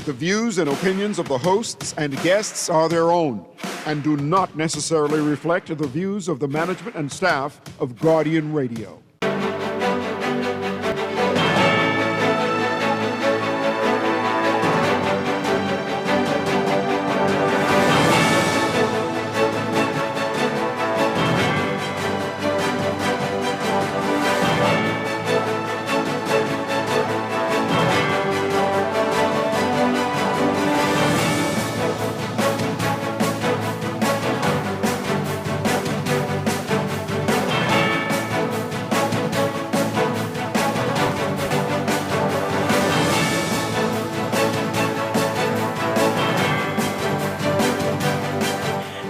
The views and opinions of the hosts and guests are their own and do not necessarily reflect the views of the management and staff of Guardian Radio.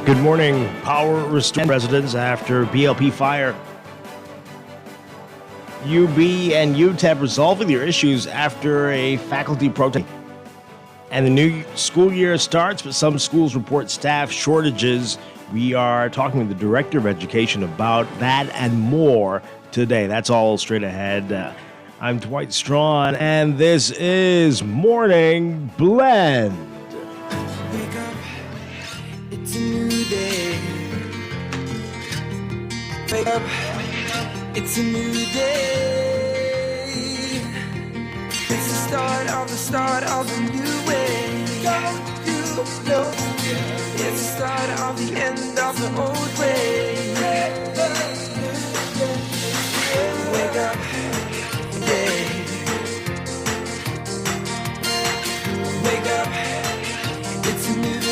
Good morning. Power restored residents after BLP fire. UB and UTEP resolving their issues after a faculty protest. And the new school year starts, but some schools report staff shortages. We are talking with the Director of Education about that and more today. That's all straight ahead. I'm Dwight Strachan, and this is Morning Blend. Wake up, it's a new day. Wake up, it's a new day. It's the start of a new way. Don't you know? It's the start of the end of the old way. Wake up, yeah. Wake up, it's a new day.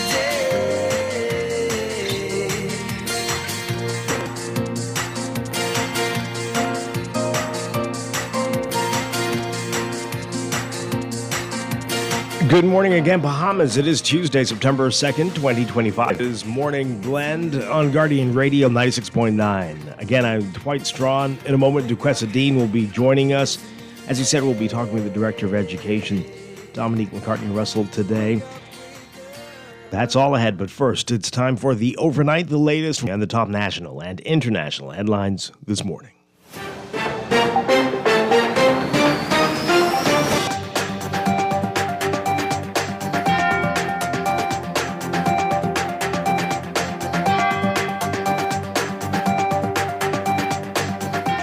Good morning again, Bahamas. It is Tuesday, September 2nd, 2025. It is Morning Blend on Guardian Radio 96.9. Again, I'm Dwight Strachan. In a moment, Duquesa Dean will be joining us. As he said, we'll be talking with the Director of Education, Dominique McCartney-Russell, today. That's all ahead, but first, it's time for the overnight, the latest and the top national and international headlines this morning.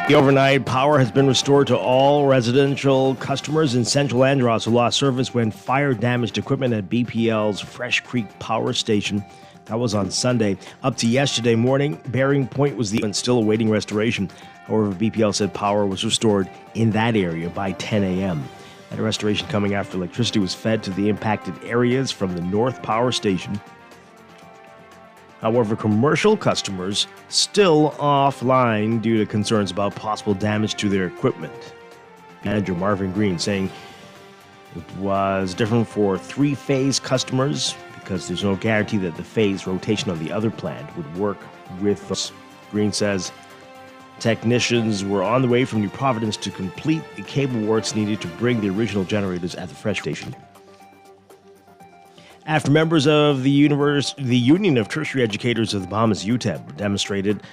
The overnight power has been restored to all residential customers in Central Andros who lost service when fire damaged equipment at BPL's Fresh Creek Power Station. That was on Sunday. Up to yesterday morning, Bearing Point was still awaiting restoration. However, BPL said power was restored in that area by 10 a.m. That restoration coming after electricity was fed to the impacted areas from the North Power Station. However, commercial customers still offline due to concerns about possible damage to their equipment. Manager Marvin Green saying it was different for three-phase customers because there's no guarantee that the phase rotation on the other plant would work with us. Green says technicians were on the way from New Providence to complete the cable works needed to bring the original generators at the Fresh Station. After members of the Union of Tertiary Educators of the Bahamas, UTEP, demonstrated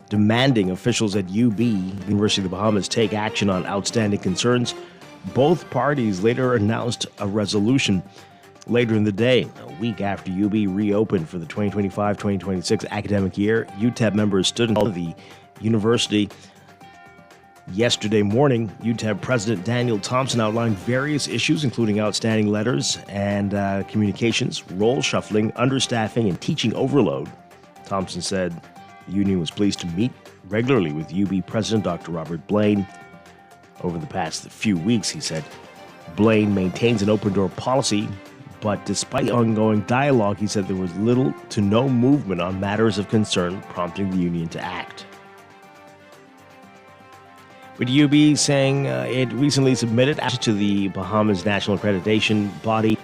demanding officials at UB, University of the Bahamas, take action on outstanding concerns, both parties later announced a resolution. Later in the day, a week after UB reopened for the 2025-2026 academic year, UTEP members stood in the university. Yesterday morning, UTEP President Daniel Thompson outlined various issues, including outstanding letters and communications, role shuffling, understaffing, and teaching overload. Thompson said the union was pleased to meet regularly with UB President Dr. Robert Blaine. Over the past few weeks, he said, Blaine maintains an open-door policy, but despite ongoing dialogue, he said there was little to no movement on matters of concern, prompting the union to act. With UB saying it recently submitted to the Bahamas National Accreditation Body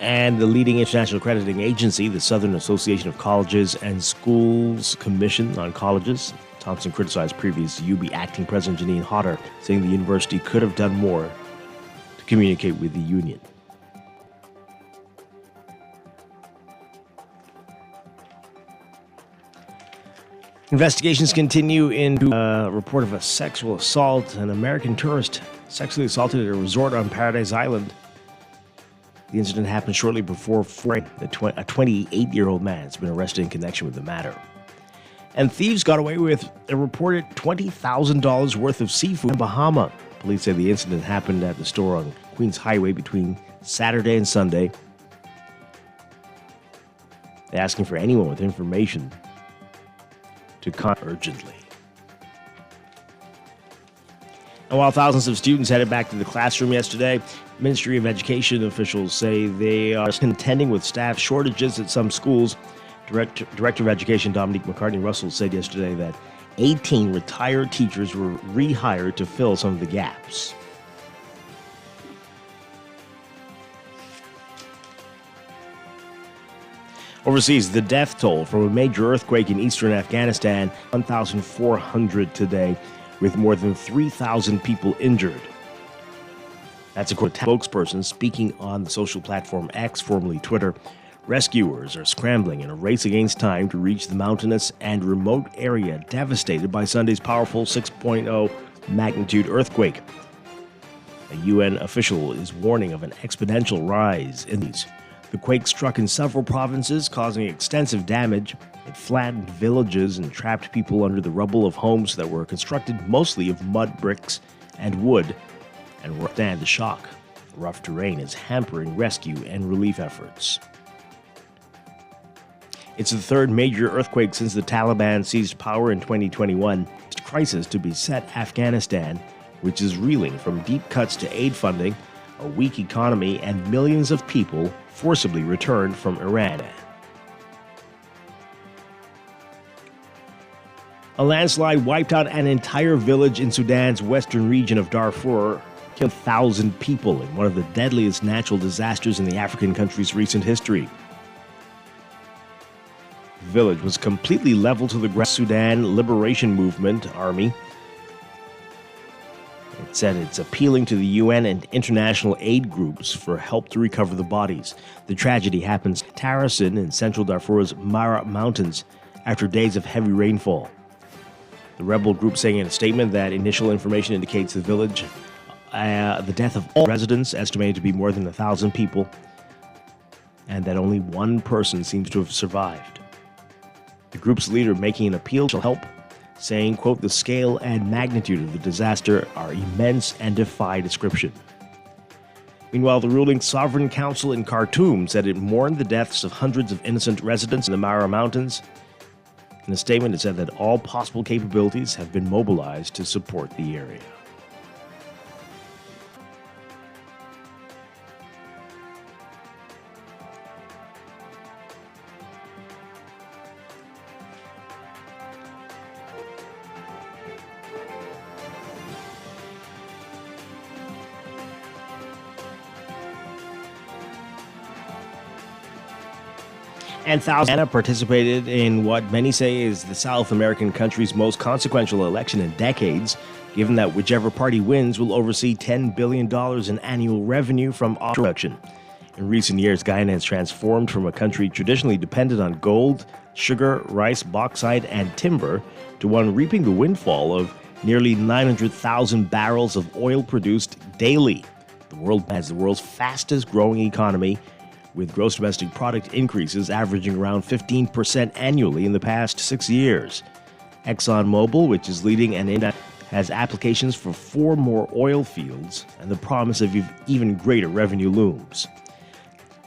and the leading international accrediting agency, the Southern Association of Colleges and Schools Commission on Colleges. Thompson criticized previous UB acting president Janine Hodder, saying the university could have done more to communicate with the union. Investigations continue into a report of a sexual assault. An American tourist sexually assaulted at a resort on Paradise Island. The incident happened shortly before 4 a.m. A 28-year-old man has been arrested in connection with the matter. And thieves got away with a reported $20,000 worth of seafood in Bahama. Police say the incident happened at the store on Queens Highway between Saturday and Sunday. They're asking for anyone with information to contact urgently. And while thousands of students headed back to the classroom yesterday, Ministry of Education officials say they are contending with staff shortages at some schools. Director of Education Dominique McCartney-Russell said yesterday that 18 retired teachers were rehired to fill some of the gaps. Overseas, the death toll from a major earthquake in eastern Afghanistan, 1,400 today, with more than 3,000 people injured. That's according to a spokesperson speaking on the social platform X, formerly Twitter. Rescuers are scrambling in a race against time to reach the mountainous and remote area devastated by Sunday's powerful 6.0 magnitude earthquake. A UN official is warning of an exponential rise in these. The quake struck in several provinces, causing extensive damage. It flattened villages and trapped people under the rubble of homes that were constructed mostly of mud bricks and wood, and withstand the shock. The rough terrain is hampering rescue and relief efforts. It's the third major earthquake since the Taliban seized power in 2021. It's a crisis to beset Afghanistan, which is reeling from deep cuts to aid funding, a weak economy, and millions of people forcibly returned from Iran. A landslide wiped out an entire village in Sudan's western region of Darfur, killed 1,000 people in one of the deadliest natural disasters in the African country's recent history. The village was completely leveled to the ground. Sudan Liberation Movement Army. It said it's appealing to the UN and international aid groups for help to recover the bodies. The tragedy happens in Tarasin in central Darfur's Mara Mountains after days of heavy rainfall. The rebel group saying in a statement that initial information indicates the village, the death of all residents, estimated to be more than 1,000 people, and that only one person seems to have survived. The group's leader making an appeal to help, saying, quote, "The scale and magnitude of the disaster are immense and defy description." Meanwhile, the ruling Sovereign Council in Khartoum said it mourned the deaths of hundreds of innocent residents in the Mara Mountains. In a statement, it said that all possible capabilities have been mobilized to support the area. And thousands participated in what many say is the South American country's most consequential election in decades, given that whichever party wins will oversee $10 billion in annual revenue from oil production. In recent years, Guyana has transformed from a country traditionally dependent on gold, sugar, rice, bauxite, and timber to one reaping the windfall of nearly 900,000 barrels of oil produced daily. The world has the world's fastest growing economy, with gross domestic product increases averaging around 15% annually in the past 6 years. ExxonMobil, which is leading and has applications for 4 more oil fields, and the promise of even greater revenue looms.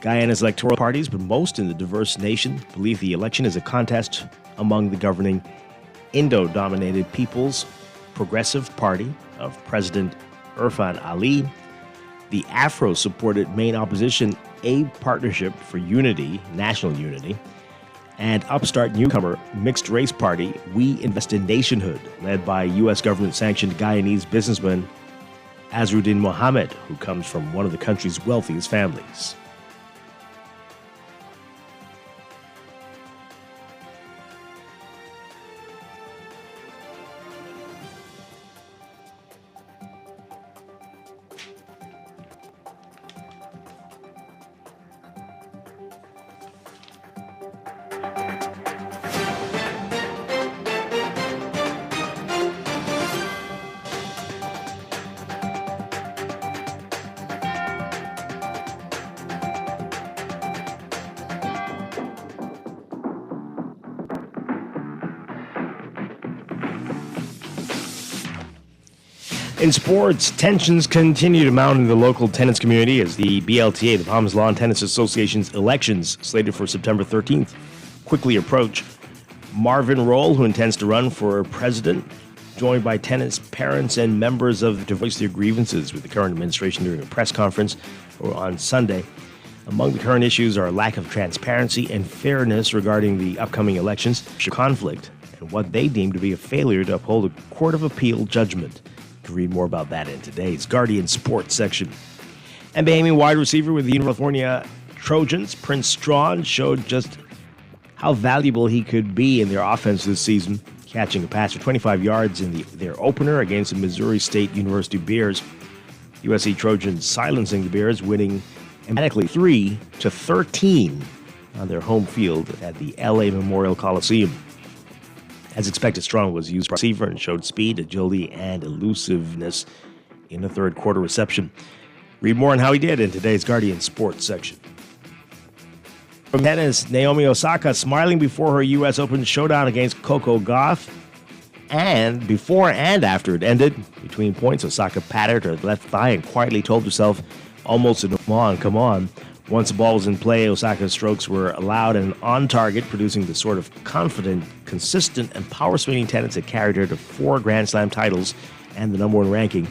Guyana's electoral parties, but most in the diverse nation, believe the election is a contest among the governing Indo-dominated People's Progressive Party of President Irfan Ali, the Afro-supported main opposition A Partnership for Unity, National Unity, and upstart newcomer mixed-race party We Invest in Nationhood, led by U.S. government-sanctioned Guyanese businessman Azruddin Mohammed, who comes from one of the country's wealthiest families. In sports, tensions continue to mount in the local tennis community as the BLTA, the Bahamas Lawn Tennis Association's elections, slated for September 13th, quickly approach. Marvin Roll, who intends to run for president, joined by tennis parents and members to voice their grievances with the current administration during a press conference on Sunday. Among the current issues are a lack of transparency and fairness regarding the upcoming elections, conflict, and what they deem to be a failure to uphold a Court of Appeal judgment. You can read more about that in today's Guardian Sports section. And Bahamian wide receiver with the California Trojans, Prince Strachan, showed just how valuable he could be in their offense this season, catching a pass for 25 yards in their opener against the Missouri State University Bears. USC Trojans silencing the Bears, winning emphatically 3-13 on their home field at the LA Memorial Coliseum. As expected, Strong was used as receiver and showed speed, agility, and elusiveness in the third quarter reception. Read more on how he did in today's Guardian Sports section. From tennis, Naomi Osaka smiling before her U.S. Open showdown against Coco Gauff. And before and after it ended, between points, Osaka patted her left thigh and quietly told herself, almost a come on. Once the ball was in play, Osaka's strokes were loud and on target, producing the sort of confident, consistent, and power-swinging tennis that carried her to 4 Grand Slam titles and the number 1 ranking.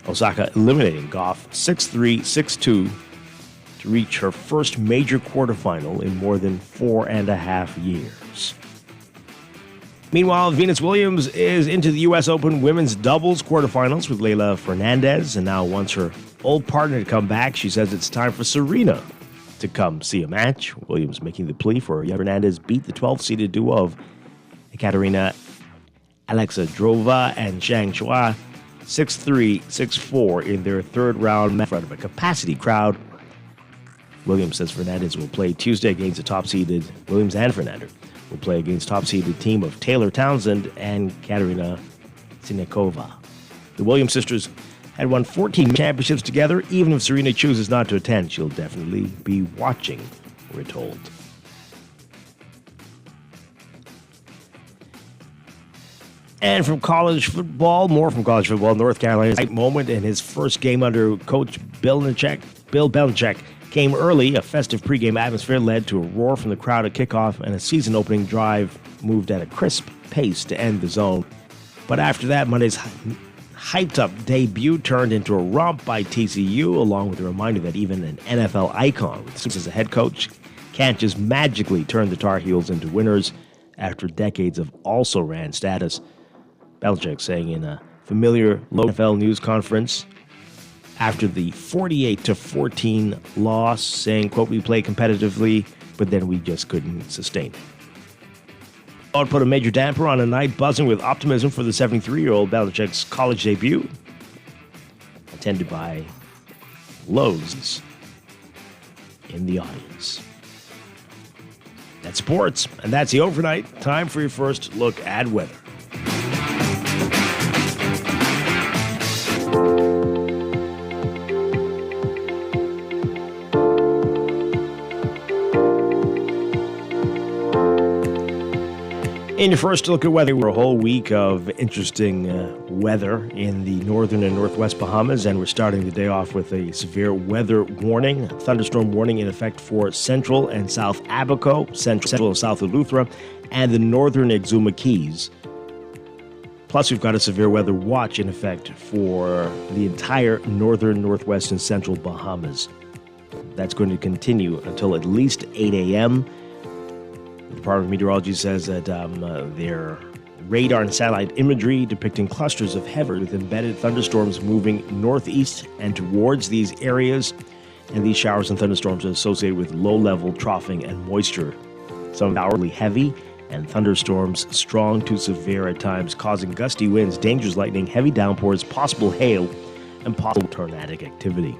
Osaka eliminating Gauff 6-3, 6-2 to reach her first major quarterfinal in more than 4.5 years. Meanwhile, Venus Williams is into the U.S. Open women's doubles quarterfinals with Leylah Fernandez, and now wants her old partner to come back. She says it's time for Serena to come see a match. Williams making the plea for Fernandez beat the 12th-seeded duo of Ekaterina Alexandrova and Zhang Chua 6-3, 6-4 in their third-round match in front of a capacity crowd. Williams says Fernandez will play Tuesday against the top-seeded Williams and Fernandez will play against top-seeded team of Taylor Townsend and Katerina Sinekova. The Williams sisters had won 14 championships together. Even if Serena chooses not to attend, she'll definitely be watching, we're told. And from college football, more from college football, North Carolina's moment in his first game under Coach Bill Belichick came early. A festive pregame atmosphere led to a roar from the crowd at kickoff, and a season-opening drive moved at a crisp pace to end the zone. But after that, Monday's hyped-up debut turned into a romp by TCU, along with a reminder that even an NFL icon with as a head coach can't just magically turn the Tar Heels into winners after decades of also-ran status. Belichick saying in a familiar low NFL news conference after the 48-14 loss, saying, quote, "We played competitively, but then we just couldn't sustain it." It put a major damper on a night buzzing with optimism for the 73-year-old Belichick's college debut, attended by loads in the audience. That's sports, and that's the overnight. Time for your first look at weather. In your first look at weather, we're a whole week of interesting weather in the northern and northwest Bahamas, and we're starting the day off with a severe weather warning, thunderstorm warning in effect for central and south Abaco, central and south Eleuthera, and the northern Exuma Keys. Plus, we've got a severe weather watch in effect for the entire northern, northwest, and central Bahamas. That's going to continue until at least 8 a.m., The Department of Meteorology says that their radar and satellite imagery depicting clusters of heavy with embedded thunderstorms moving northeast and towards these areas. And these showers and thunderstorms are associated with low-level troughing and moisture. Some hourly heavy and thunderstorms strong to severe at times, causing gusty winds, dangerous lightning, heavy downpours, possible hail, and possible tornadic activity.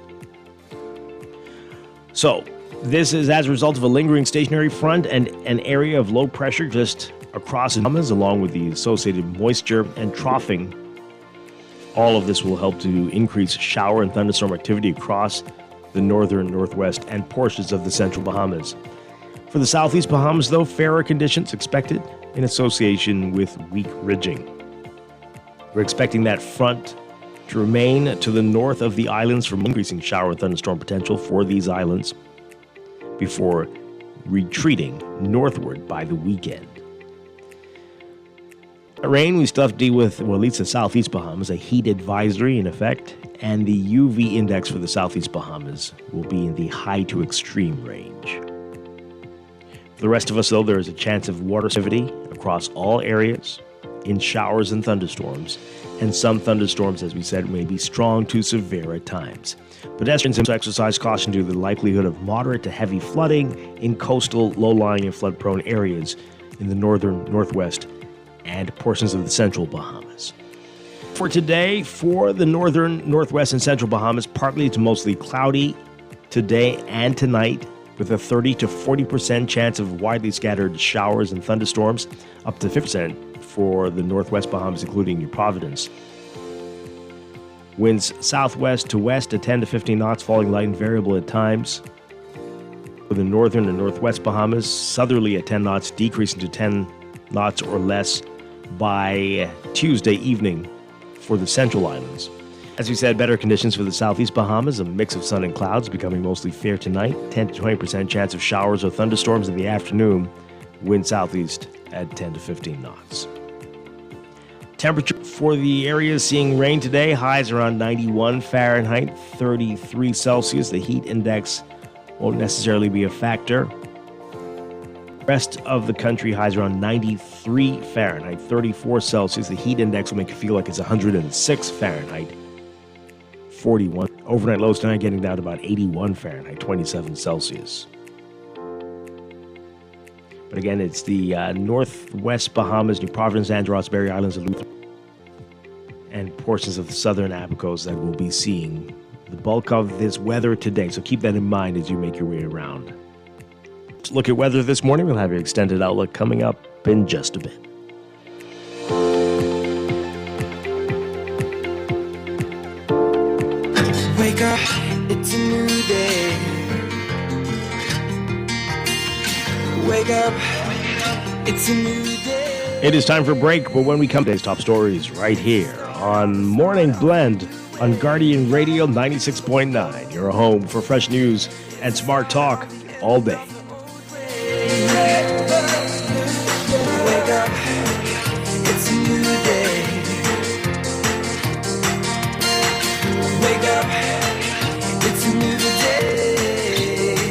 So, this is as a result of a lingering stationary front and an area of low pressure just across the Bahamas, along with the associated moisture and troughing. All of this will help to increase shower and thunderstorm activity across the northern, northwest, and portions of the central Bahamas. For the southeast Bahamas, though, fairer conditions expected in association with weak ridging. We're expecting that front to remain to the north of the islands from increasing shower and thunderstorm potential for these islands before retreating northward by the weekend. Rain, we still have to deal with, well, at least the southeast Bahamas, a heat advisory in effect, and the UV index for the southeast Bahamas will be in the high to extreme range. For the rest of us, though, there is a chance of water activity across all areas in showers and thunderstorms, and some thunderstorms, as we said, may be strong to severe at times. Pedestrians must exercise caution due to the likelihood of moderate to heavy flooding in coastal, low-lying, and flood-prone areas in the northern, northwest, and portions of the central Bahamas. For today, for the northern, northwest, and central Bahamas, partly to mostly cloudy today and tonight, with a 30 to 40% chance of widely scattered showers and thunderstorms, up to 50% for the northwest Bahamas, including New Providence. Winds southwest to west at 10 to 15 knots, falling light and variable at times. For the northern and northwest Bahamas, southerly at 10 knots, decreasing to 10 knots or less by Tuesday evening for the central islands. As we said, better conditions for the southeast Bahamas, a mix of sun and clouds, becoming mostly fair tonight, 10 to 20% chance of showers or thunderstorms in the afternoon, wind southeast at 10 to 15 knots. Temperature for the areas seeing rain today, highs around 91 Fahrenheit, 33 Celsius. The heat index won't necessarily be a factor. Rest of the country, highs around 93 Fahrenheit, 34 Celsius. The heat index will make you feel like it's 106 Fahrenheit, 41. Overnight lows tonight getting down to about 81 Fahrenheit, 27 Celsius. But again, it's the northwest Bahamas, New Providence, Andros, Berry Islands, and Luther, and portions of the southern Abacos that will be seeing the bulk of this weather today. So keep that in mind as you make your way around. Let's look at weather this morning. We'll have your extended outlook coming up in just a bit. Wake up, it's a new day. Wake up, it's a new day. It is time for a break, but when we come, today's top stories right here on Morning Blend on Guardian Radio 96.9. Your home for fresh news and smart talk all day. Wake up, it's a new day. Wake up, it's a new day.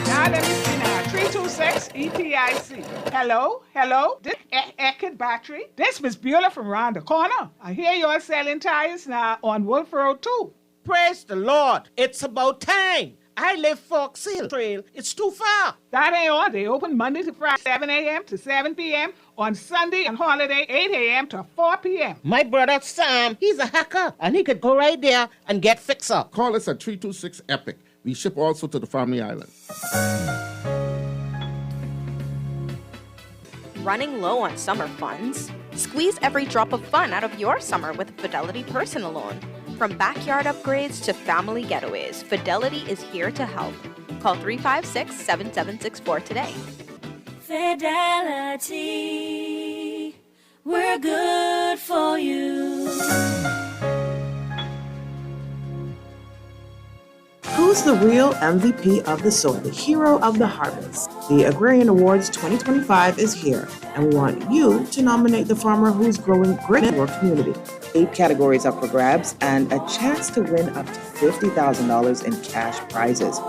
Now let me see now. 326 EPIC. Hello? This Eckert Battery. This Miss Beulah from round the corner. I hear you're selling tires now on Wolf Road too. Praise the Lord. It's about time. I live Fox Hill Trail. It's too far. That ain't all. They open Monday to Friday, 7 a.m. to 7 p.m. On Sunday and holiday, 8 a.m. to 4 p.m. My brother Sam, he's a hacker, and he could go right there and get fixed up. Call us at 326 EPIC. We ship also to the Family Island. Running low on summer funds? Squeeze every drop of fun out of your summer with a Fidelity personal loan. From backyard upgrades to family getaways, Fidelity is here to help. Call 356-7764 today. Fidelity, we're good for you. Who's the real MVP of the soil, the hero of the harvest? The Agrarian Awards 2025 is here, and we want you to nominate the farmer who's growing great in your community. 8 categories up for grabs and a chance to win up to $50,000 in cash prizes.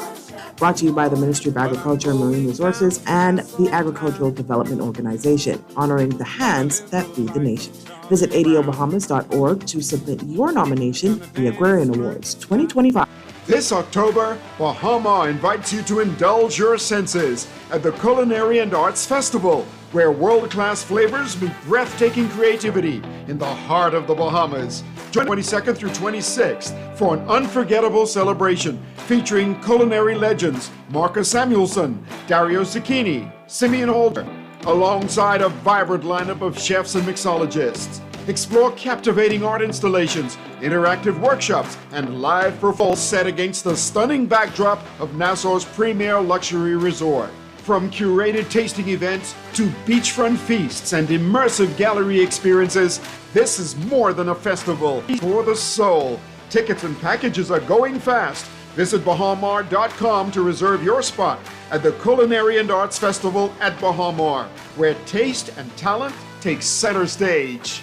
Brought to you by the Ministry of Agriculture and Marine Resources and the Agricultural Development Organization, honoring the hands that feed the nation. Visit adobahamas.org to submit your nomination for the Agrarian Awards 2025. This October, Bahama invites you to indulge your senses at the Culinary and Arts Festival, where world-class flavors meet breathtaking creativity in the heart of the Bahamas. Join 22nd through 26th for an unforgettable celebration featuring culinary legends Marcus Samuelson, Dario Zucchini, Simeon Holder, alongside a vibrant lineup of chefs and mixologists. Explore captivating art installations, interactive workshops, and live performances set against the stunning backdrop of Nassau's premier luxury resort. From curated tasting events to beachfront feasts and immersive gallery experiences, this is more than a festival for the soul. Tickets and packages are going fast. Visit Bahamar.com to reserve your spot at the Culinary and Arts Festival at Bahamar, where taste and talent take center stage.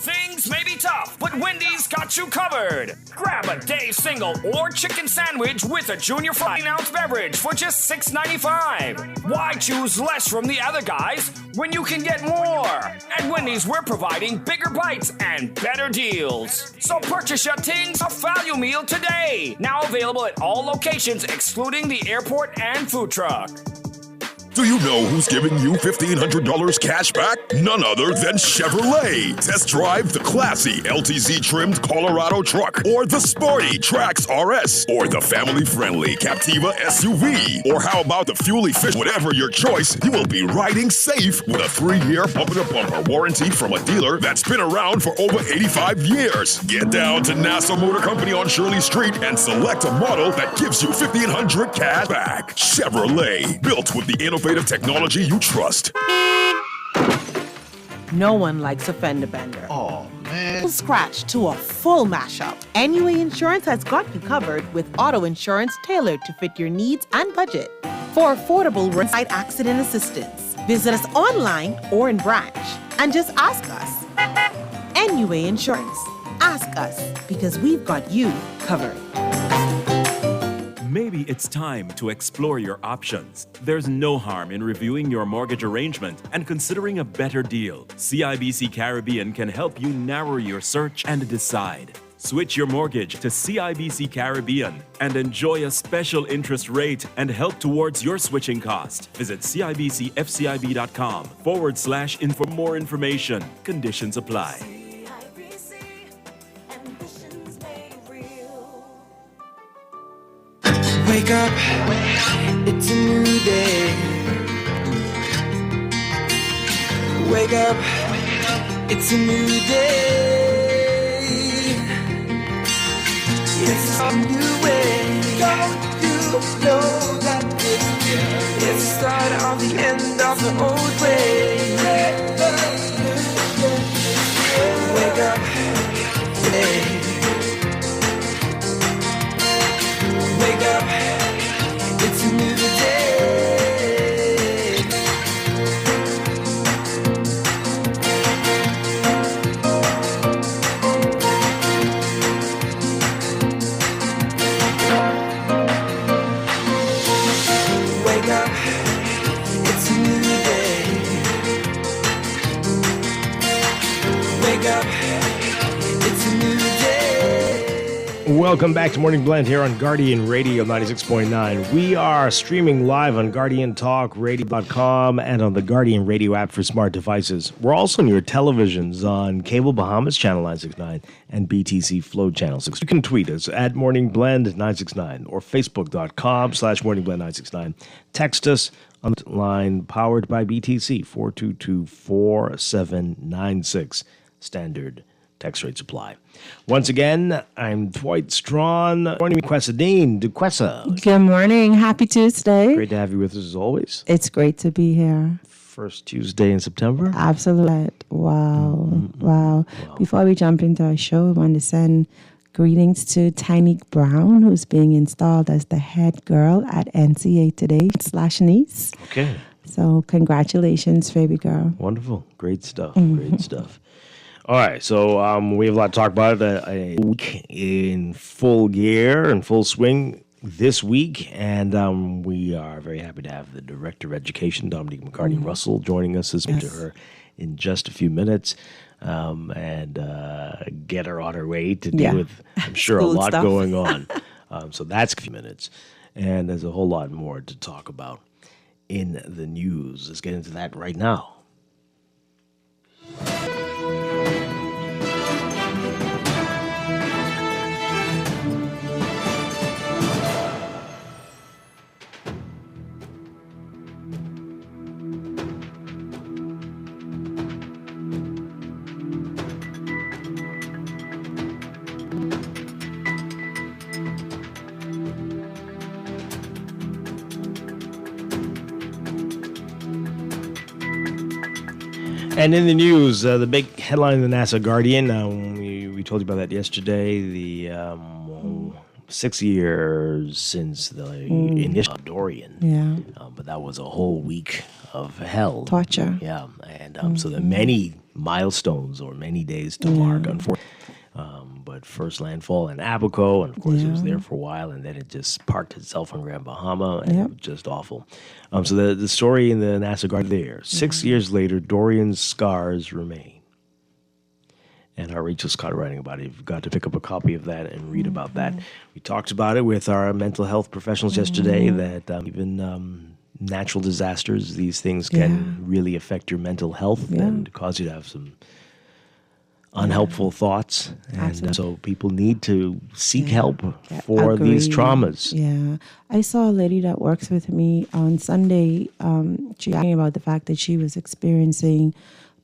Things may be tough, but Wendy's got you covered. Grab a day single or chicken sandwich with a junior 14-ounce beverage for just $6.95. Why choose less from the other guys when you can get more? At Wendy's, we're providing bigger bites and better deals. So purchase your Tings of Value Meal today. Now available at all locations excluding the airport and food truck. Do you know who's giving you $1,500 cash back? None other than Chevrolet. Test drive the classy LTZ-trimmed Colorado truck, or the sporty Trax RS, or the family-friendly Captiva SUV. Or how about the fuel-efficient? Whatever your choice, you will be riding safe with a 3-year bumper-to-bumper warranty from a dealer that's been around for over 85 years. Get down to Nassau Motor Company on Shirley Street and select a model that gives you $1,500 cash back. Chevrolet, built with the innovative technology you trust. No one likes a fender bender. Oh, man. Scratch to a full mashup. NUA Insurance has got you covered with auto insurance tailored to fit your needs and budget. For affordable roadside accident assistance, visit us online or in branch and just ask us. NUA Insurance. Ask us because we've got you covered. Maybe it's time to explore your options. There's no harm in reviewing your mortgage arrangement and considering a better deal. CIBC Caribbean can help you narrow your search and decide. Switch your mortgage to CIBC Caribbean and enjoy a special interest rate and help towards your switching cost. Visit CIBCFCIB.com/info for more information. Conditions apply. Wake up, it's a new day. Wake up, it's a new day. It's a new way. Don't you know that it's the start of the end of the old way? Wake up, hey. Wake up, it's a new day. Wake up, it's a new day. Wake up, it's a new day. Welcome back to Morning Blend here on Guardian Radio 96.9. We are streaming live on GuardianTalkRadio.com and on the Guardian Radio app for smart devices. We're also on your televisions on Cable Bahamas Channel 969 and BTC Flow Channel 6. You can tweet us at Morning Blend 969 or Facebook.com/Morning Blend 969. Text us on the line powered by BTC 422-4796. Standard text rate supply. Once again, I'm Dwight Strachan. Morning, Quesadine Duquesa. Good morning. Happy Tuesday. Great to have you with us as always. It's great to be here. First Tuesday in September. Absolutely. Wow. Wow. Before we jump into our show, I want to send greetings to Tiny Brown, who's being installed as the head girl at NCA today / niece. Okay. So congratulations, baby girl. Wonderful. Great stuff. Great stuff. All right, so we have a lot to talk about. A week in full gear and full swing this week, and we are very happy to have the Director of Education, Dominique McCartney-Russell, joining us. We'll speak to her in just a few minutes and get her on her way to deal with, I'm sure, a lot going on. So that's a few minutes, and there's a whole lot more to talk about in the news. Let's get into that right now. And in the news, the big headline in the NASA Guardian, we told you about that yesterday, the 6 years since the initial Dorian. Yeah. But that was a whole week of hell. Torture. Yeah. And so there are many milestones or many days to mark, unfortunately. But first landfall in Abaco, and of course it was there for a while, and then it just parked itself on Grand Bahama, and it was just awful. So the story in the NASA Guardian there, 6 years later, Dorian's scars remain. And our Rachel Scott writing about it. You've got to pick up a copy of that and read about that. We talked about it with our mental health professionals yesterday, that even natural disasters, these things can really affect your mental health and cause you to have some unhelpful thoughts. And so people need to seek help for these traumas. Yeah. I saw a lady that works with me on Sunday. She was talking about the fact that she was experiencing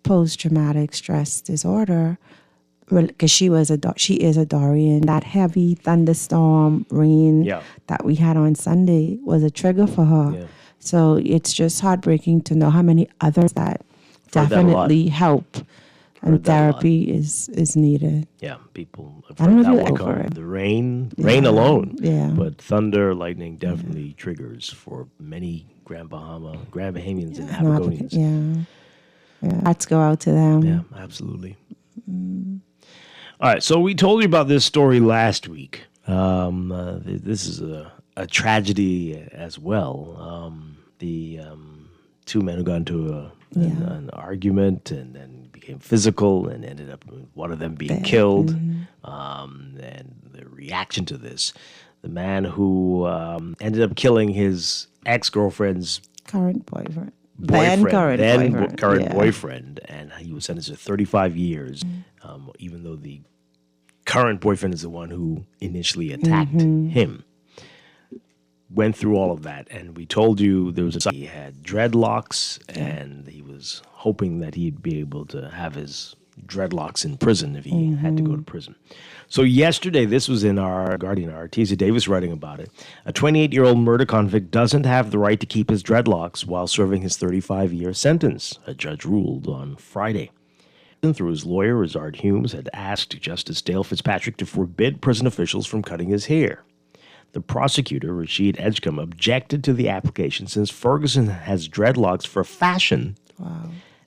post-traumatic stress disorder because she is a Dorian. That heavy thunderstorm rain that we had on Sunday was a trigger for her. Yeah. So it's just heartbreaking to know how many others that definitely help. And therapy is needed. Yeah, people have I don't heard know that if one you're over come. it. The rain alone. Yeah. But thunder, lightning definitely triggers for many Grand Bahamians and Abaconians. Yeah. Hearts go out to them. Yeah, absolutely. All right, so we told you about this story last week. This is a tragedy as well. The two men who got into an argument and then became physical and ended up one of them being killed. And the reaction to this, the man who ended up killing his ex-girlfriend's current boyfriend. Current boyfriend, and he was sentenced to 35 years, even though the current boyfriend is the one who initially attacked him. Went through all of that, and we told you he had dreadlocks, and he was hoping that he'd be able to have his dreadlocks in prison if he had to go to prison. So yesterday, this was in our Guardian, Artesia Davis writing about it. A 28-year-old murder convict doesn't have the right to keep his dreadlocks while serving his 35-year sentence, a judge ruled on Friday. Through his lawyer, Rizard Humes, had asked Justice Dale Fitzpatrick to forbid prison officials from cutting his hair. The prosecutor, Rashid Edgecombe, objected to the application since Ferguson has dreadlocks for fashion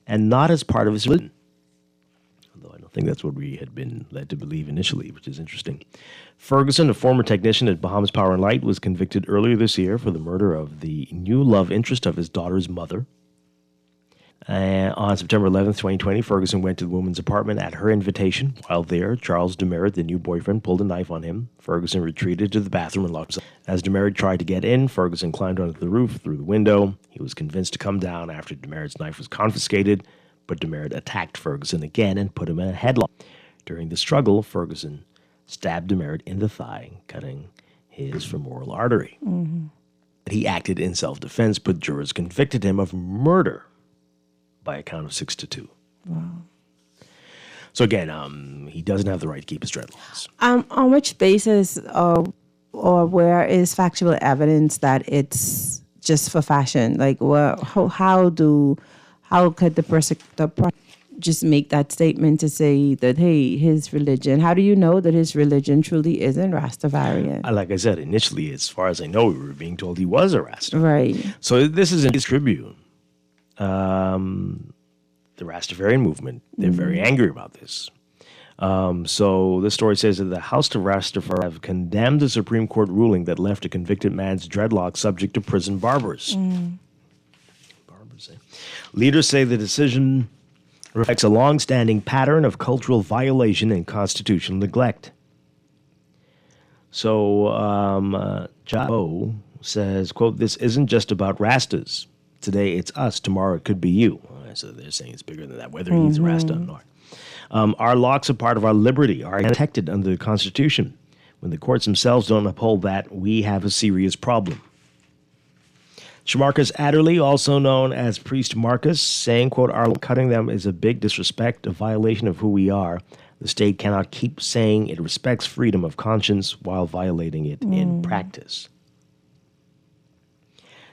and not as part of his religion. Although I don't think that's what we had been led to believe initially, which is interesting. Ferguson, a former technician at Bahamas Power and Light, was convicted earlier this year for the murder of the new love interest of his daughter's mother. On September 11th, 2020, Ferguson went to the woman's apartment at her invitation. While there, Charles Demerit, the new boyfriend, pulled a knife on him. Ferguson retreated to the bathroom and locked himself. As Demerit tried to get in, Ferguson climbed onto the roof through the window. He was convinced to come down after Demerit's knife was confiscated, but Demerit attacked Ferguson again and put him in a headlock. During the struggle, Ferguson stabbed Demerit in the thigh, cutting his femoral artery. He acted in self-defense, but jurors convicted him of murder by a count of 6-2. Wow. So again, he doesn't have the right to keep his dreadlocks. On which basis or where is factual evidence that it's just for fashion? Like, how could the person just make that statement to say that, hey, his religion, how do you know that his religion truly isn't Rastafarian? Like I said, initially, as far as I know, we were being told he was a Rasta. Right. So this is in his tribune. The Rastafarian movement, they're very angry about this. So this story says that the House of Rastafari have condemned the Supreme Court ruling that left a convicted man's dreadlocks subject to prison barbers. Leaders say the decision reflects a long-standing pattern of cultural violation and constitutional neglect. So Jao says, quote, "This isn't just about Rastas. Today it's us, tomorrow it could be you." So they're saying it's bigger than that, whether he's a Rasta or not. Our locks are part of our liberty, are protected under the Constitution. When the courts themselves don't uphold that, we have a serious problem. Shamarcus Adderley, also known as Priest Marcus, saying, quote, "Our cutting them is a big disrespect, a violation of who we are. The state cannot keep saying it respects freedom of conscience while violating it in practice."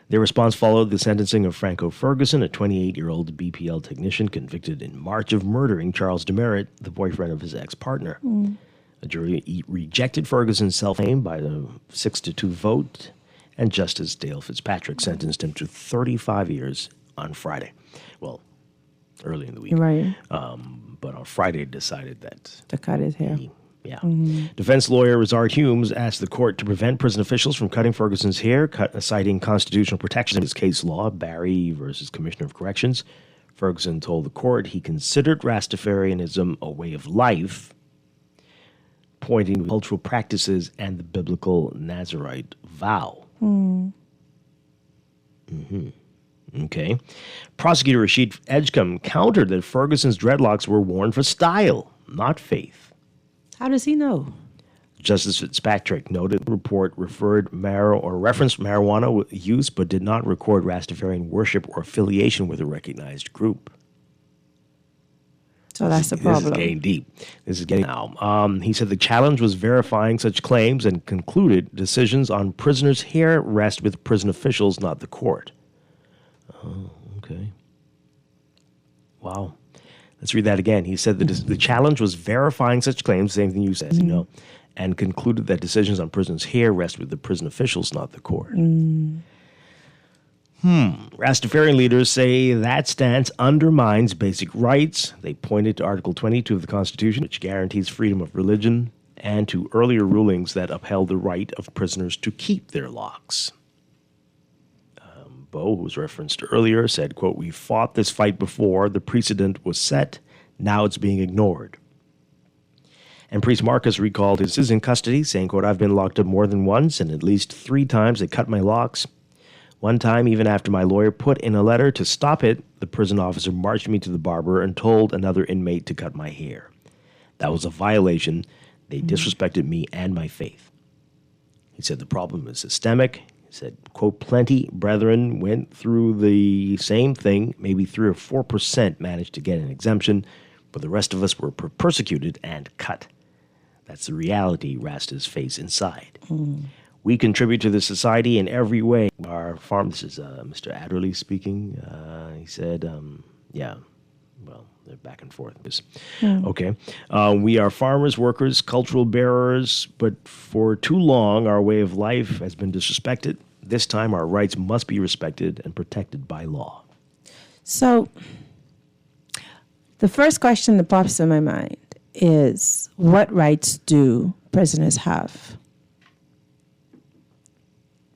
Their response followed the sentencing of Franco Ferguson, a 28-year-old BPL technician convicted in March of murdering Charles Demerit, the boyfriend of his ex-partner. A jury rejected Ferguson's self-name by the 6-2 vote, and Justice Dale Fitzpatrick sentenced him to 35 years on Friday. Well, early in the week. Right. But on Friday decided that... To cut his hair. Yeah. Defense lawyer Rizard Humes asked the court to prevent prison officials from cutting Ferguson's hair, citing constitutional protection in his case law, Barry versus Commissioner of Corrections. Ferguson told the court he considered Rastafarianism a way of life, pointing to cultural practices and the biblical Nazarite vow. Okay. Prosecutor Rashid Edgecombe countered that Ferguson's dreadlocks were worn for style, not faith. How does he know? Justice Fitzpatrick noted the report referenced marijuana use but did not record Rastafarian worship or affiliation with a recognized group. So that's the problem. This is getting deep. This is getting now. He said the challenge was verifying such claims and concluded decisions on prisoners' hair rest with prison officials, not the court. Oh, okay. Wow. Let's read that again. He said that the challenge was verifying such claims, same thing you said, and concluded that decisions on prisoners' hair rest with the prison officials, not the court. Rastafarian leaders say that stance undermines basic rights. They pointed to Article 22 of the Constitution, which guarantees freedom of religion, and to earlier rulings that upheld the right of prisoners to keep their locks. Bo, who was referenced earlier, said, quote, "We fought this fight before. The precedent was set. Now it's being ignored." And Priest Marcus recalled his is in custody, saying, quote, "I've been locked up more than once, and at least 3 times they cut my locks. One time, even after my lawyer put in a letter to stop it, the prison officer marched me to the barber and told another inmate to cut my hair. That was a violation. They disrespected me and my faith." He said the problem is systemic. He said, quote, "Plenty brethren went through the same thing. Maybe 3 or 4% managed to get an exemption, but the rest of us were persecuted and cut. That's the reality Rastas face inside. We contribute to the society in every way. Our farm," this is Mr. Adderley speaking. He said, they're back and forth. Okay. "We are farmers, workers, cultural bearers, but for too long our way of life has been disrespected. This time our rights must be respected and protected by law." So the first question that pops in my mind is, what rights do prisoners have?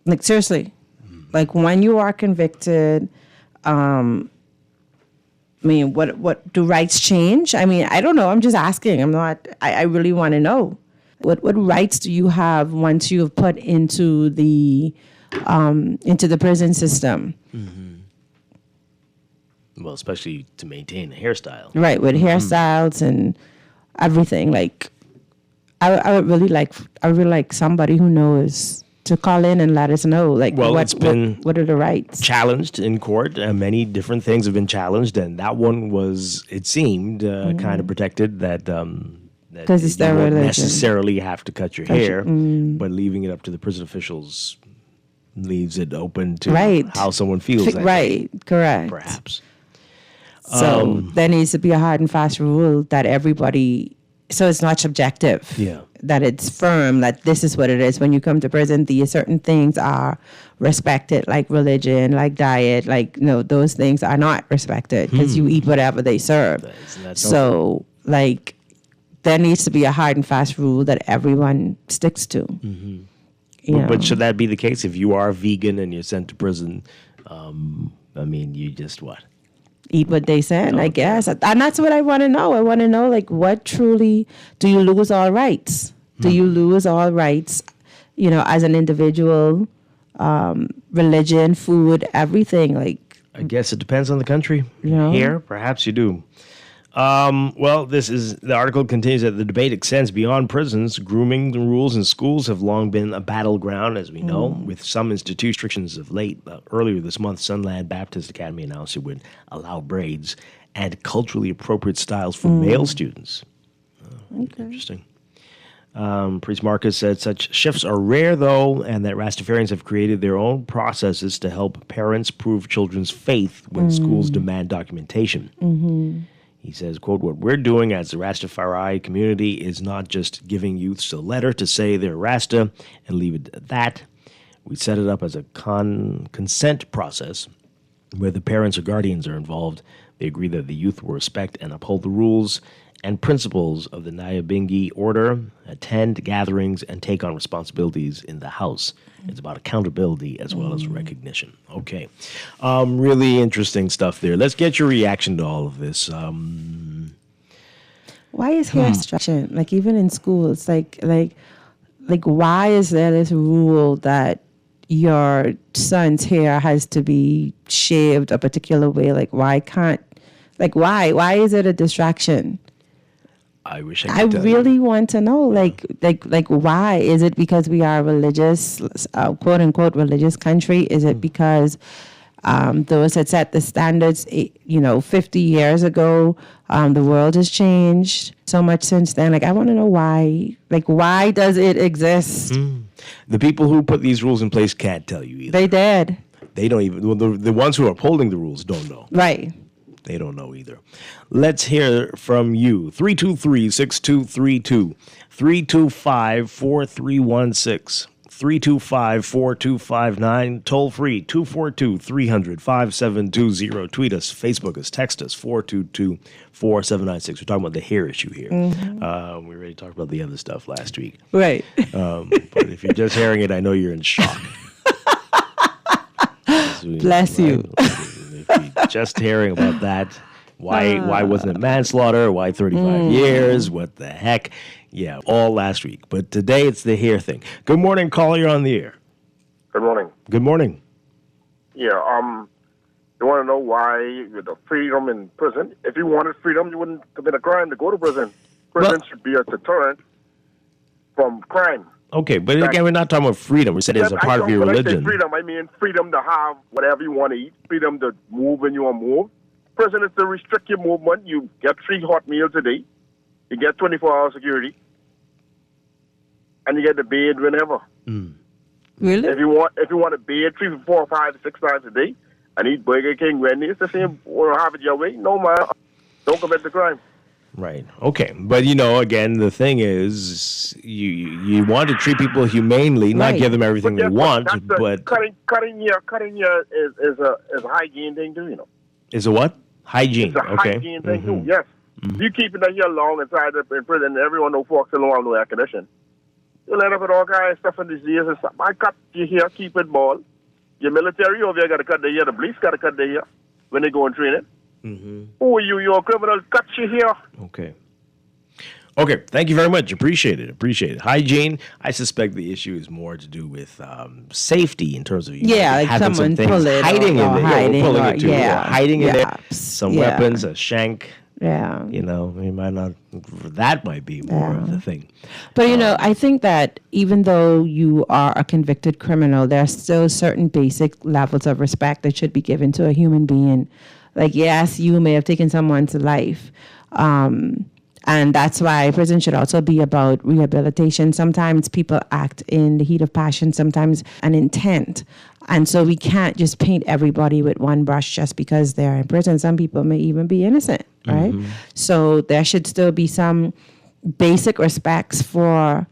Like, seriously. Like, when you are convicted, what do rights change? I mean, I don't know. I'm just asking. I really want to know. What rights do you have once you have put into the prison system? Well, especially to maintain a hairstyle. Right, with hairstyles and everything. Like, I would really like somebody who knows to call in and let us know, like, well, what are the rights? Challenged in court. Many different things have been challenged, and that one was, it seemed, kind of protected that because it's their religion. You won't necessarily have to cut your hair, but leaving it up to the prison officials leaves it open to how someone feels. Right, correct. Perhaps. So there needs to be a hard and fast rule that everybody, so it's not subjective. Yeah. That it's firm, that this is what it is. When you come to prison, these certain things are respected, like religion, like diet, like, those things are not respected because you eat whatever they serve. So, like, there needs to be a hard and fast rule that everyone sticks to. But should that be the case if you are vegan and you're sent to prison? You just what? Eat what they send, I guess. And that's what I want to know. I want to know, like, what truly, do you lose all rights? Do you lose all rights, as an individual, religion, food, everything? Like, I guess it depends on the country. Here, perhaps you do. The article continues that the debate extends beyond prisons. Grooming rules in schools have long been a battleground, as we know, with some institution restrictions of late. Earlier this month, Sunland Baptist Academy announced it would allow braids and culturally appropriate styles for male students. Interesting. Priest Marcus said such shifts are rare, though, and that Rastafarians have created their own processes to help parents prove children's faith when schools demand documentation. He says, quote, what we're doing as the Rastafari community is not just giving youths a letter to say they're Rasta and leave it at that. We set it up as a consent process where the parents or guardians are involved. They agree that the youth will respect and uphold the rules and principles of the Nyabingi order, attend gatherings, and take on responsibilities in the house. It's about accountability as well as recognition. Okay. Really interesting stuff there. Let's get your reaction to all of this. Why is hair stretching? Like, even in school, it's like, why is there this rule that your son's hair has to be shaved a particular way? Like, why is it a distraction? I wish I really want to know, like, why? Is it because we are a religious, quote unquote, religious country? Is it because those that set the standards, 50 years ago, the world has changed so much since then? Like, I want to know why. Like, why does it exist? The people who put these rules in place can't tell you either. They did. They don't even. Well, the ones who are upholding the rules don't know. Right. They don't know either. Let's hear from you. 323-6232, 325-4316, 325-4259, toll free 242-300-5720. Tweet us, Facebook us, text us 422-4796. We're talking about the hair issue here. We already talked about the other stuff last week. Right. But if you're just hearing it, I know you're in shock. Bless you. If you're just hearing about that, why wasn't it manslaughter? Why 35 years? What the heck? Yeah, all last week. But today it's the hair thing. Good morning, caller. You're on the air. Good morning. Good morning. Yeah, you want to know why with the freedom in prison? If you wanted freedom, you wouldn't commit a crime to go to prison. Prison should be a deterrent from crime. Okay, but again, we're not talking about freedom. We said it's a part of your religion. Freedom, I mean freedom to have whatever you want to eat, freedom to move when you want to move. Prison is to restrict your movement. You get 3 hot meals a day. You get 24-hour security. And you get to bathe whenever. Really? If you want to bathe 3, 4, 5, 6 times a day and eat Burger King, Wendy's, the same, or have it your way, no man, don't commit the crime. Right. Okay. But, again, the thing is, you want to treat people humanely, not give them everything they want, but... Cutting your is a hygiene thing, too, Is a what? Hygiene. It's a hygiene thing, too, yes. You keep it here long inside in prison, everyone knows folks along no air condition. You let up with all kinds of stuff in disease and stuff. I cut your hair, keep it bald. Your military over there got to cut their hair. The police got to cut their hair when they go and train it. Oh, you're a criminal, cut your hair. Okay, thank you very much. Appreciate it. Hygiene, I suspect the issue is more to do with safety in terms of like having someone some pull it hiding in there. Hiding in there. Yeah. Some weapons, a shank. Yeah. You might not, that might be more of the thing. But, I think that even though you are a convicted criminal, there are still certain basic levels of respect that should be given to a human being. Like, yes, you may have taken someone's life. And that's why prison should also be about rehabilitation. Sometimes people act in the heat of passion, sometimes an intent. And so we can't just paint everybody with one brush just because they're in prison. Some people may even be innocent, right? So there should still be some basic respects for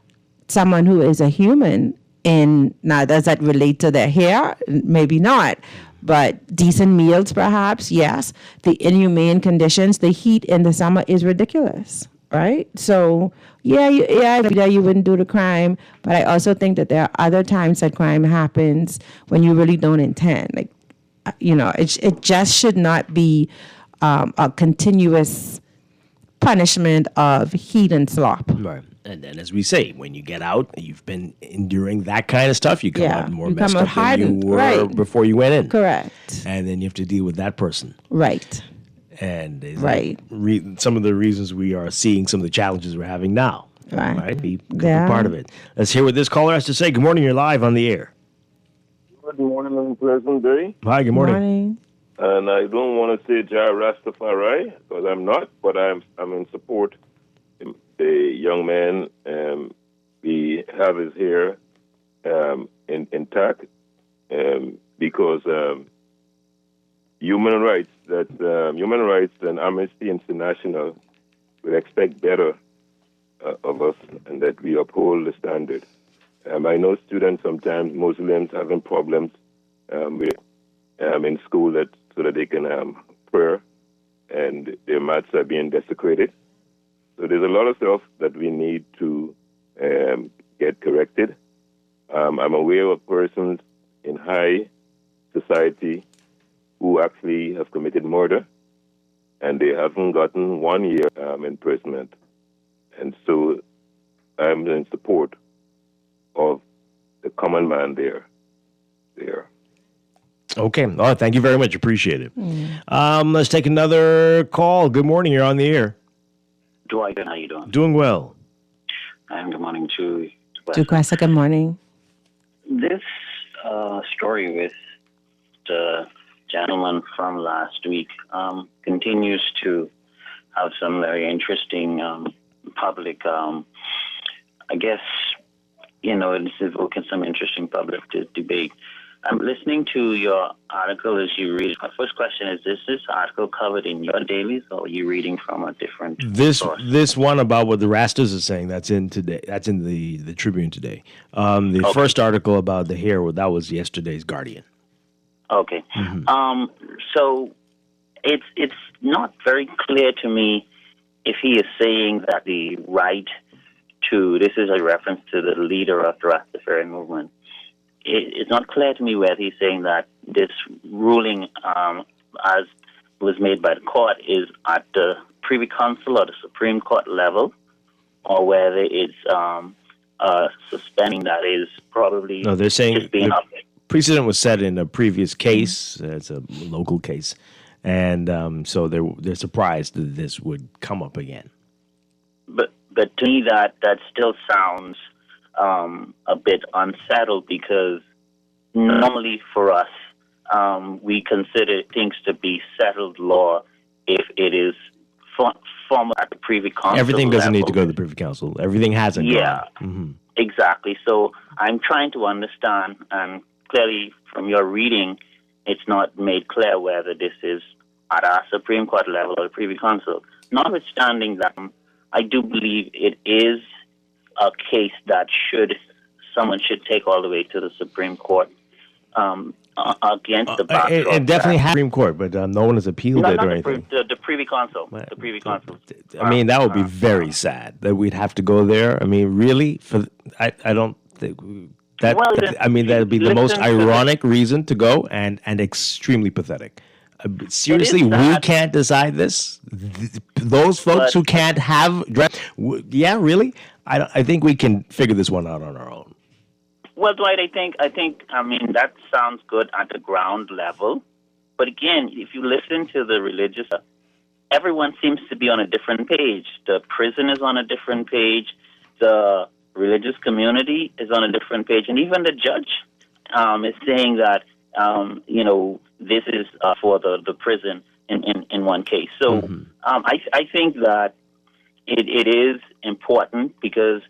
someone who is a human. Now, does that relate to their hair? Maybe not. But decent meals, perhaps, yes. The inhumane conditions, the heat in the summer is ridiculous, right? So, you wouldn't do the crime. But I also think that there are other times that crime happens when you really don't intend. Like, it just should not be a continuous punishment of heat and slop. Right. And then, as we say, when you get out, you've been enduring that kind of stuff. You come out more messed up than you were before you went in. Correct. And then you have to deal with that person. Right. And some of the reasons we are seeing some of the challenges we're having now. Right. Could be part of it. Let's hear what this caller has to say. Good morning. You're live on the air. Good morning and pleasant day. Hi. Good morning. And I don't want to say Jah Rastafari because I'm not, but I'm in support. A young man have his hair intact because human rights and Amnesty International will expect better of us, and that we uphold the standard. I know students sometimes, Muslims, having problems with in school so that they can pray, and their maths are being desecrated. So there's a lot of stuff that we need to get corrected. I'm aware of persons in high society who actually have committed murder, and they haven't gotten 1 year imprisonment. And so I'm in support of the common man there. Okay. Oh, thank you very much. Appreciate it. Let's take another call. Good morning. You're on the air. Dwight, how you doing? Doing well. And good morning to Duquesa, good morning. This story with the gentleman from last week continues to have some very interesting public, I guess, it's evoking some interesting public debate. I'm listening to your article as you read. My first question is this article covered in your dailies, or are you reading from a different source? This one about what the Rastas are saying, that's in today. That's in the Tribune today. The first article about the hair, that was yesterday's Guardian. Okay. Mm-hmm. So it's not very clear to me if he is saying that the right to, this is a reference to the leader of the Rastafarian movement. It's not clear to me whether he's saying that this ruling, as was made by the court, is at the Privy Council or the Supreme Court level, or whether it's suspending that is probably no, they're saying just being up. Precedent was set in a previous case. It's a local case, and so they're surprised that this would come up again. But to me, that still sounds a bit unsettled, because normally for us, we consider things to be settled law if it is formed at the Privy Council. Everything doesn't level. need to go to the Privy Council. Everything hasn't. Yeah, exactly. So I'm trying to understand, and clearly from your reading, it's not made clear whether this is at our Supreme Court level or the Privy Council. Notwithstanding that, I do believe it is a case that someone should take all the way to the Supreme Court against the backdrop. It definitely has Supreme Court, but no one has appealed it or anything. The Privy Council. The Privy Council. I mean, that would be very sad that we'd have to go there. I mean, really? I don't think that. Well, that would be the most ironic reason to go, and extremely pathetic. Seriously, we can't decide this. Those folks who can't have, yeah, really. I think we can figure this one out on our own. Well, Dwight, I think that sounds good at the ground level. But again, if you listen to the religious, everyone seems to be on a different page. The prison is on a different page. The religious community is on a different page. And even the judge is saying that, this is for the prison in one case. So I think that it is important, because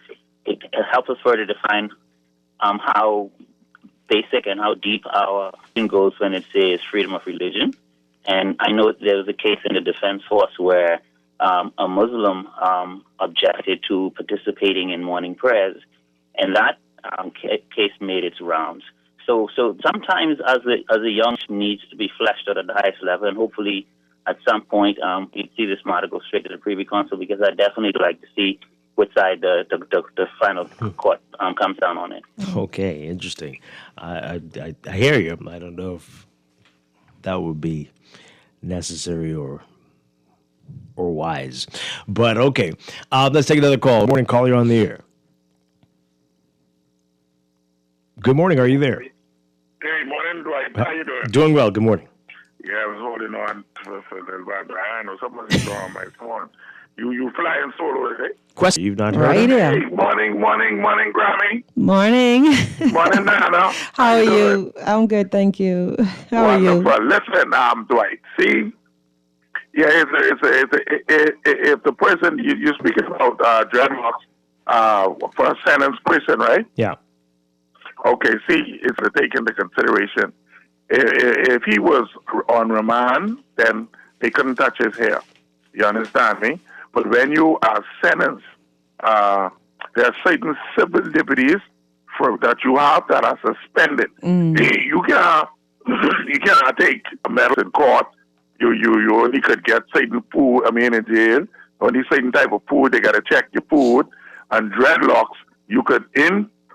it helps us further define how basic and how deep our goes when it says freedom of religion. And I know there was a case in the Defense Force where a Muslim objected to participating in morning prayers, and that case made its rounds. So sometimes as a young needs to be fleshed out at the highest level, and hopefully at some point you see this matter go straight to the Privy Council, because I definitely would like to see which side the final court comes down on it. Okay, interesting. I hear you. I don't know if that would be necessary or wise, but okay. Let's take another call. Good morning, call. You're on the air. Good morning. Are you there? Hey, morning, Dwight. How you doing? Doing well. Good morning. Yeah, I was holding on for the behind or something's going on my phone. You flying solo, eh? Question you've not heard Right of? Hey, morning, Grammy. Morning. Morning, Nana. How are you? I'm good, thank you. How are you? Wonderful. Listen, Dwight. See, yeah, if the person you're speaking about dreadlocks for a sentence prison, right? Yeah. Okay, see, it's to take into consideration. If he was on remand, then they couldn't touch his hair. You understand me? But when you are sentenced, there are certain civil liberties that you have that are suspended. You cannot take a matter in court. You only could get certain food. I mean, in jail, only certain type of food. They got to check your food. And dreadlocks, you could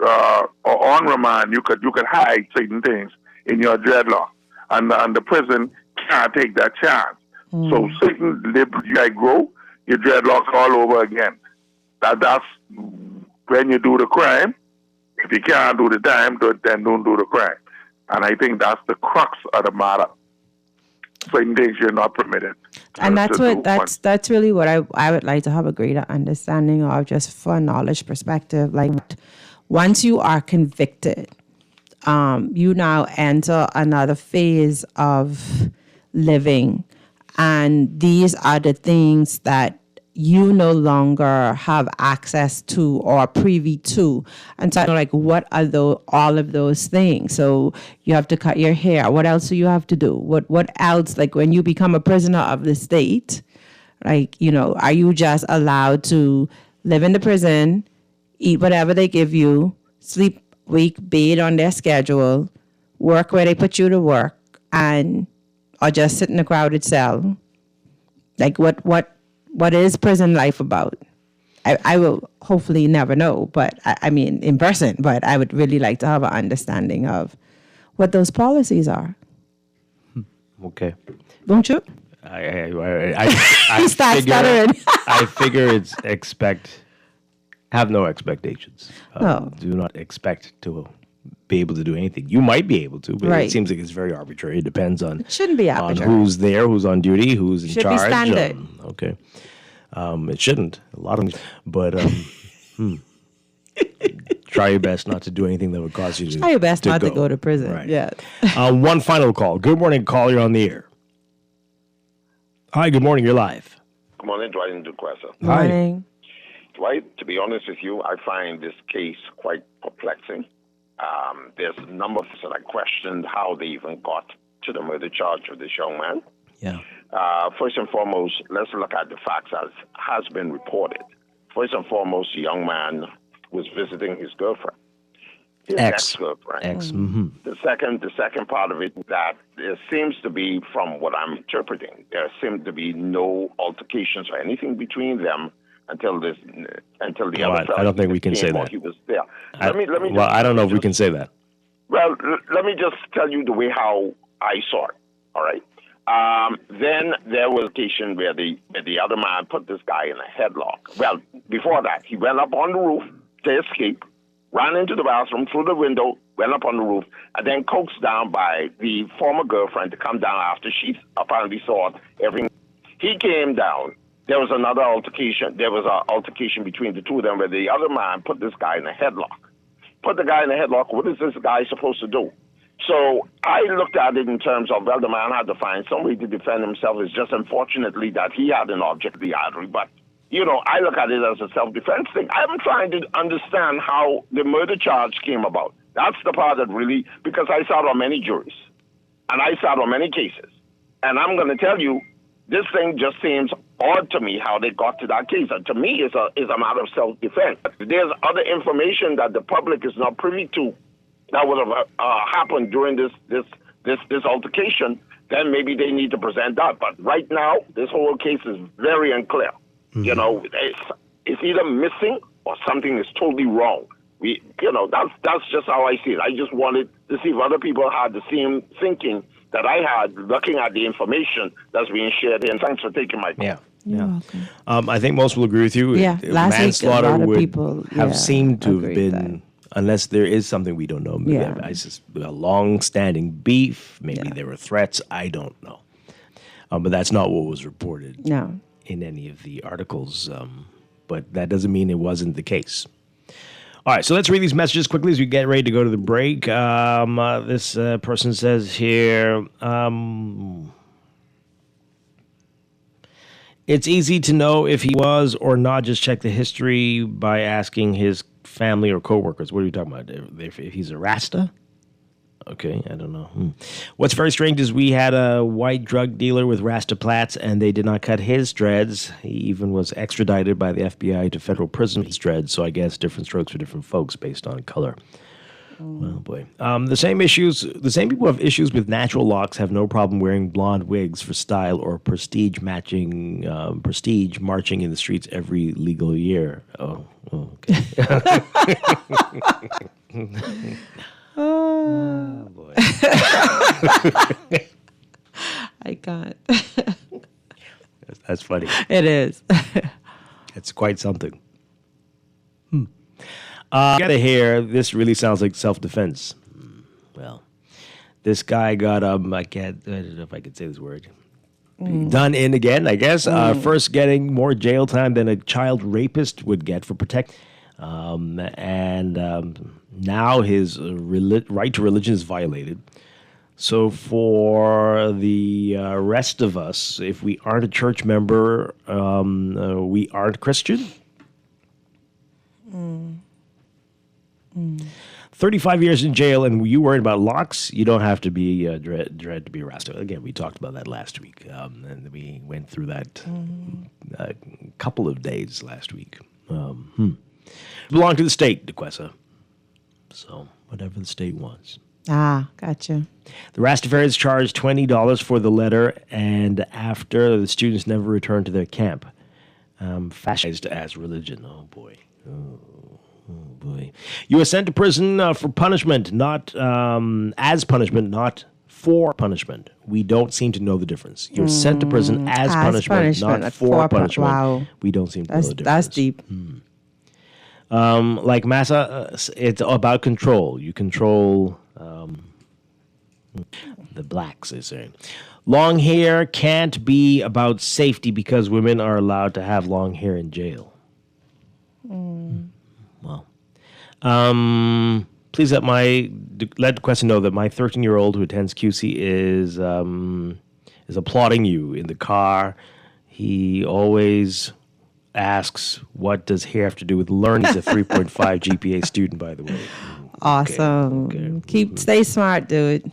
or on remand, you could hide certain things in your dreadlock, and the prison can't take that chance. So certain liberties you grow, your dreadlocks all over again. That's when you do the crime. If you can't do the time, then don't do the crime. And I think that's the crux of the matter. Certain things you're not permitted. And that's really what I would like to have a greater understanding of, just for a knowledge perspective. Like, once you are convicted, you now enter another phase of living, and these are the things that you no longer have access to or privy to. And so, like, what are all of those things? So you have to cut your hair. What else do you have to do? What else? Like, when you become a prisoner of the state, like, are you just allowed to live in the prison, eat whatever they give you, sleep, wake, bathe on their schedule, work where they put you to work, or just sit in a crowded cell? Like, what is prison life about? I will hopefully never know, but I mean, in person, but I would really like to have an understanding of what those policies are. Okay. Don't you? I Start stuttering. I figure it's have no expectations. No. Do not expect to be able to do anything. You might be able to, but Right. it seems like it's very arbitrary. It depends on It shouldn't be on arbitrary. who's there, who's on duty, who's in Should be charge. standard. Okay. It shouldn't. A lot of them, but try your best not to do anything that would cause you to Try your best not to go to prison. Right. Yeah. One final call. Good morning, call. You're on the air. Hi, good morning. You're live. Good morning, Dwight and Duquesa. Morning. Dwight, to be honest with you, I find this case quite perplexing. There's a number of things that I questioned how they even got to the murder charge of this young man. Yeah. First and foremost, let's look at the facts as has been reported. First and foremost, the young man was visiting his girlfriend. His ex-girlfriend. The second part of it, that there seems to be, from what I'm interpreting, there seemed to be no altercations or anything between them until the other fellow I don't think we can say came or that. He was there. I don't know if we can say that. Well, let me just tell you the way how I saw it. All right. Then there was a occasion where the other man put this guy in a headlock. Well, before that, he went up on the roof to escape, ran into the bathroom through the window, went up on the roof, and then coaxed down by the former girlfriend to come down after she apparently saw everything. He came down. There was another altercation. There was an altercation between the two of them where the other man put this guy in a headlock. Put the guy in a headlock. What is this guy supposed to do? So I looked at it in terms of, well, the man had to find some way to defend himself. It's just unfortunately that he had an object of the artery. But, I look at it as a self-defense thing. I'm trying to understand how the murder charge came about. That's the part that really, because I sat on many juries, and I sat on many cases. And I'm going to tell you, this thing just seems odd to me how they got to that case. And to me, it's a matter of self-defense. There's other information that the public is not privy to that would have happened during this altercation. Then maybe they need to present that. But right now, this whole case is very unclear. It's either missing or something is totally wrong. That's just how I see it. I just wanted to see if other people had the same thinking that I had, looking at the information that's being shared here. And thanks for taking my call. Yeah. I think most will agree with you. Yeah, last week, manslaughter a lot of would people, have seemed to have agreed been, unless there is something we don't know. Yeah. A long-standing beef. Maybe there were threats. I don't know. But that's not what was reported No. in any of the articles. But that doesn't mean it wasn't the case. All right, so let's read these messages quickly as we get ready to go to the break. This person says here, It's easy to know if he was or not. Just check the history by asking his family or coworkers. What are you talking about? If he's a Rasta? Okay, I don't know. What's very strange is we had a white drug dealer with Rasta plaits, and they did not cut his dreads. He even was extradited by the FBI to federal prison with his dreads, so I guess different strokes for different folks based on color. Oh boy. The same people who have issues with natural locks have no problem wearing blonde wigs for style or prestige marching in the streets every legal year. Oh okay. Oh boy. I can't. That's funny. It is. It's quite something. Gotta hear, this really sounds like self-defense. Well, this guy got, I don't know if I could say this word. Done in again, I guess. First getting more jail time than a child rapist would get for protect. Now his right to religion is violated. So for the rest of us, if we aren't a church member, we aren't Christian. 35 years in jail, and you worried about locks? You don't have to be dread to be a Rasta. Again, we talked about that last week, and we went through that a couple of days last week. Belong to the state, DeQuessa. So whatever the state wants. Ah, gotcha. The Rastafarians charged $20 for the letter, and after the students never returned to their camp, fascized as religion. Oh boy. Oh boy. You were sent to prison for punishment, not as punishment, not for punishment. We don't seem to know the difference. You're sent to prison as punishment, not for punishment. Wow. We don't seem to know the difference. That's deep. Like Massa, it's about control. You control the blacks, they say. Long hair can't be about safety because women are allowed to have long hair in jail. Well, please let the question know that my 13-year-old who attends QC is applauding you in the car. He always asks, "What does hair have to do with learning?" He's a 3.5 GPA student, by the way. Awesome. Stay smart, dude.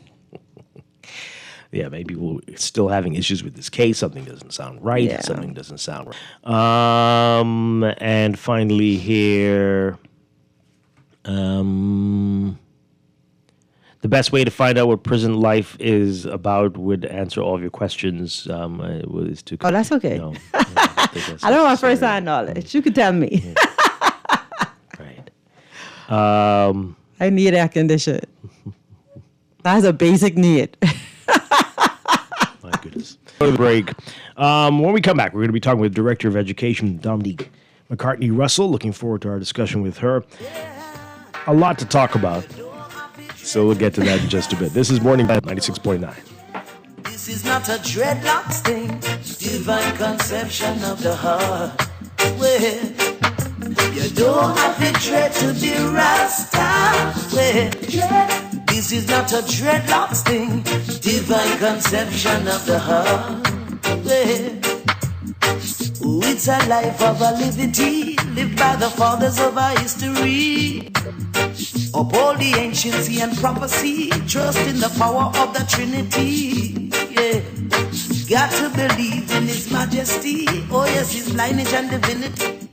Yeah, maybe we're still having issues with this case. Something doesn't sound right. Yeah. Something doesn't sound right. And finally here, the best way to find out what prison life is about would answer all of your questions. Is to that's okay. I don't want first-hand knowledge. You can tell me. Right. I need air condition. That's a basic need. My goodness. Go to the break. When we come back, we're going to be talking with Director of Education, Dominique McCartney-Russell. Looking forward to our discussion with her. A lot to talk about. So we'll get to that in just a bit. This is Morning Vibe 96.9. This is not a dreadlocks thing, divine conception of the heart. Well, you don't have to dread to be Rasta. Well, this is not a dreadlocks thing, divine conception of the heart. Well, it's a life of a liberty, lived by the fathers of our history. Uphold the anciency and prophecy, trust in the power of the Trinity. Yeah, got to believe in His majesty. Oh yes, His lineage and divinity.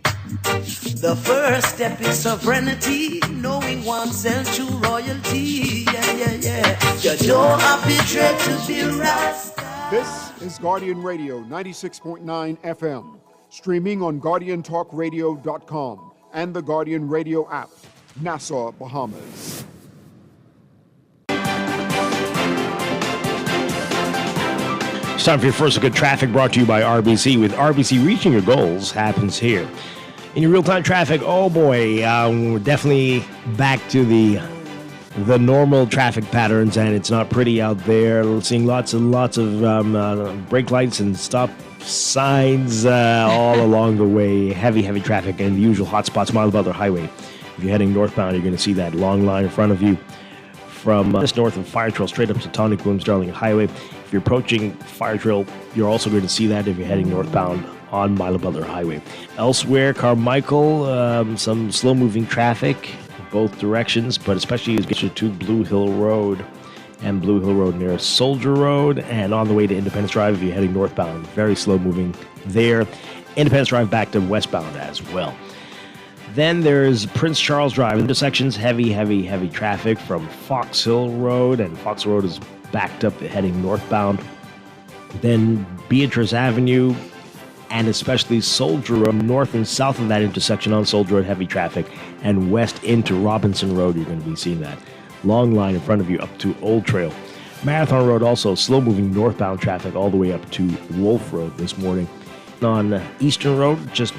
The first step is sovereignty, knowing oneself true royalty. Yeah. You don't have to dread to be Rasta. This is Guardian Radio 96.9 FM, streaming on GuardianTalkRadio.com and the Guardian Radio app. Nassau, Bahamas. It's time for your first look at traffic, brought to you by RBC. With RBC, reaching your goals happens here. In your real-time traffic, oh boy, we're definitely back to the normal traffic patterns, and it's not pretty out there. We're seeing lots of brake lights and stop signs all along the way. Heavy traffic and the usual hot spots, Mile Butler Highway. If you're heading northbound, you're going to see that long line in front of you from just north of Fire Trail straight up to Tonic Williams Darling Highway. If you're approaching Fire Trail, you're also going to see that if you're heading northbound on Milo Butler Highway. Elsewhere, Carmichael, some slow-moving traffic both directions, but especially as you get to Blue Hill Road and Blue Hill Road near Soldier Road, and on the way to Independence Drive if you're heading northbound. Very slow-moving there. Independence Drive back to westbound as well. Then there's Prince Charles Drive. Intersections, heavy traffic from Fox Hill Road, and Fox Hill Road is backed up heading northbound. Then Beatrice Avenue, and especially Soldier Road, north and south of that intersection on Soldier Road, heavy traffic, and west into Robinson Road, you're going to be seeing that long line in front of you up to Old Trail. Marathon Road also slow-moving northbound traffic all the way up to Wolf Road this morning. On Eastern Road, just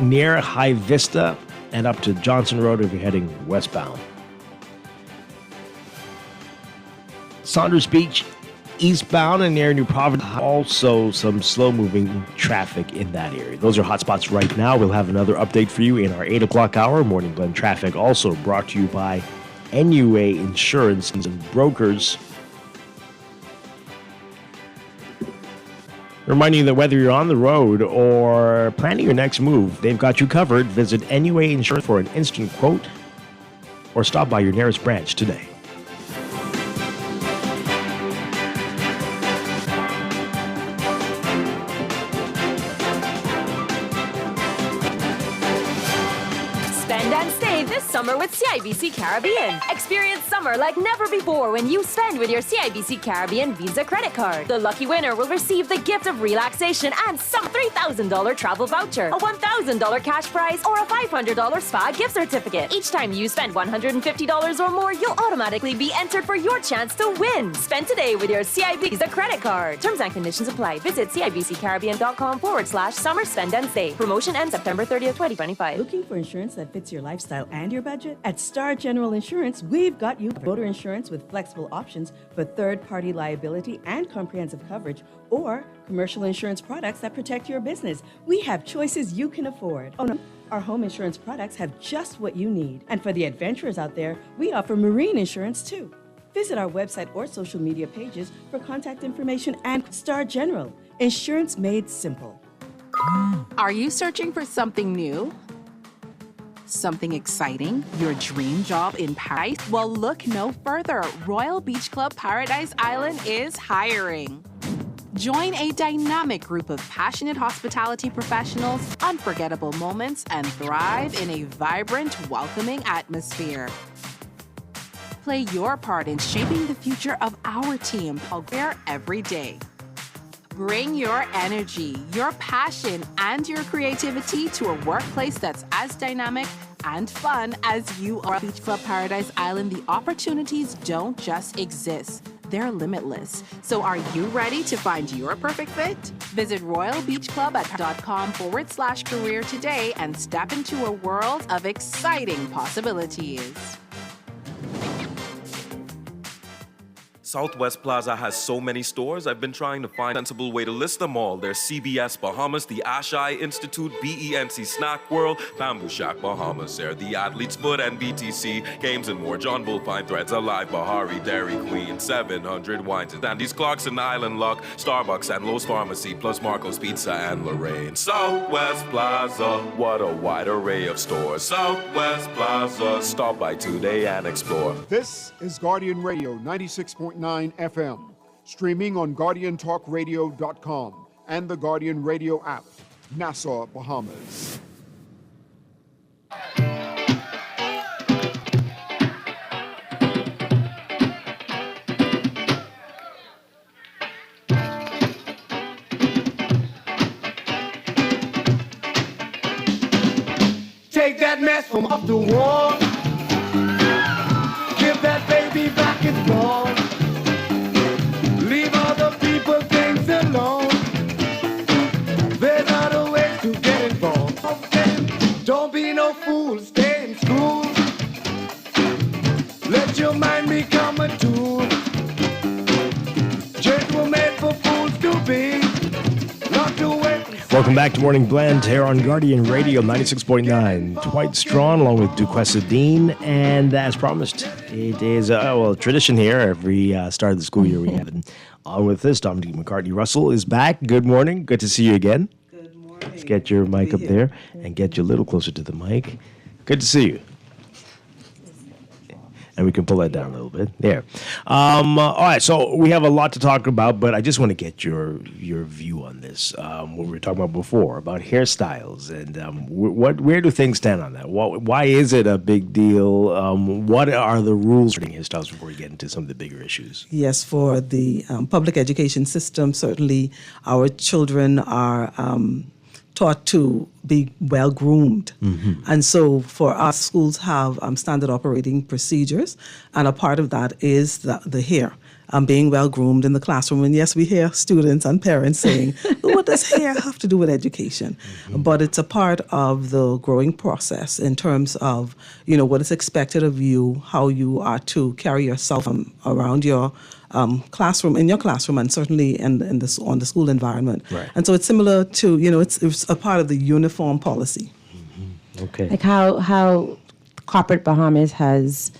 near High Vista and up to Johnson Road if you're heading westbound. Saunders Beach, eastbound and near New Providence, also some slow-moving traffic in that area. Those are hot spots right now. We'll have another update for you in our 8 o'clock hour. Morning Blend traffic also brought to you by NUA Insurance and Brokers. Reminding you that whether you're on the road or planning your next move, they've got you covered. Visit NUA Insurance for an instant quote or stop by your nearest branch today. Summer with CIBC Caribbean. Experience summer like never before when you spend with your CIBC Caribbean Visa credit card. The lucky winner will receive the gift of relaxation and some $3,000 travel voucher, a $1,000 cash prize, or a $500 spa gift certificate. Each time you spend $150 or more, you'll automatically be entered for your chance to win. Spend today with your CIBC Visa credit card. Terms and conditions apply. Visit CIBCCaribbean.com/summer spend and save. Promotion ends September 30th, 2025. Looking for insurance that fits your lifestyle and your budget? At Star General Insurance, we've got you motor insurance with flexible options for third-party liability and comprehensive coverage, or commercial insurance products that protect your business. We have choices you can afford. Oh no, our home insurance products have just what you need. And for the adventurers out there, we offer marine insurance too. Visit our website or social media pages for contact information and Star General. Insurance made simple. Are you searching for something new? Something exciting? Your dream job in Paris? Well, look no further. Royal Beach Club Paradise Island is hiring. Join a dynamic group of passionate hospitality professionals, unforgettable moments, and thrive in a vibrant, welcoming atmosphere. Play your part in shaping the future of our team there every day. Bring your energy, your passion, and your creativity to a workplace that's as dynamic and fun as you are. Beach Club Paradise Island, the opportunities don't just exist. They're limitless. So are you ready to find your perfect fit? Visit royalbeachclub.com/career today and step into a world of exciting possibilities. Southwest Plaza has so many stores, I've been trying to find a sensible way to list them all. There's CBS Bahamas, the Ashai Institute, BENC Snack World, Bamboo Shack Bahamas, there, the Athlete's Foot and BTC, Games and More, John Bull Fine Threads, Alive, Bahari, Dairy Queen, 700 Wines, Dandy's Clarkson, Island Lock, Starbucks and Lowe's Pharmacy, plus Marco's Pizza and Lorraine. Southwest Plaza, what a wide array of stores. Southwest Plaza, stop by today and explore. This is Guardian Radio 96.9 FM, streaming on GuardianTalkRadio.com and the Guardian Radio app, Nassau, Bahamas. Take that mess from off the wall. Give that baby back its ball. Leave other people things alone. There's other ways to get involved. Don't be no fool, stay in school. Let your mind become a tool. Jails were made for fools to be locked away. Welcome back to Morning Blend here on Guardian Radio 96.9. Dwight Strachan along with Duquesa Dean. And as promised, it is a tradition here. Every start of the school year we have it. On with this, Dominique McCartney Russell is back. Good morning. Good to see you again. Good Let's get your mic up there and get you a little closer to the mic. Good to see you. And we can pull that down a little bit. There. All right, so we have a lot to talk about, but I just want to get your view on this. What we were talking about before, about hairstyles, and where do things stand on that? Why is it a big deal? What are the rules for hairstyles before we get into some of the bigger issues? Yes, for the public education system, certainly our children are taught to be well groomed. And so for us, schools have standard operating procedures, and a part of that is the hair. Being well groomed in the classroom. And yes, we hear students and parents saying, what does hair have to do with education? But it's a part of the growing process in terms of, what is expected of you, how you are to carry yourself around your classroom, in your classroom, and certainly on the school environment. Right. And so it's similar to, it's a part of the uniform policy. Okay. Like how corporate Bahamas has,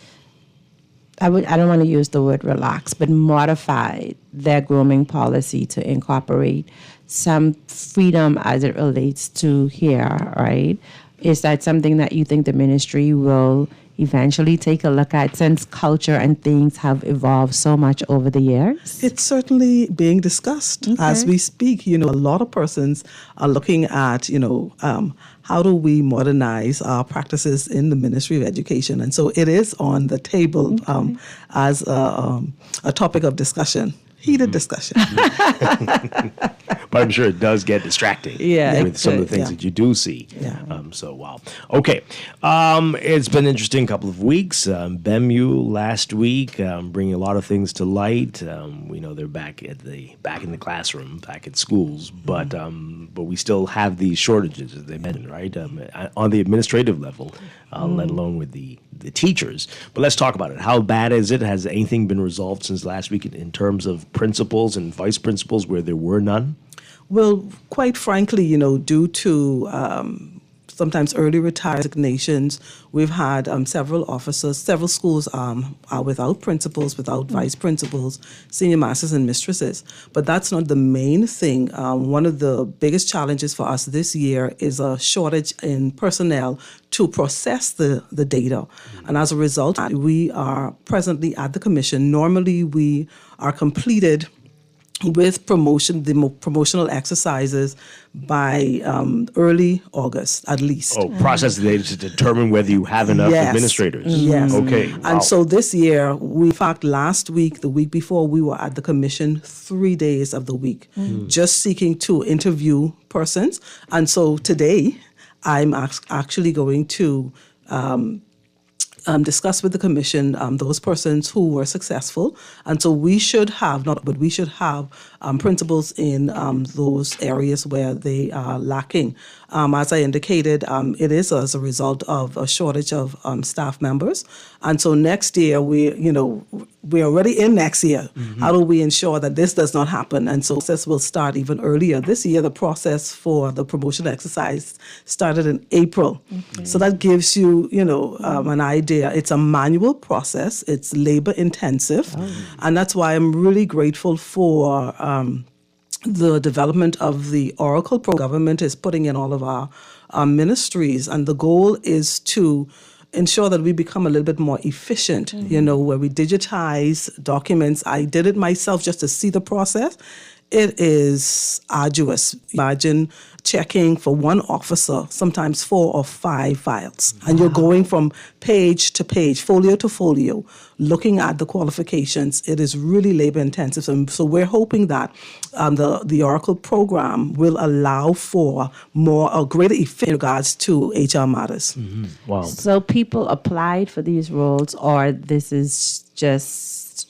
I don't want to use the word relax, but modified their grooming policy to incorporate some freedom as it relates to hair, right? Is that something that you think the ministry will eventually take a look at, since culture and things have evolved so much over the years? It's certainly being discussed as we speak. A lot of persons are looking at, how do we modernize our practices in the Ministry of Education? And so it is on the table as a topic of discussion. Heated discussion. But I'm sure it does get distracting with some of the things that you do see. So, wow. Okay. It's been an interesting couple of weeks. BEMU last week, bringing a lot of things to light. We know they're back in the classroom, back at schools, but we still have these shortages, as they mentioned, right? On the administrative level, let alone with the teachers. But let's talk about it. How bad is it? Has anything been resolved since last week in terms of principals and vice principals where there were none? Well, quite frankly, due to sometimes early resignations, we've had several schools are without principals, without vice principals, senior masters and mistresses. But that's not the main thing. One of the biggest challenges for us this year is a shortage in personnel to process the data. And as a result, we are presently at the commission. Normally, we are completed with promotional exercises by early August, at least. Oh, process the data to determine whether you have enough administrators. Yes. Okay. Wow. And so this year, in fact, last week, the week before, we were at the commission 3 days of the week, just seeking to interview persons. And so today, I'm actually going to discuss with the commission those persons who were successful. And so we should have, principals in those areas where they are lacking. As I indicated, it is as a result of a shortage of staff members. And so next year, we're already in next year. How do we ensure that this does not happen? And so this will start even earlier. This year, the process for the promotion exercise started in April. So that gives you, an idea. It's a manual process. It's labor intensive. And that's why I'm really grateful for the development of the Oracle program. Government is putting in all of our ministries. And the goal is to ensure that we become a little bit more efficient, where we digitize documents. I did it myself just to see the process. It is arduous. Imagine checking for one officer, sometimes 4 or 5 files. And you're going from page to page, folio to folio, looking at the qualifications. It is really labor intensive. So we're hoping that the Oracle program will allow for a greater efficiency in regards to HR matters. Wow. So people applied for these roles, or this is just,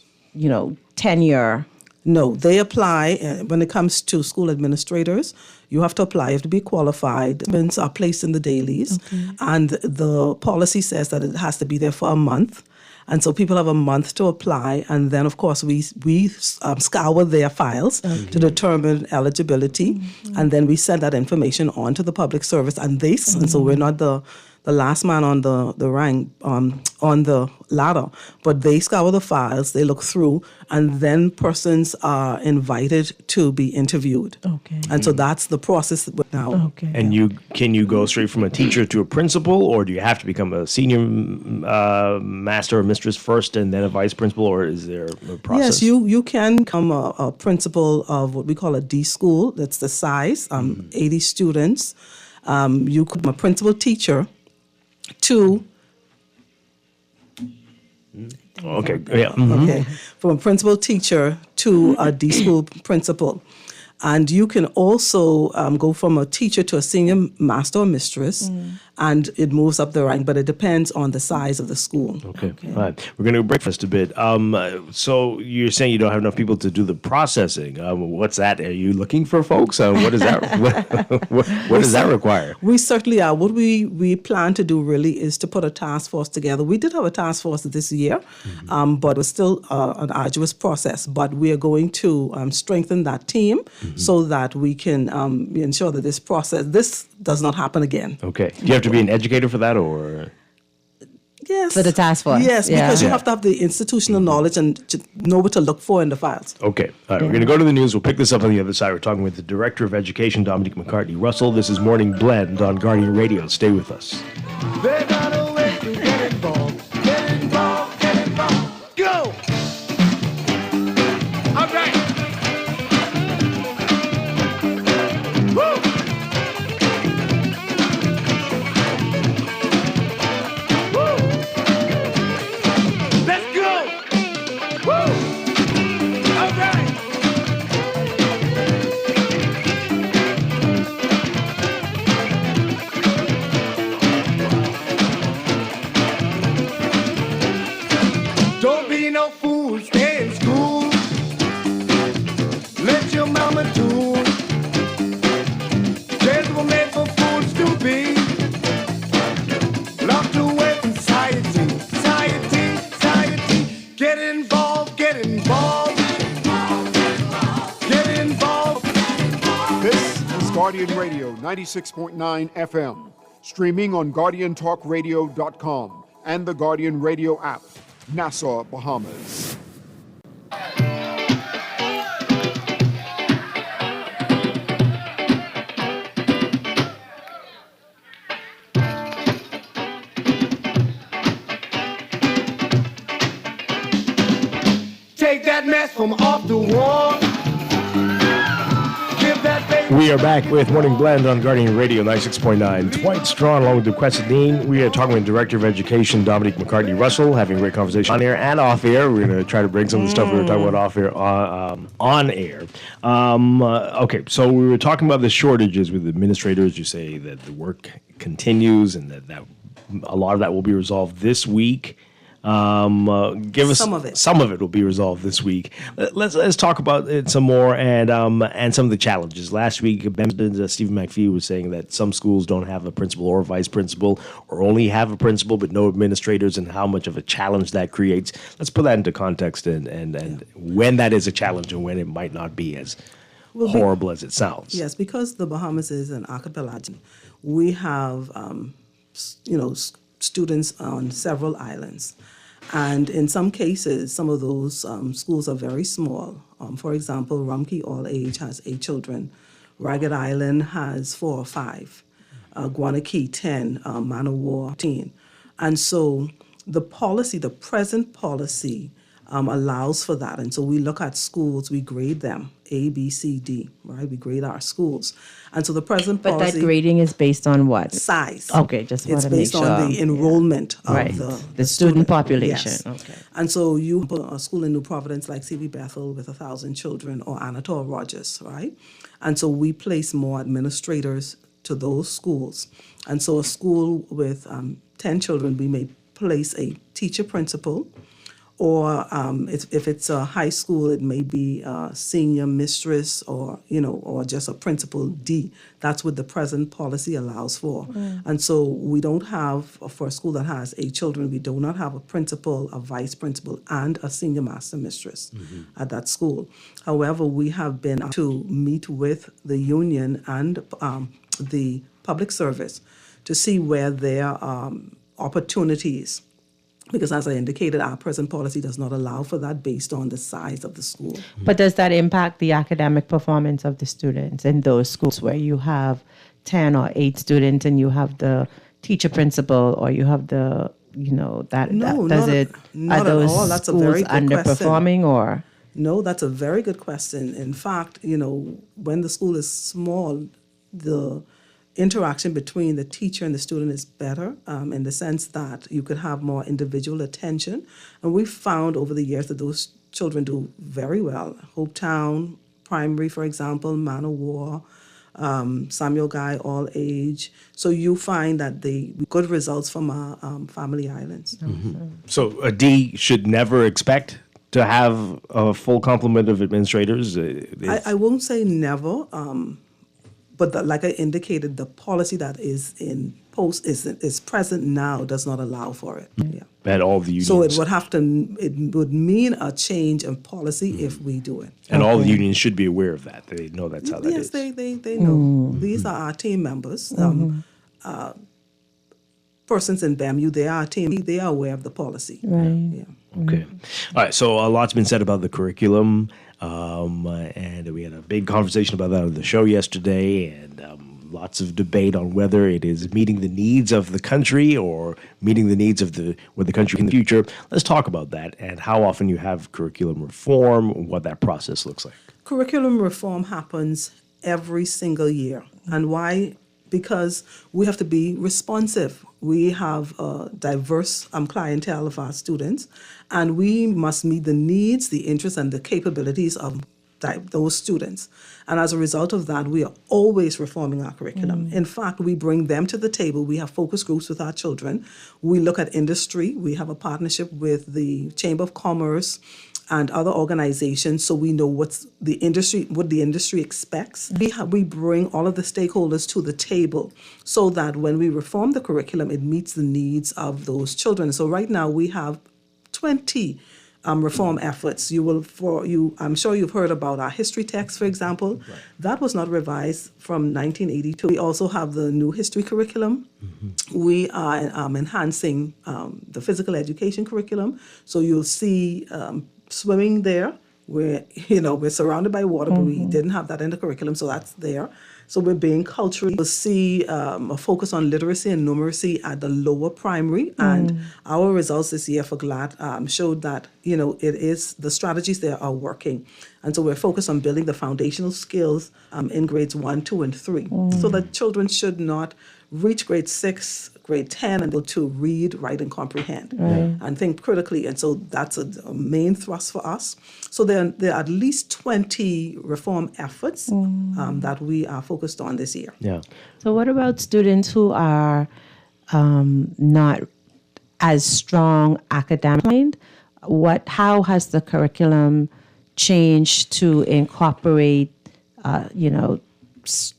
tenure? No, they apply. When it comes to school administrators, you have to apply. You have to be qualified. Documents are placed in the dailies. And the policy says that it has to be there for a month. And so people have a month to apply. And then, of course, we scour their files to determine eligibility. And then we send that information on to the public service. And so we're not the the last man on the rank, on the ladder. But they scour the files, they look through, and then persons are invited to be interviewed. Okay. And so that's the process now. Okay. And can you go straight from a teacher to a principal, or do you have to become a senior master or mistress first and then a vice principal, or is there a process? Yes, you can become a principal of what we call a D school. That's the size, 80 students. You could be a principal teacher to... Okay, yeah. Mhm. Okay, from a principal teacher to a D school principal. And you can also go from a teacher to a senior master or mistress, and it moves up the rank, but it depends on the size of the school. Okay. All right. We're going to breakfast a bit. So you're saying you don't have enough people to do the processing. What's that? Are you looking for folks? What is that? What does that require? We certainly are. What we plan to do really is to put a task force together. We did have a task force this year, but it was still an arduous process. But we are going to strengthen that team so that we can ensure that this does not happen again. Okay. Do you have to be an educator for that, or? Yes. For the task force. Yes, because you have to have the institutional knowledge and to know what to look for in the files. Okay. All right. We're going to go to the news. We'll pick this up on the other side. We're talking with the Director of Education, Dominique McCartney-Russell. This is Morning Blend on Guardian Radio. Stay with us. They got a way to get involved. Get involved, get involved. Go! All right. Woo! Woo! Let's go! Woo! All right. Don't be no fool, stay in school. Let your mama do. Jails were made for fools to be. Locked away from society, society, society. Get involved, get involved. Get involved. This is Guardian Radio 96.9 FM, streaming on GuardianTalkRadio.com and the Guardian Radio app. Nassau, Bahamas. Take that mess from off the wall. Give that baby. We are back with Morning Blend on Guardian Radio 96.9. Dwight Strachan along with DeQuesta Dean. We are talking with Director of Education Dominique McCartney-Russell, having a great conversation on air and off air. We're going to try to bring some of the stuff we were talking about off air on air. Okay, so we were talking about the shortages with administrators. You say that the work continues and that a lot of that will be resolved this week. Give us Some of it. Some of it will be resolved this week. Let's talk about it some more and some of the challenges. Last week, Stephen McPhee was saying that some schools don't have a principal or a vice principal, or only have a principal but no administrators, and how much of a challenge that creates. Let's put that into context and when that is a challenge and when it might not be as horrible as it sounds. Yes, because the Bahamas is an archipelago, we have students on several islands. And in some cases, some of those schools are very small. For example, Rumkey All Age has 8 children. Ragged Island has 4 or 5. Guanakee, 10. Manowar, 14. And so the present policy allows for that. And so we look at schools, we grade them, A, B, C, D, right? We grade our schools. And so the present But policy... that grading is based on what? Size. Okay, just want It's to make based sure. on the enrollment of Right. the student population. Yes. Okay. And so you put a school in New Providence like C.B. Bethel with 1,000 children, or Anatole Rogers, right? And so we place more administrators to those schools. And so a school with 10 children, we may place a teacher principal, or if it's a high school, it may be a senior mistress, or just a principal D. That's what the present policy allows for. And so we don't have, for a school that has 8 children, we do not have a principal, a vice principal, and a senior master mistress at that school. However, we have been to meet with the union and the public service to see where there are opportunities. Because as I indicated, our present policy does not allow for that based on the size of the school. But does that impact the academic performance of the students in those schools where you have 10 or 8 students and you have the teacher principal or you have the, not are those at all. That's a schools very good underperforming question. or? No, that's a very good question. In fact, when the school is small, the interaction between the teacher and the student is better in the sense that you could have more individual attention. And we've found over the years that those children do very well. Hopetown Primary, for example, Man of War, Samuel Guy, all age. So you find that the good results from our family islands. So a D should never expect to have a full complement of administrators? I won't say never, but like I indicated, the policy that is in post is present now does not allow for it. Yeah. At all the unions. So it would mean a change in policy if we do it. And all the unions should be aware of that. They know that's how that is. Yes, they know. These are our team members. Persons in BAMU, they are a team. They are aware of the policy. Right. Yeah. Okay. All right. So a lot's been said about the curriculum, and we had a big conversation about that on the show yesterday, and lots of debate on whether it is meeting the needs of the country or meeting the needs of the country in the future. Let's talk about that and how often you have curriculum reform, what that process looks like. Curriculum reform happens every single year. And why? Because we have to be responsive. We have a diverse clientele of our students, and we must meet the needs, the interests, and the capabilities of those students. And as a result of that, we are always reforming our curriculum. In fact, we bring them to the table. We have focus groups with our children. We look at industry. We have a partnership with the Chamber of Commerce and other organizations, so we know what the industry expects. We bring all of the stakeholders to the table so that when we reform the curriculum, it meets the needs of those children. So right now we have 20 reform efforts. I'm sure you've heard about our history text, for example. Right. That was not revised from 1982. We also have the new history curriculum. We are enhancing the physical education curriculum. So you'll see swimming there. We're surrounded by water, but we didn't have that in the curriculum, so that's there. So we're being cultural. You'll see a focus on literacy and numeracy at the lower primary, and our results this year for GLAD showed that it is the strategies there are working, and so we're focused on building the foundational skills in grades 1, 2, and 3, so that children should not reach grade 6, grade 10, and able to read, write, and comprehend, and think critically. And so that's a main thrust for us. So there are at least 20 reform efforts that we are focused on this year. Yeah. So what about students who are not as strong academically? How has the curriculum changed to incorporate,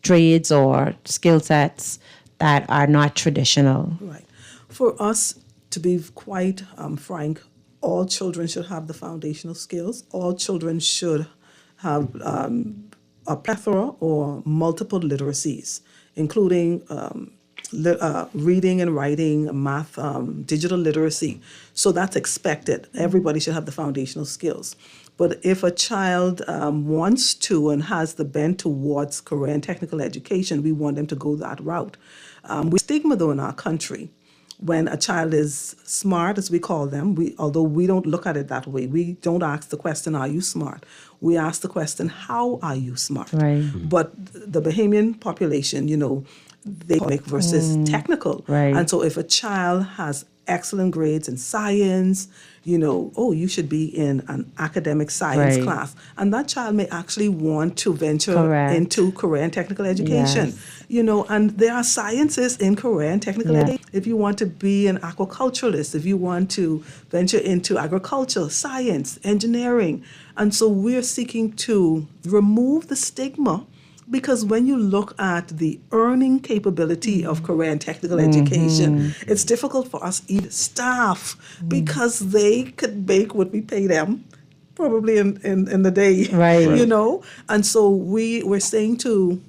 trades or skill sets that are not traditional? Right. For us, to be quite frank, all children should have the foundational skills. All children should have a plethora or multiple literacies, including reading and writing, math, digital literacy. So that's expected. Everybody should have the foundational skills. But if a child wants to and has the bent towards career and technical education, we want them to go that route. We stigma, though, in our country. When a child is smart, as we call them, although we don't look at it that way, we don't ask the question, are you smart? We ask the question, how are you smart? Right. But the Bahamian population, they versus technical. Right. And so if a child has excellent grades in science, you should be in an academic science class. And that child may actually want to venture into career and technical education. Yes. And there are sciences in career and technical education. If you want to be an aquaculturalist, if you want to venture into agriculture, science, engineering. And so we're seeking to remove the stigma, because when you look at the earning capability of career and technical education, it's difficult for us staff because they could make what we pay them probably in the day, right. And so we're saying to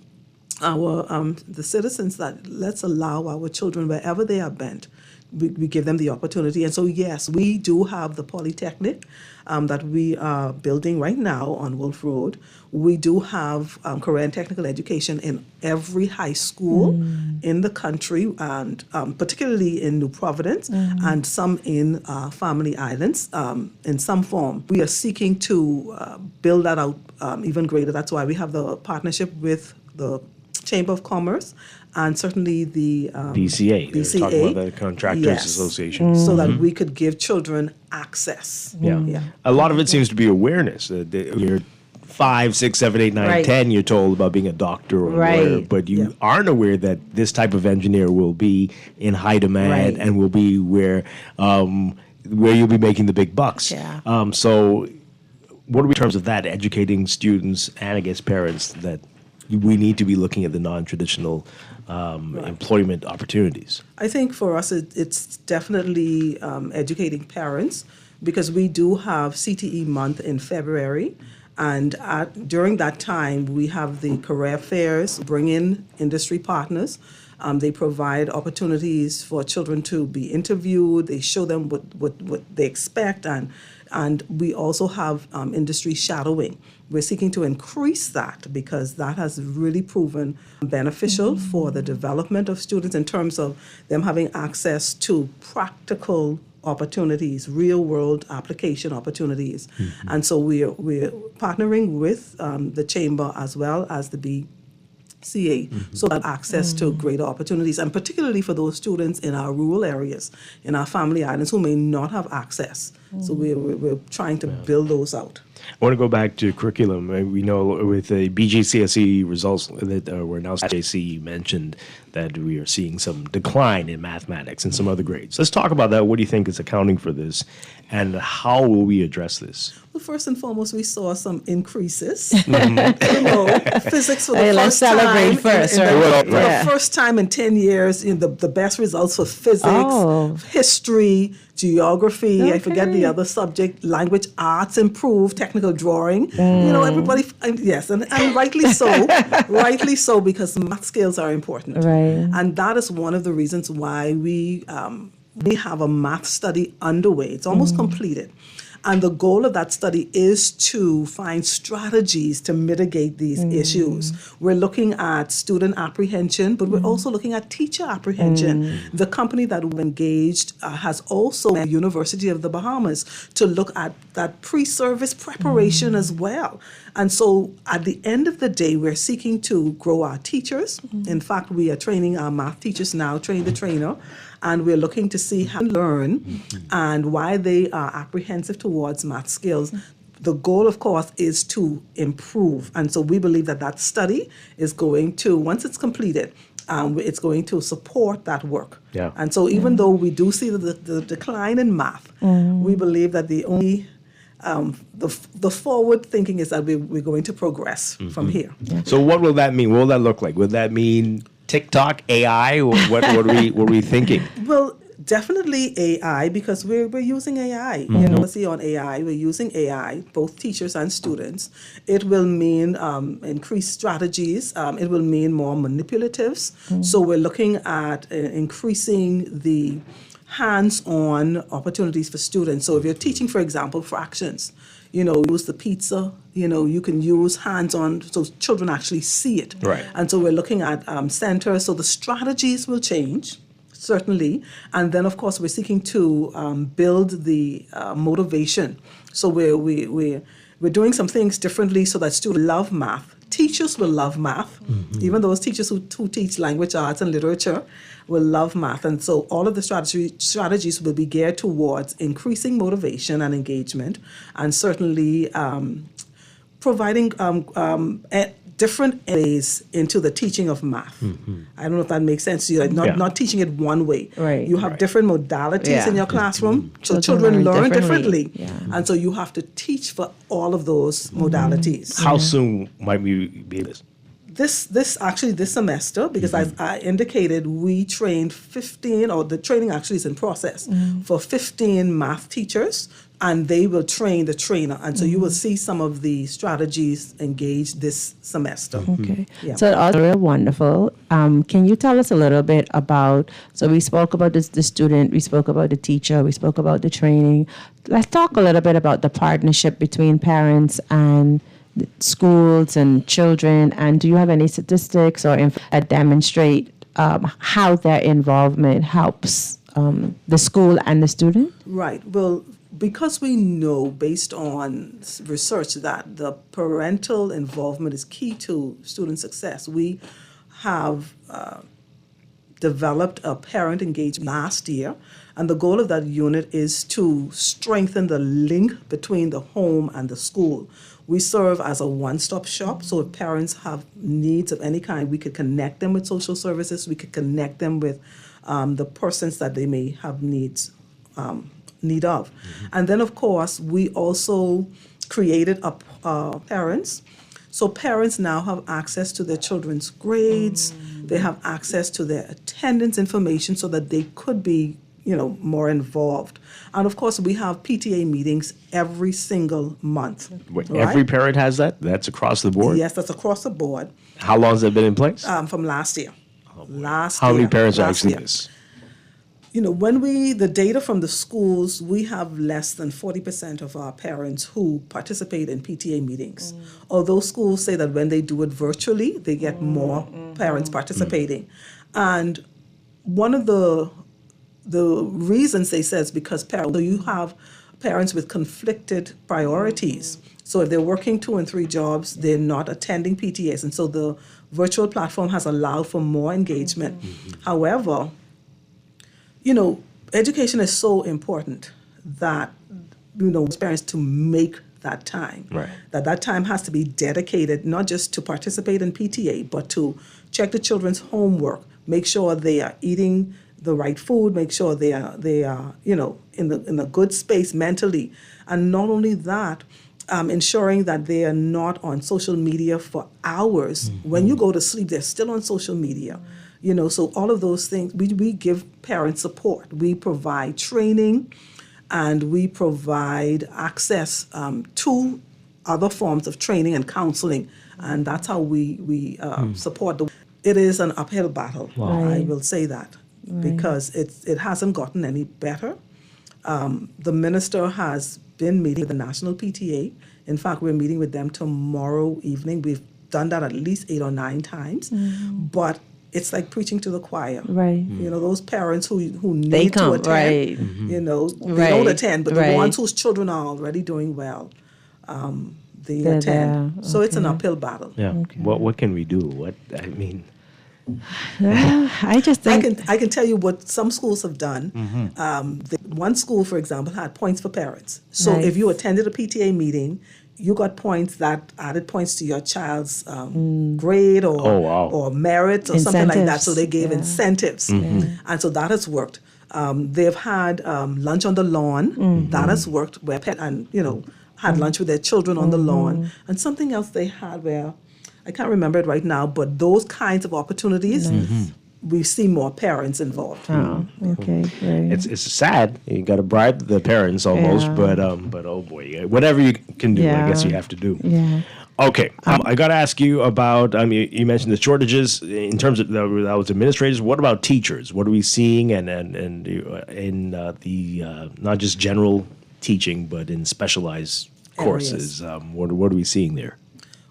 the citizens that let's allow our children, wherever they are bent, we give them the opportunity. And so, yes, we do have the Polytechnic that we are building right now on Wolf Road. We do have career and technical education in every high school in the country, and particularly in New Providence, and some in Family Islands in some form. We are seeking to build that out even greater. That's why we have the partnership with the Chamber of Commerce and certainly the BCA. They're talking about the Contractors Association. So that we could give children access. Yeah. A lot of it seems to be awareness. You're 5, 6, 7, 8, 9, 10, you're told about being a doctor or a lawyer, but you aren't aware that this type of engineer will be in high demand and will be where you'll be making the big bucks. So what are we in terms of that, educating students and I guess parents that we need to be looking at the non-traditional employment opportunities? I think for us it's definitely educating parents, because we do have CTE month in February, and during that time we have the career fairs, bring in industry partners. They provide opportunities for children to be interviewed. They show them what they expect, and we also have industry shadowing. We're seeking to increase that because that has really proven beneficial for the development of students in terms of them having access to practical opportunities, real-world application opportunities. And so we're partnering with the Chamber as well as the BCA, so that access to greater opportunities, and particularly for those students in our rural areas, in our Family Islands who may not have access. So we're trying to build those out. I want to go back to curriculum. We know with the BGCSE results that were announced, JC mentioned that we are seeing some decline in mathematics and some other grades. Let's talk about that. What do you think is accounting for this, and how will we address this? Well, first and foremost, we saw some increases. Physics for the let's first time. celebrate first, right? For the first time in 10 years, the best results for physics, history, geography, I forget the other subject, language arts improved, technical drawing. Everybody, yes, and rightly so, because math skills are important. Right. And that is one of the reasons why we have a math study underway. It's almost completed. And the goal of that study is to find strategies to mitigate these issues. We're looking at student apprehension, but we're also looking at teacher apprehension. The company that we've engaged has also at the University of the Bahamas to look at that pre-service preparation as well. And so at the end of the day, we're seeking to grow our teachers. In fact, we are training our math teachers now, train the trainer. And we're looking to see how to learn and why they are apprehensive towards math skills. The goal, of course, is to improve. And so we believe that study is going to, once it's completed, it's going to support that work. And so even though we do see the decline in math, we believe that the only the forward thinking is that we're going to progress from here. So what will that mean? What will that look like? Would that mean TikTok, AI? What are we thinking? Well, definitely AI, because we're using AI. University on AI, we're using AI, both teachers and students. It will mean increased strategies. It will mean more manipulatives. So we're looking at increasing the hands-on opportunities for students. So if you're teaching, for example, fractions, use the pizza, you can use hands-on so children actually see it. Right. And so we're looking at centers. So the strategies will change, certainly. And then, of course, we're seeking to build the motivation. So we're doing some things differently so that students love math. Teachers will love math. Even those teachers who teach language arts and literature will love math. And so all of the strategies will be geared towards increasing motivation and engagement, and certainly providing different ways into the teaching of math. I don't know if that makes sense to you. Not teaching it one way. Right. You have different modalities in your classroom, so children learn differently. And so you have to teach for all of those modalities. How soon might we be able to? This semester, because as I indicated, we trained 15, or the training actually is in process, for 15 math teachers, and they will train the trainer. And so you will see some of the strategies engaged this semester. Okay. Yeah. So also real wonderful. Can you tell us a little bit about, so we spoke about the student, we spoke about the teacher, we spoke about the training. Let's talk a little bit about the partnership between parents and schools and children, and do you have any statistics or that demonstrate how their involvement helps the school and the student? Right. Well, because we know based on research that the parental involvement is key to student success, we have developed a parent engagement last year, and the goal of that unit is to strengthen the link between the home and the school. We serve as a one-stop shop, so if parents have needs of any kind, we could connect them with social services, we could connect them with the persons that they may have need of. And then, of course, we also created parents. So parents now have access to their children's grades, they have access to their attendance information so that they could be more involved. And of course, we have PTA meetings every single month. Wait, right? Every parent has that? That's across the board? Yes, that's across the board. How long has that been in place? From last year. How many parents are actually this? When the data from the schools, we have less than 40% of our parents who participate in PTA meetings. Although schools say that when they do it virtually, they get more parents participating. And one of the reasons they say is because so you have parents with conflicted priorities. So if they're working 2 and 3 jobs, they're not attending PTAs. And so the virtual platform has allowed for more engagement. However, education is so important that, parents to make that time. Right. That time has to be dedicated, not just to participate in PTA, but to check the children's homework, make sure they are eating the right food, make sure they are in a good space mentally, and not only that, ensuring that they are not on social media for hours. When you go to sleep, they're still on social media. So all of those things, we give parents support. We provide training, and we provide access to other forms of training and counseling, and that's how we support It is an uphill battle. Wow. I will say that. Because it hasn't gotten any better. The minister has been meeting with the National PTA. In fact, we're meeting with them tomorrow evening. We've done that at least 8 or 9 times. But it's like preaching to the choir. Right. Those parents who need they come, to attend, right. They don't attend, but the ones whose children are already doing well, they attend. There. So it's an uphill battle. Yeah. Okay. What can we do? I just think I can tell you what some schools have done. One school, for example, had points for parents. So if you attended a PTA meeting, you got points that added points to your child's grade or merit or something like that. So they gave incentives, and so that has worked. They've had lunch on the lawn. That has worked. Where had lunch with their children on the lawn, and something else they had where. I can't remember it right now, but those kinds of opportunities, we see more parents involved. Oh, okay, great. It's sad. You got to bribe the parents almost, but oh boy, whatever you can do, I guess you have to do. Yeah. Okay, I got to ask you about. You mentioned the shortages in terms of that was administrators. What about teachers? What are we seeing, and in the not just general teaching, but in specialized courses? What are we seeing there?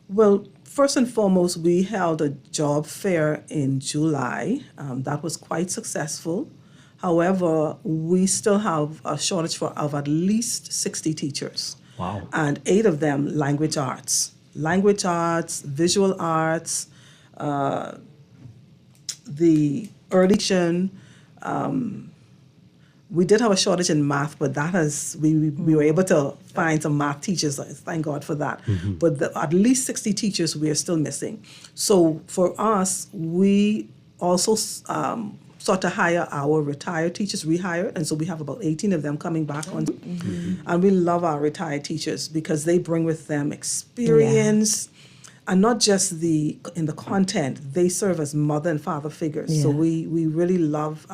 Well, first and foremost, we held a job fair in July. That was quite successful. However, we still have a shortage of at least 60 teachers. Wow. And 8 of them language arts, visual arts, the early action. We did have a shortage in math, but that we were able to find some math teachers. Thank God for that. But at least 60 teachers we are still missing. So for us, we also sought to hire our retired teachers, rehired, and so we have about 18 of them coming back on. And we love our retired teachers because they bring with them experience, and not just in the content, they serve as mother and father figures. So Yeah. we really love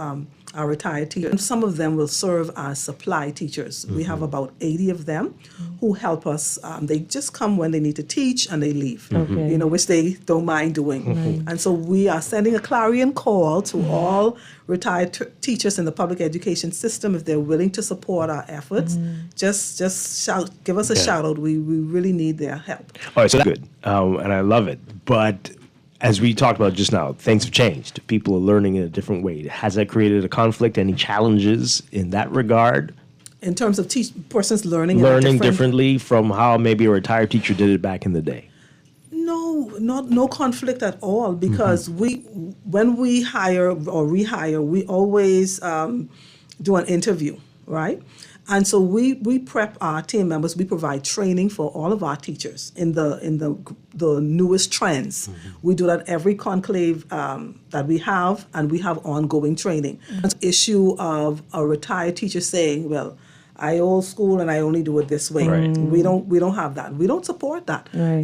our retired teachers. And some of them will serve as supply teachers. We have about 80 of them who help us. They just come when they need to teach and they leave, Okay. which they don't mind doing. Right. And so we are sending a clarion call to all retired teachers in the public education system. If they're willing to support our efforts, just shout, give us a Yeah. shout out. We really need their help. All right, so that's good, and I love it. But as we talked about just now, things have changed. People are learning in a different way. Has that created a conflict? Any challenges in that regard? In terms of persons learning in a Learning different- differently from how maybe a retired teacher did it back in the day? No conflict at all, because when we hire or rehire, we always do an interview, right? And so we prep our team members. We provide training for all of our teachers in the newest trends. We do that every conclave that we have, and we have ongoing training. The issue of a retired teacher saying, "Well, I old school and I only do it this way." Right. We don't have that. We don't support that. Right.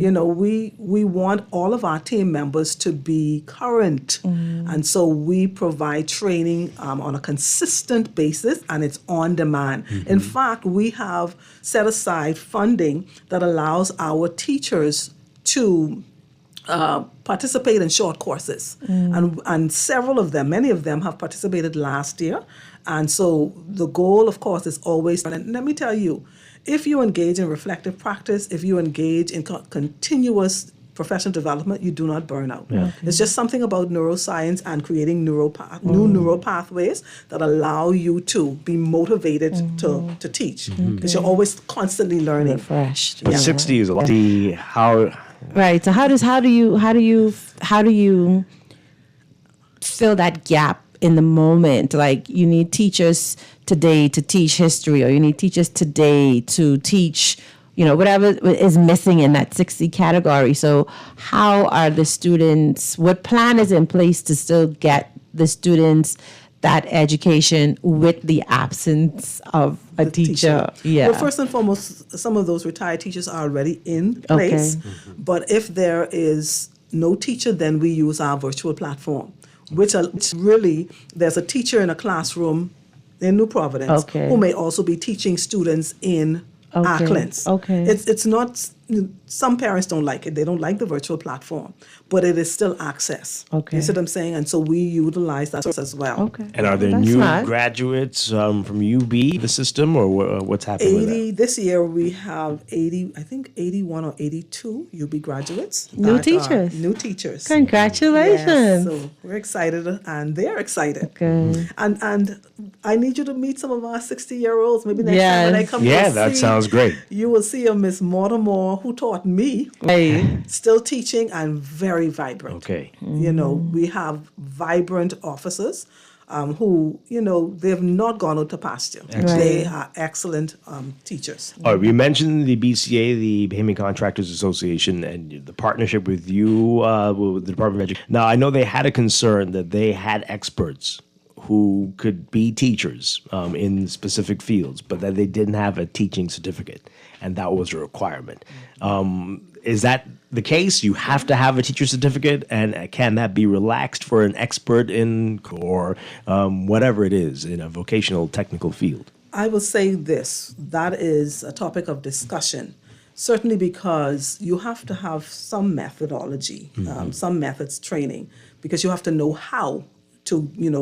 We want all of our team members to be current, and so we provide training on a consistent basis, and it's on demand. In fact, we have set aside funding that allows our teachers to participate in short courses, and several of them, many of them have participated last year. And so the goal, of course, is always, and let me tell you, if you engage in reflective practice, if you engage in continuous professional development, you do not burn out. Yeah. It's just something about neuroscience and creating new neural pathways that allow you to be motivated to teach, because you're always constantly learning. Refreshed. But 60 is a lot. How Right. So how do you fill that gap in the moment? Like, you need teachers today to teach history, or you need teachers today to teach, whatever is missing in that 60 category. So how are the students, what plan is in place to still get the students that education with the absence of a teacher? Yeah. Well, first and foremost, some of those retired teachers are already in place. Okay. But if there is no teacher, then we use our virtual platform, which really, there's a teacher in a classroom in New Providence who may also be teaching students in Acklands. Okay. It's not, some parents don't like it. They don't like the virtual platform, but it is still access. Okay. You see what I'm saying? And so we utilize that as well. Okay. And are there That's new smart. graduates from UB, the system, or what's happening with that? 80, this year we have 80, I think 81 or 82 UB graduates. New that are teachers. New teachers. Congratulations. Yes, so we're excited, and they're excited. Okay. And I need you to meet some of our 60-year-olds. Maybe next time when I come Yeah, to that see, sounds great. You will see a Miss Mortimer who taught me, still teaching and very vibrant. Okay. We have vibrant officers who, they have not gone out to pasture. Excellent. They are excellent teachers. All right, we mentioned the BCA, the Bahamian Contractors Association, and the partnership with you, with the Department of Education. Now, I know they had a concern that they had experts who could be teachers in specific fields, but that they didn't have a teaching certificate, and that was a requirement. Is that the case? You have to have a teacher certificate, and can that be relaxed for an expert in or whatever it is in a vocational technical field? I will say this, that is a topic of discussion, certainly because you have to have some methodology, some methods training, because you have to know how to,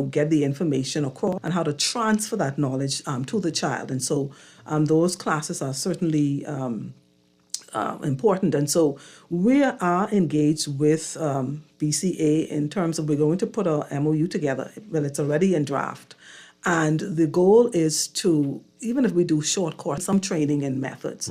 get the information across and how to transfer that knowledge to the child. And so those classes are certainly important. And so we are engaged with BCA in terms of, we're going to put a MOU together. Well, it's already in draft. And the goal is to, even if we do short course, some training in methods,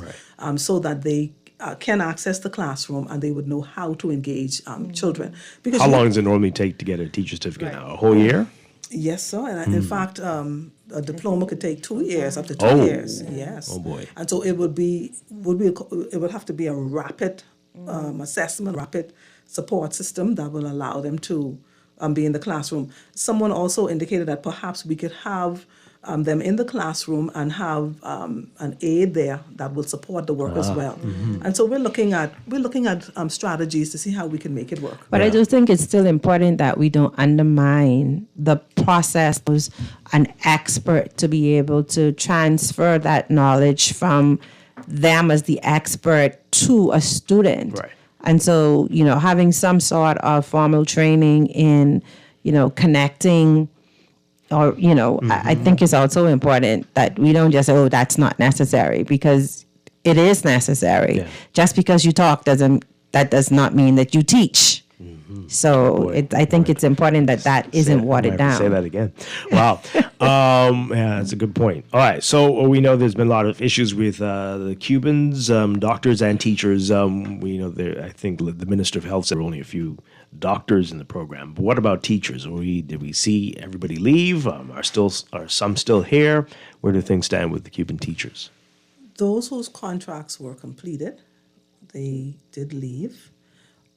so that they can access the classroom and they would know how to engage children. Because How long does it normally take to get a teacher certificate now? A whole year? Yes, sir. And in fact, a diploma could take 2 years, up to 2 Oh. years. Yes. Oh, boy. And so it would have to be a rapid assessment, rapid support system that will allow them to be in the classroom. Someone also indicated that perhaps we could have them in the classroom and have an aide there that will support the work as well. And so we're looking at strategies to see how we can make it work. But I do think it's still important that we don't undermine the process of an expert to be able to transfer that knowledge from them as the expert to a student. Right. And so, having some sort of formal training in, connecting or, I think it's also important that we don't just say, oh, that's not necessary, because it is necessary. Yeah. Just because you talk that does not mean that you teach. So I think it's important that isn't watered down. Say that again. Wow. Yeah, that's a good point. All right. So we know there's been a lot of issues with the Cubans, doctors and teachers. We know I think the Minister of Health said there were only a few doctors in the program. But what about teachers? Did we see everybody leave? Are some still here? Where do things stand with the Cuban teachers? Those whose contracts were completed, they did leave.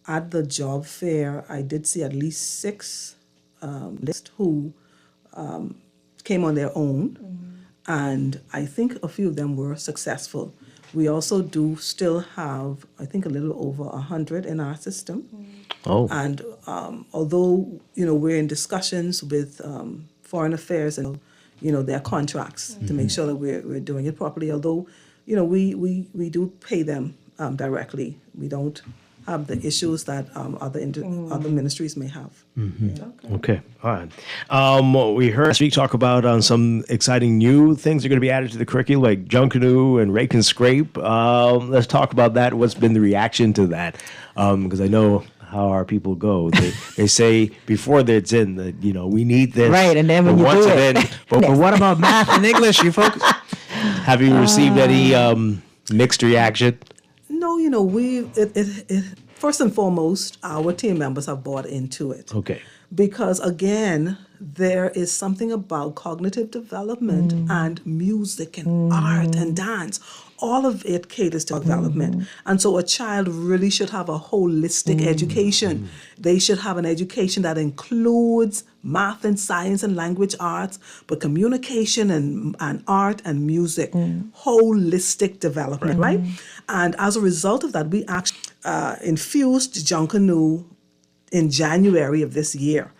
At the job fair, I did see at least 6 lists who came on their own, and I think a few of them were successful. We also do still have, I think, a little over 100 in our system. Oh. And although, we're in discussions with Foreign Affairs and, their contracts to make sure that we're doing it properly, although, we do pay them directly. We don't have the issues that other ministries may have. Okay. All right. We heard last week talk about some exciting new things that are going to be added to the curriculum, like Junkanoo and Rake and Scrape. Let's talk about that. What's been the reaction to that? Because I know how our people go. They say before it's in that, we need this. Right, and then when you do it. But what about math and English, you folks? Have you received any mixed reaction? No, first and foremost, our team members have bought into it. Okay. Because again, there is something about cognitive development and music and art and dance. All of it caters to development. And so a child really should have a holistic education. They should have an education that includes math and science and language arts, but communication and art and music. Holistic development, right? And as a result of that, we actually infused Junkanoo in January of this year.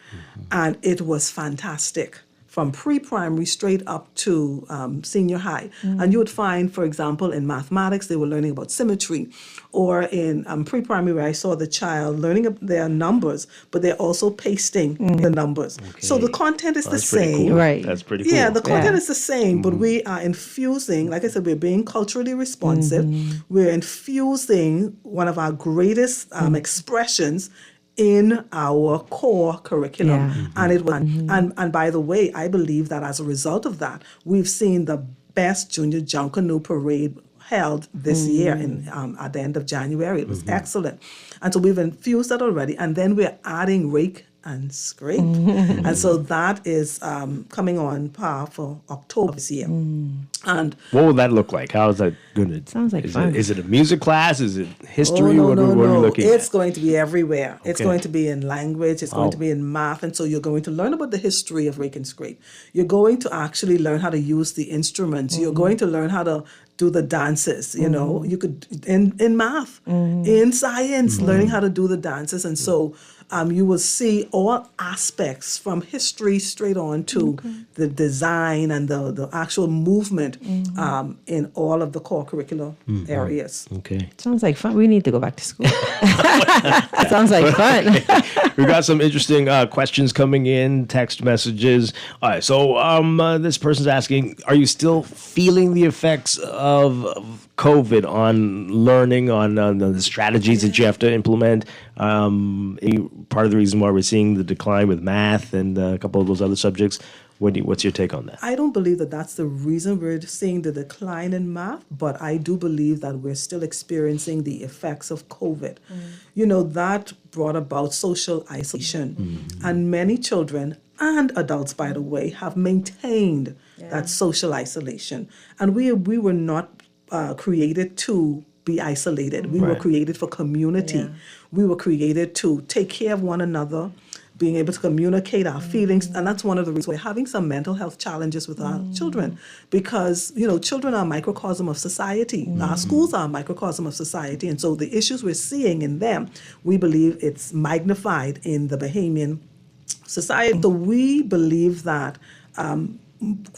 And it was fantastic. From pre-primary straight up to senior high. And you would find, for example, in mathematics, they were learning about symmetry. Or in pre-primary, where I saw the child learning their numbers, but they're also pasting the numbers. Okay. So the content is the same. Cool. Right. That's pretty cool. Yeah, the content is the same, but we are infusing, like I said, we're being culturally responsive. We're infusing one of our greatest expressions in our core curriculum. And it was and by the way, I believe that as a result of that, we've seen the best junior Junkanoo parade held this year at the end of January. It was excellent. And so we've infused that already, and then we're adding Rake and Scrape. And so that is coming on par for October this year. And what will that look like? How is that going to? Sounds like fun. Is it a music class? Is it history? No. What are we looking It's at? going to be everywhere. It's Okay. going to be in language. It's going to be in math. And so you're going to learn about the history of Rake and Scrape. You're going to actually learn how to use the instruments. You're going to learn how to do the dances. You could in math, in science, learning how to do the dances. And so you will see all aspects from history straight on to the design and the actual movement in all of the core curricular areas. Okay. Sounds like fun. We need to go back to school. Sounds like fun. We got some interesting questions coming in, text messages. All right, so this person's asking, are you still feeling the effects of COVID on learning, on the strategies that you have to implement? Part of the reason why we're seeing the decline with math and a couple of those other subjects. What's your take on that? I don't believe that that's the reason we're seeing the decline in math, but I do believe that we're still experiencing the effects of COVID. That brought about social isolation. And many children and adults, by the way, have maintained that social isolation. And we were not created to be isolated. We were created for community. We were created to take care of one another, being able to communicate our feelings. And that's one of the reasons we're having some mental health challenges with our children, because, children are a microcosm of society. Our schools are a microcosm of society. And so the issues we're seeing in them, we believe it's magnified in the Bahamian society. So we believe that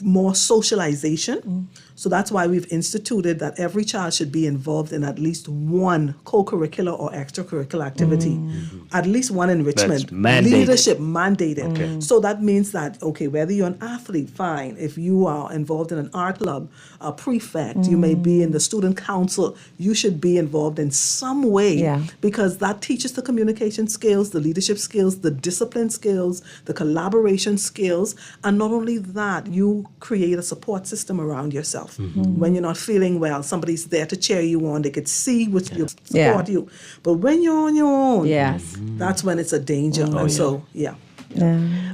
more socialization. So that's why we've instituted that every child should be involved in at least one co-curricular or extracurricular activity, at least one enrichment. That's mandated. Leadership mandated. Okay. So that means that, whether you're an athlete, fine. If you are involved in an art club, a prefect, you may be in the student council, you should be involved in some way, because that teaches the communication skills, the leadership skills, the discipline skills, the collaboration skills, and not only that, you create a support system around yourself. When you're not feeling well, somebody's there to cheer you on. They could see what you support you. But when you're on your own, that's when it's a danger. All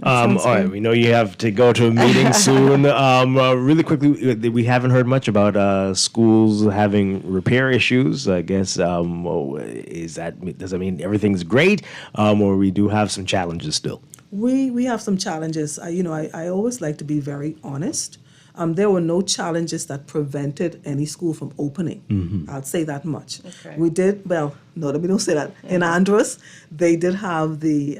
right, we know you have to go to a meeting soon. Really quickly, we haven't heard much about schools having repair issues. I guess does that mean everything's great, or we do have some challenges still? We have some challenges. I always like to be very honest. There were no challenges that prevented any school from opening. I'll say that much. Okay. We did, let me don't say that. In Andros, they did have the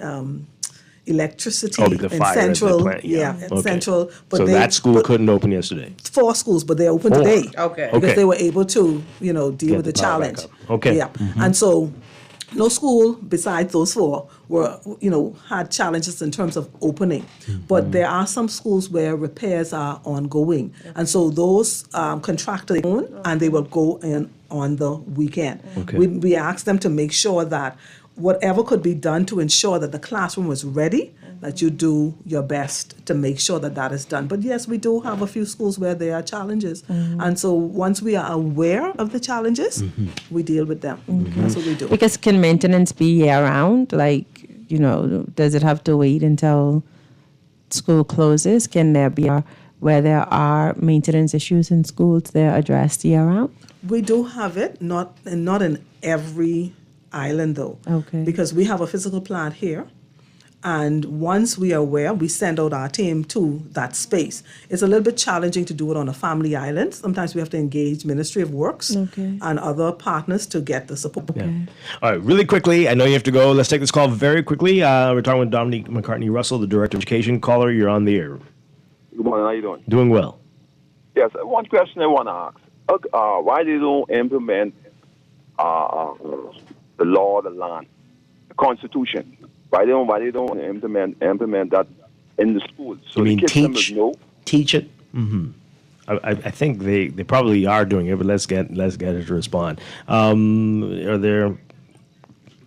electricity the in fire Central. In the plant, Central. But so that school couldn't open yesterday? 4 schools, but they opened today. Okay. Because they were able to, deal with the challenge. Okay. Yeah. And so no school besides those 4 were, had challenges in terms of opening. But there are some schools where repairs are ongoing. And so those contractors own, and they will go in on the weekend. Okay. We asked them to make sure that whatever could be done to ensure that the classroom was ready, that you do your best to make sure that that is done. But yes, we do have a few schools where there are challenges. And so once we are aware of the challenges, we deal with them. That's what we do. Because can maintenance be year-round? Does it have to wait until school closes? Can there be where there are maintenance issues in schools, they're addressed year-round? We do have it, not in every island though. Okay. Because we have a physical plant here. And once we are aware, we send out our team to that space. It's a little bit challenging to do it on a family island. Sometimes we have to engage Ministry of Works and other partners to get the support. Okay. All right, really quickly, I know you have to go. Let's take this call very quickly. We're talking with Dominique McCartney-Russell, the Director of Education. Caller, you're on the air. Good morning, how you doing? Doing well. Yes, one question I want to ask. Why they don't implement the law of the land, the Constitution? Why they don't implement that in the schools? So you mean the kids know? Teach it? I think they probably are doing it, but let's get it to respond. Are there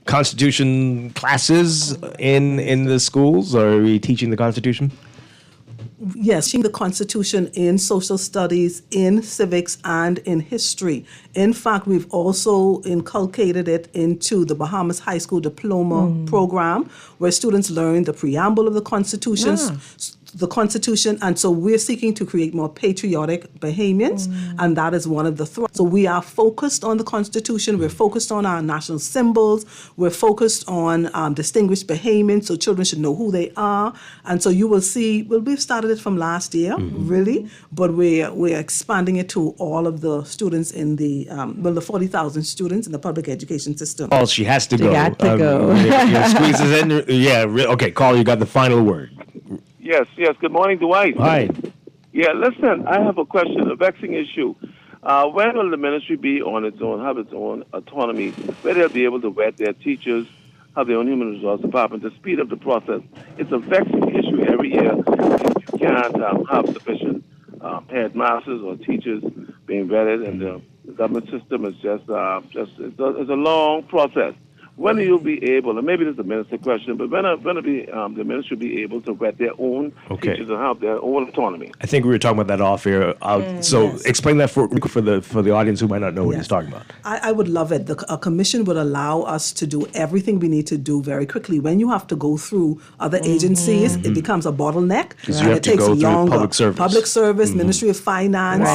Constitution classes in the schools? Are we teaching the Constitution? Yes, teaching the Constitution in social studies, in civics, and in history. In fact, we've also inculcated it into the Bahamas High School Diploma program, where students learn the preamble of the Constitution, and so we're seeking to create more patriotic Bahamians, and that is one of the thrusts. So we are focused on the Constitution, we're focused on our national symbols, we're focused on distinguished Bahamians, so children should know who they are, and so you will see, we've started it from last year, really, but we're expanding it to all of the students in the 40,000 students in the public education system. Oh, she has to go. Got to go. Squeezes in. Okay, Caller, you got the final word. Yes. Good morning, Dwight. Hi. Yeah, listen, I have a question, a vexing issue. When will the ministry be on its own, have its own autonomy, where they'll be able to vet their teachers, have their own human resource department to speed up the process? It's a vexing issue every year. You can't have sufficient headmasters or teachers being vetted, and the government system is it's a long process. When will you be able, and maybe this is a minister question, but when will the ministry be able to vet their own teachers and have their own autonomy? I think we were talking about that off air. Explain that for the audience who might not know what he's talking about. I would love it. A commission would allow us to do everything we need to do very quickly. When you have to go through other agencies, it becomes a bottleneck, and it takes longer. Public service, Ministry of Finance,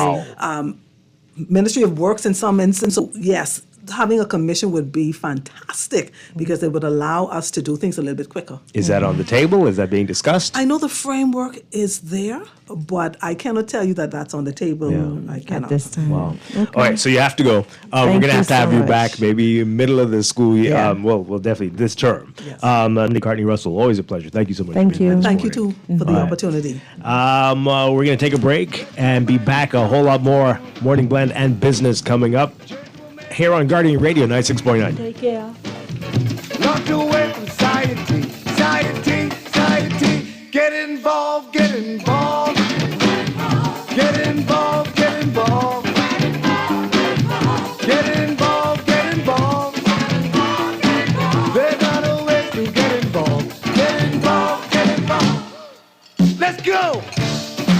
Ministry of Works in some instances. So yes, having a commission would be fantastic because it would allow us to do things a little bit quicker. Is that on the table? Is that being discussed? I know the framework is there, but I cannot tell you that that's on the table. I cannot. At this time. Wow. All right, so you have to go. We're going to have you back maybe middle of the school year. Yeah. Well, definitely this term. Yes. Nick Cartney Russell, always a pleasure. Thank you so much. Thank you. Thank you, too, for the opportunity. We're going to take a break and be back. A whole lot more Morning Blend and business coming up here on Guardian Radio 96.9. Take care. Locked away from society, society, society. Get involved, get involved. Get involved, get involved. Get involved, get involved. There's other ways to get involved. Get involved, get involved. Let's go!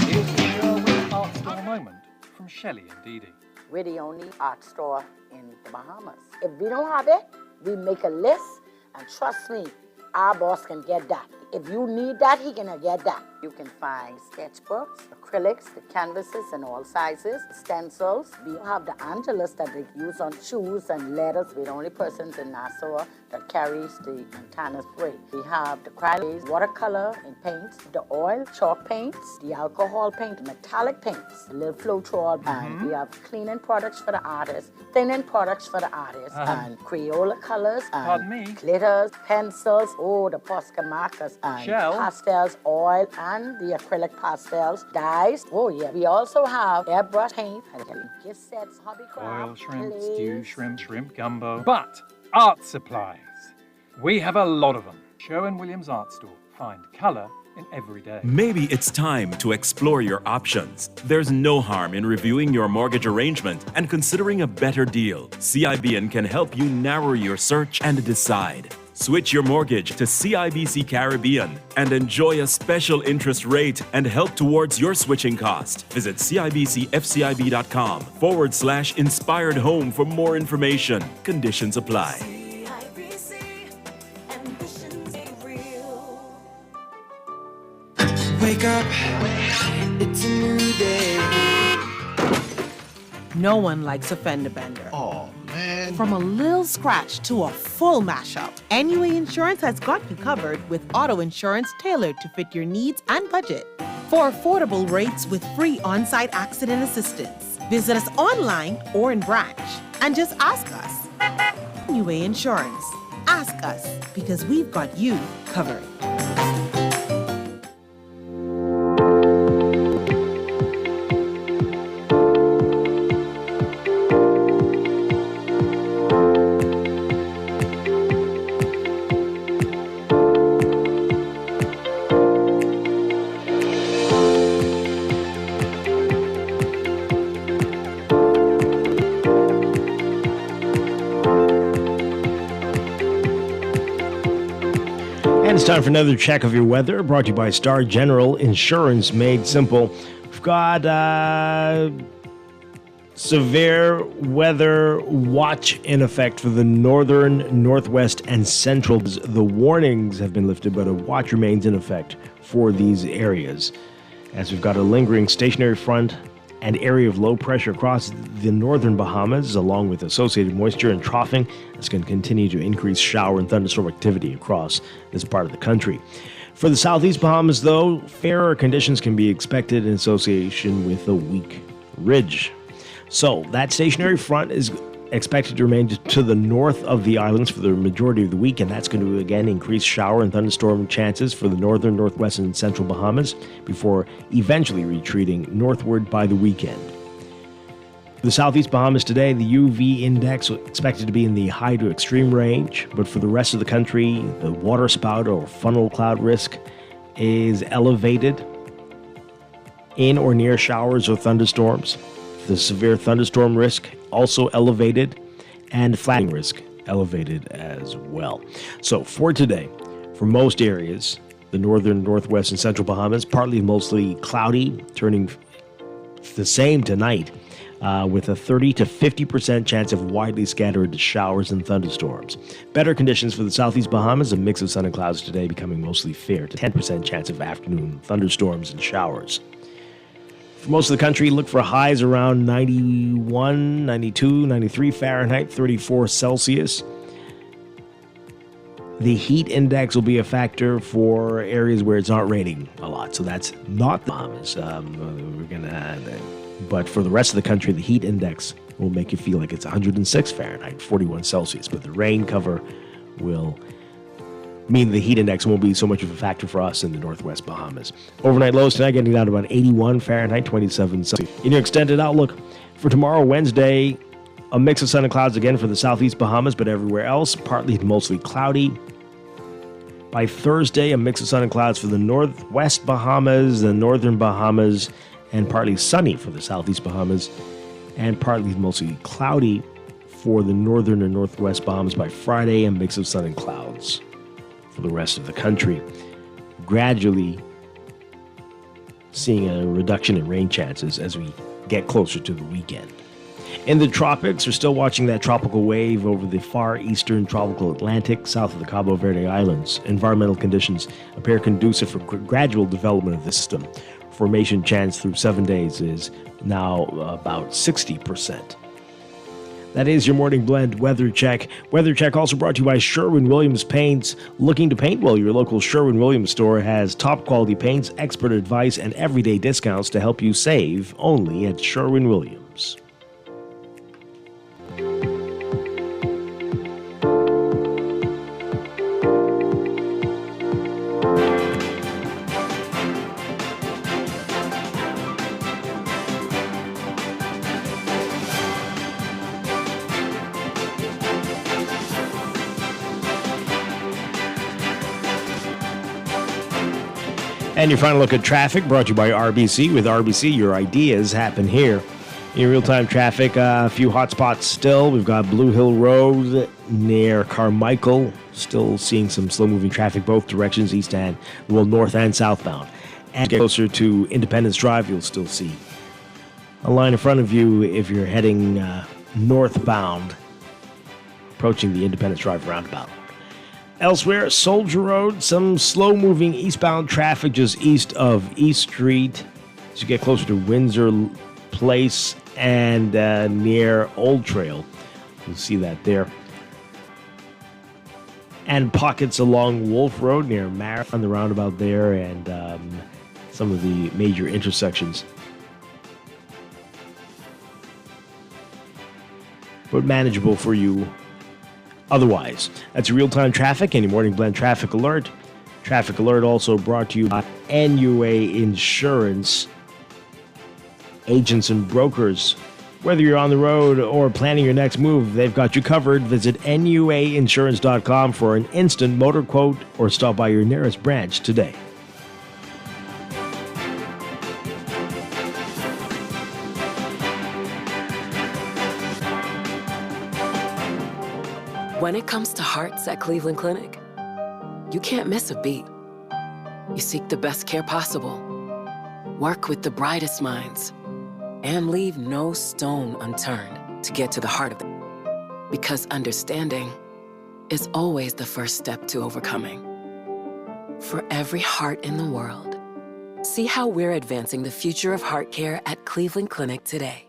Here's the Sherwood Art Store moment from Shelley and Dee Dee. We're the only art store in the Bahamas. If we don't have it, we make a list, and trust me, our boss can get that. If you need that, he can get that. You can find sketchbooks, acrylics, the canvases in all sizes, stencils. We have the Angelus that they use on shoes and letters. We're the only persons in Nassau that carries the Montana spray. We have the acrylics, watercolor and paints, the oil, chalk paints, the alcohol paint, metallic paints, the little flow through, and we have cleaning products for the artists, thinning products for the artists, and Crayola colors, and glitters, pencils, the Posca markers, and pastels, oil, and the acrylic pastels, dyes. We also have airbrush paint, and gift sets, hobby craft, Oil, shrimp, stew, shrimp gumbo. But art supplies. We have a lot of them. Sherwin-Williams Art Store. Find colour in every day. Maybe it's time to explore your options. There's no harm in reviewing your mortgage arrangement and considering a better deal. CIBN can help you narrow your search and decide. Switch your mortgage to CIBC Caribbean and enjoy a special interest rate and help towards your switching cost. Visit CIBCFCIB.com/inspired home for more information. Conditions apply. Wake up, it's a new day. No one likes a fender bender. Oh, man. From a little scratch to a full mashup, NUA Insurance has got you covered with auto insurance tailored to fit your needs and budget. For affordable rates with free on-site accident assistance, visit us online or in branch and just ask us. NUA Insurance. Ask us because we've got you covered. And it's time for another check of your weather, brought to you by Star General Insurance, made simple. We've got severe weather watch in effect for the northern, northwest, and central. The warnings have been lifted, but a watch remains in effect for these areas, as we've got a lingering stationary front and area of low pressure across the northern Bahamas, along with associated moisture and troughing. It's going to continue to increase shower and thunderstorm activity across this part of the country. For the southeast Bahamas, though, fairer conditions can be expected in association with a weak ridge. So that stationary front is expected to remain to the north of the islands for the majority of the week, and that's going to again increase shower and thunderstorm chances for the northern, northwest, and central Bahamas before eventually retreating northward by the weekend. For the southeast Bahamas today, the UV index is expected to be in the high to extreme range, but for the rest of the country, the water spout or funnel cloud risk is elevated in or near showers or thunderstorms. The severe thunderstorm risk also elevated, and flooding risk elevated as well. So for today, for most areas, the northern, northwest, and central Bahamas, partly mostly cloudy, turning the same tonight, with a 30 to 50% chance of widely scattered showers and thunderstorms. Better conditions for the southeast Bahamas, a mix of sun and clouds today, becoming mostly fair to 10% chance of afternoon thunderstorms and showers. For most of the country, look for highs around 91, 92, 93 Fahrenheit, 34 Celsius. The heat index will be a factor for areas where it's not raining a lot. So that's not the Bahamas. But for the rest of the country, the heat index will make you feel like it's 106 Fahrenheit, 41 Celsius. But the rain cover will mean the heat index won't be so much of a factor for us in the Northwest Bahamas. Overnight lows tonight getting down to about 81 Fahrenheit, 27 Celsius. In your extended outlook for tomorrow, Wednesday, a mix of sun and clouds again for the southeast Bahamas, but everywhere else, partly to mostly cloudy. By Thursday, a mix of sun and clouds for the northwest Bahamas, the northern Bahamas, and partly sunny for the southeast Bahamas, and partly to mostly cloudy for the northern and northwest Bahamas. By Friday, a mix of sun and clouds for the rest of the country. Gradually seeing a reduction in rain chances as we get closer to the weekend. In the tropics, we're still watching that tropical wave over the far eastern tropical Atlantic, south of the Cabo Verde Islands. Environmental conditions appear conducive for gradual development of the system. Formation chance through 7 days is now about 60%. That is your morning blend weather check. Weather check also brought to you by Sherwin-Williams Paints. Looking to paint well? Your local Sherwin-Williams store has top quality paints, expert advice, and everyday discounts to help you save only at Sherwin-Williams. And your final look at traffic brought to you by RBC. With RBC, your ideas happen here. In real-time traffic, a few hot spots still. We've got Blue Hill Road near Carmichael. Still seeing some slow-moving traffic both directions, north and southbound. And get closer to Independence Drive, you'll still see a line in front of you if you're heading northbound, approaching the Independence Drive roundabout. Elsewhere, Soldier Road, some slow-moving eastbound traffic just east of East Street. As you get closer to Windsor Place and near Old Trail, you'll see that there. And pockets along Wolf Road near Marathon, the roundabout there, and some of the major intersections. But manageable for you otherwise. That's real-time traffic and your morning blend traffic alert. Traffic alert also brought to you by NUA Insurance, agents and brokers. Whether you're on the road or planning your next move, they've got you covered. Visit nuainsurance.com for an instant motor quote or stop by your nearest branch today. When it comes to hearts at Cleveland Clinic, you can't miss a beat. You seek the best care possible, work with the brightest minds, and leave no stone unturned to get to the heart of it. Because understanding is always the first step to overcoming. For every heart in the world, see how we're advancing the future of heart care at Cleveland Clinic today.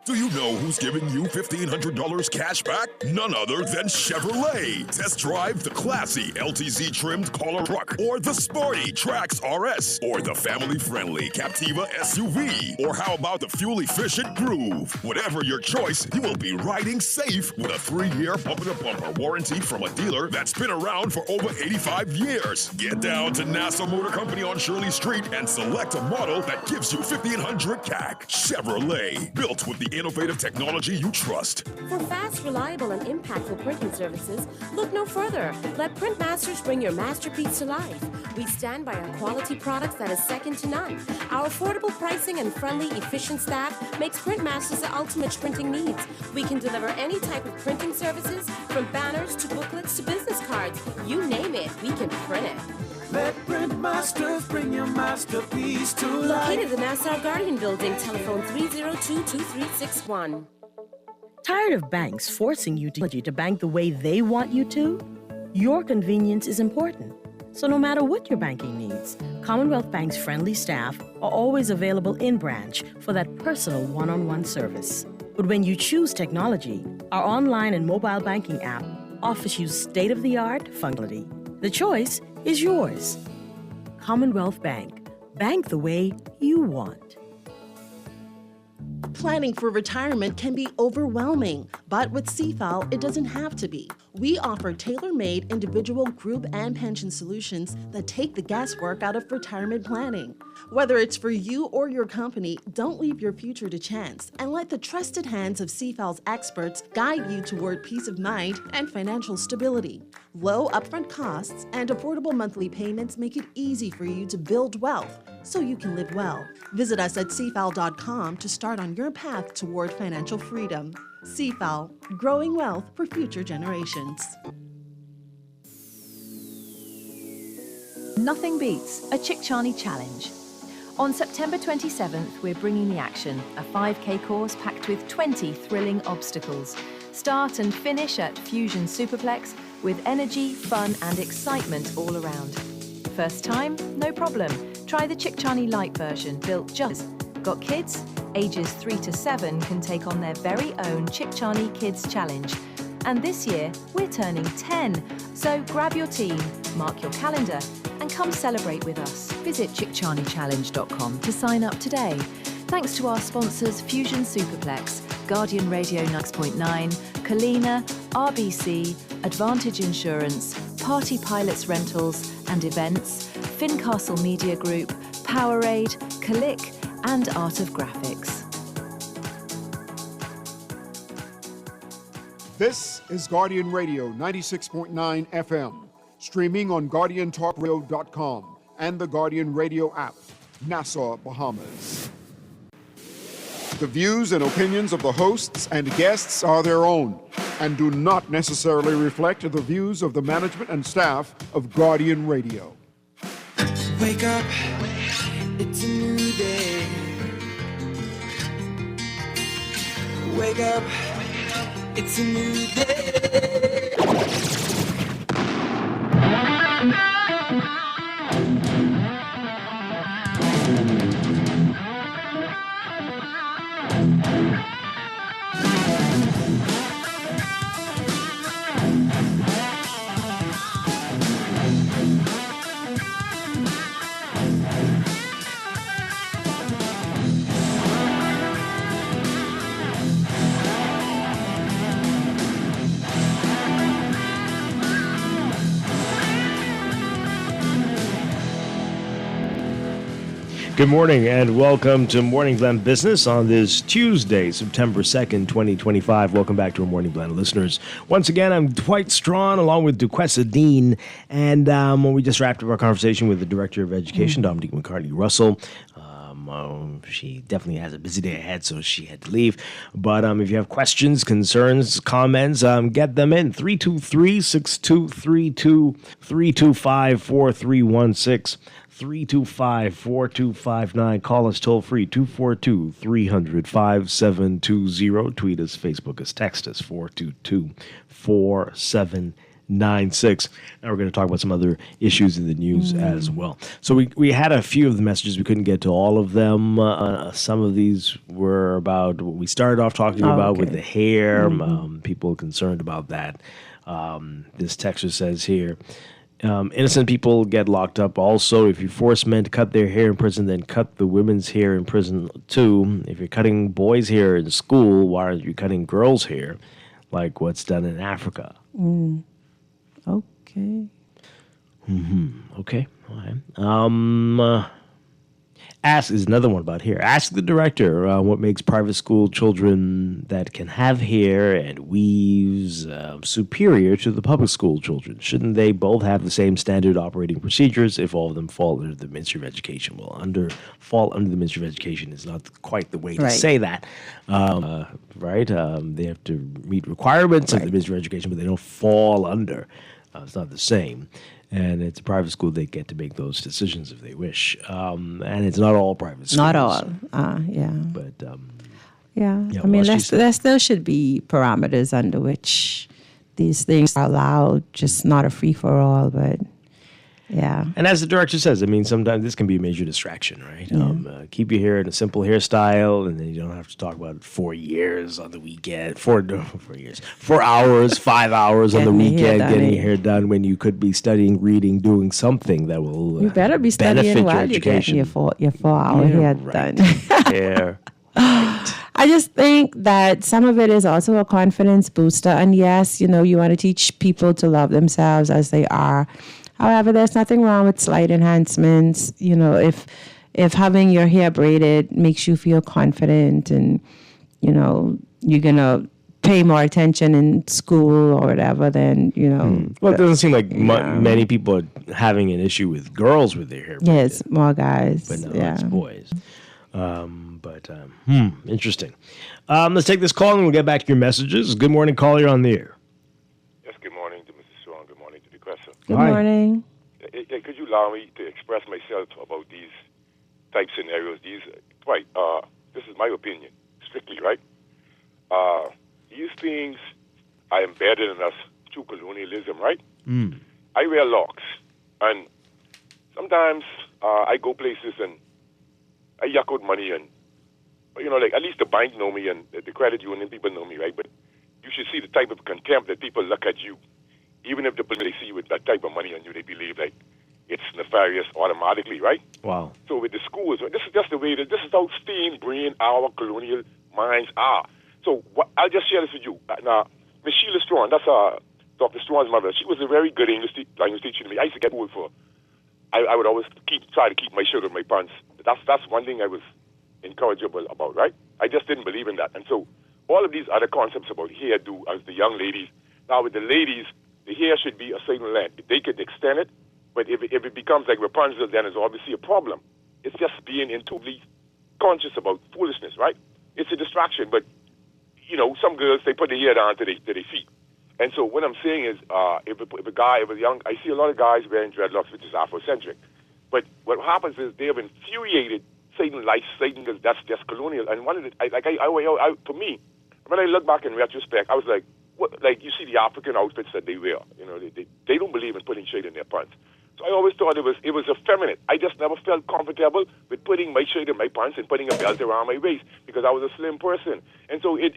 Do you know who's giving you $1,500 cash back? None other than Chevrolet. Test drive the classy LTZ-trimmed Colorado truck, or the sporty Trax RS, or the family-friendly Captiva SUV. Or how about the fuel-efficient Groove? Whatever your choice, you will be riding safe with a 3-year bumper-to-bumper warranty from a dealer that's been around for over 85 years. Get down to Nassau Motor Company on Shirley Street and select a model that gives you $1,500 CAC. Chevrolet, built with the innovative technology you trust. For fast, reliable, and impactful printing services, look no further. Let Printmasters bring your masterpiece to life. We stand by our quality products that is second to none. Our affordable pricing and friendly, efficient staff makes Printmasters the ultimate printing needs. We can deliver any type of printing services, from banners to booklets to business cards. You name it, we can print it. Let Printmasters bring your masterpiece to life. Located in the Nassau Guardian Building, telephone 302-2361. Tired of banks forcing you to bank the way they want you to? Your convenience is important. So no matter what your banking needs, Commonwealth Bank's friendly staff are always available in branch for that personal one-on-one service. But when you choose technology, our online and mobile banking app offers you state-of-the-art functionality. The choice is yours. Commonwealth Bank. Bank the way you want. Planning for retirement can be overwhelming, but with CFAL, it doesn't have to be. We offer tailor-made individual, group, and pension solutions that take the guesswork out of retirement planning. Whether it's for you or your company, don't leave your future to chance and let the trusted hands of CFAL's experts guide you toward peace of mind and financial stability. Low upfront costs and affordable monthly payments make it easy for you to build wealth so you can live well. Visit us at cfal.com to start on your path toward financial freedom. CFAL, growing wealth for future generations. Nothing beats a Chickchani Challenge. On September 27th, we're bringing the action, a 5K course packed with 20 thrilling obstacles. Start and finish at Fusion Superplex with energy, fun and excitement all around. First time? No problem. Try the Chickchani Light version, built just. Got kids? Ages 3 to 7 can take on their very own Chickchani Kids Challenge. And this year, we're turning 10. So grab your team, mark your calendar, and come celebrate with us. Visit chickchanichallenge.com to sign up today. Thanks to our sponsors Fusion Superplex, Guardian Radio 9.9, Kalina, RBC, Advantage Insurance, Party Pilots Rentals and Events, Fincastle Media Group, Powerade, Click, and Art of Graphics. This is Guardian Radio 96.9 FM, streaming on GuardianTalkRadio.com and the Guardian Radio app, Nassau, Bahamas. The views and opinions of the hosts and guests are their own and do not necessarily reflect the views of the management and staff of Guardian Radio. Wake up, it's a new day. Wake up, it's a new day. Good morning and welcome to Morning Blend Business on this Tuesday, September 2nd, 2025. Welcome back to our Morning Blend listeners. Once again, I'm Dwight Strachan along with Duquesa Dean. And we just wrapped up our conversation with the Director of Education, Dominique McCartney-Russell. She definitely has a busy day ahead, so she had to leave. But if you have questions, concerns, comments, get them in. 323-6232, 325-4316. 325-4259. Call us toll free, 242-300-5720. Tweet us, Facebook us, text us, 422-4796. And we're going to talk about some other issues in the news as well. So we had a few of the messages. We couldn't get to all of them. Some of these were about what we started off talking about with the hair. People concerned about that. This texter says here, innocent people get locked up. Also, if you force men to cut their hair in prison, then cut the women's hair in prison too. If you're cutting boys' hair in school, why aren't you cutting girls' hair like what's done in Africa? Okay. Okay. All right. Ask is another one about hair. Ask the director what makes private school children that can have hair and weaves superior to the public school children. Shouldn't they both have the same standard operating procedures if all of them fall under the Ministry of Education? Well, fall under the Ministry of Education is not quite the way to say that, right? They have to meet requirements of the Ministry of Education, but they don't fall under. It's not the same. And it's a private school, they get to make those decisions if they wish. And it's not all private schools. Not all, yeah. But, yeah, I mean, there still should be parameters under which these things are allowed, just not a free-for-all, but Yeah. And as the director says, I mean, sometimes this can be a major distraction, right? Yeah. Keep your hair in a simple hairstyle, and then you don't have to talk about 4 years on the weekend, 4 years, 4 hours, 5 hours on the weekend getting your hair done when you could be studying, reading, doing something that will You better be studying benefit while your you're getting education. your 4-hour hair done. Hair. I just think that some of it is also a confidence booster. And yes, you want to teach people to love themselves as they are. However, there's nothing wrong with slight enhancements. If having your hair braided makes you feel confident and, you're going to pay more attention in school or whatever, then, Well, it doesn't seem like many people are having an issue with girls with their hair braided. Yes, more guys. But no, it's boys. Interesting. Let's take this call and we'll get back to your messages. Good morning, caller. You're on the air. Yes, good morning to Mrs. Strong. Good morning to the question. Good morning. Could you allow me to express myself about these type scenarios? Right, this is my opinion, strictly, right? These things are embedded in us through colonialism, right? I wear locks, and sometimes I go places and I yuck out money, and like at least the bank know me and the credit union people know me, right? But you should see the type of contempt that people look at you, even if they see you with that type of money on you, they believe like it's nefarious automatically, right? Wow. So with the schools, this is just the way this is how steam-brain our colonial minds are. So I'll just share this with you. Now, Miss Sheila Strong, that's Dr. Strong's mother. She was a very good English teacher to me. I used to get old for her. I would always try to keep my shirt with my pants. That's one thing I was incorrigible about, right? I just didn't believe in that. And so all of these other concepts about hairdo as the young ladies. Now with the ladies, the hair should be a certain length. They could extend it, but if it becomes like Rapunzel, then it's obviously a problem. It's just being intuitively conscious about foolishness, right? It's a distraction, but some girls, they put their hair down to their feet. And so what I'm saying is, if a young, I see a lot of guys wearing dreadlocks, which is Afrocentric. But what happens is they have infuriated Satan because that's just colonial. And one of the, to me, when I look back in retrospect, I was like, what? Like you see the African outfits that they wear. They don't believe in putting shade in their pants. So I always thought it was effeminate. I just never felt comfortable with putting my shirt in my pants and putting a belt around my waist because I was a slim person. And so it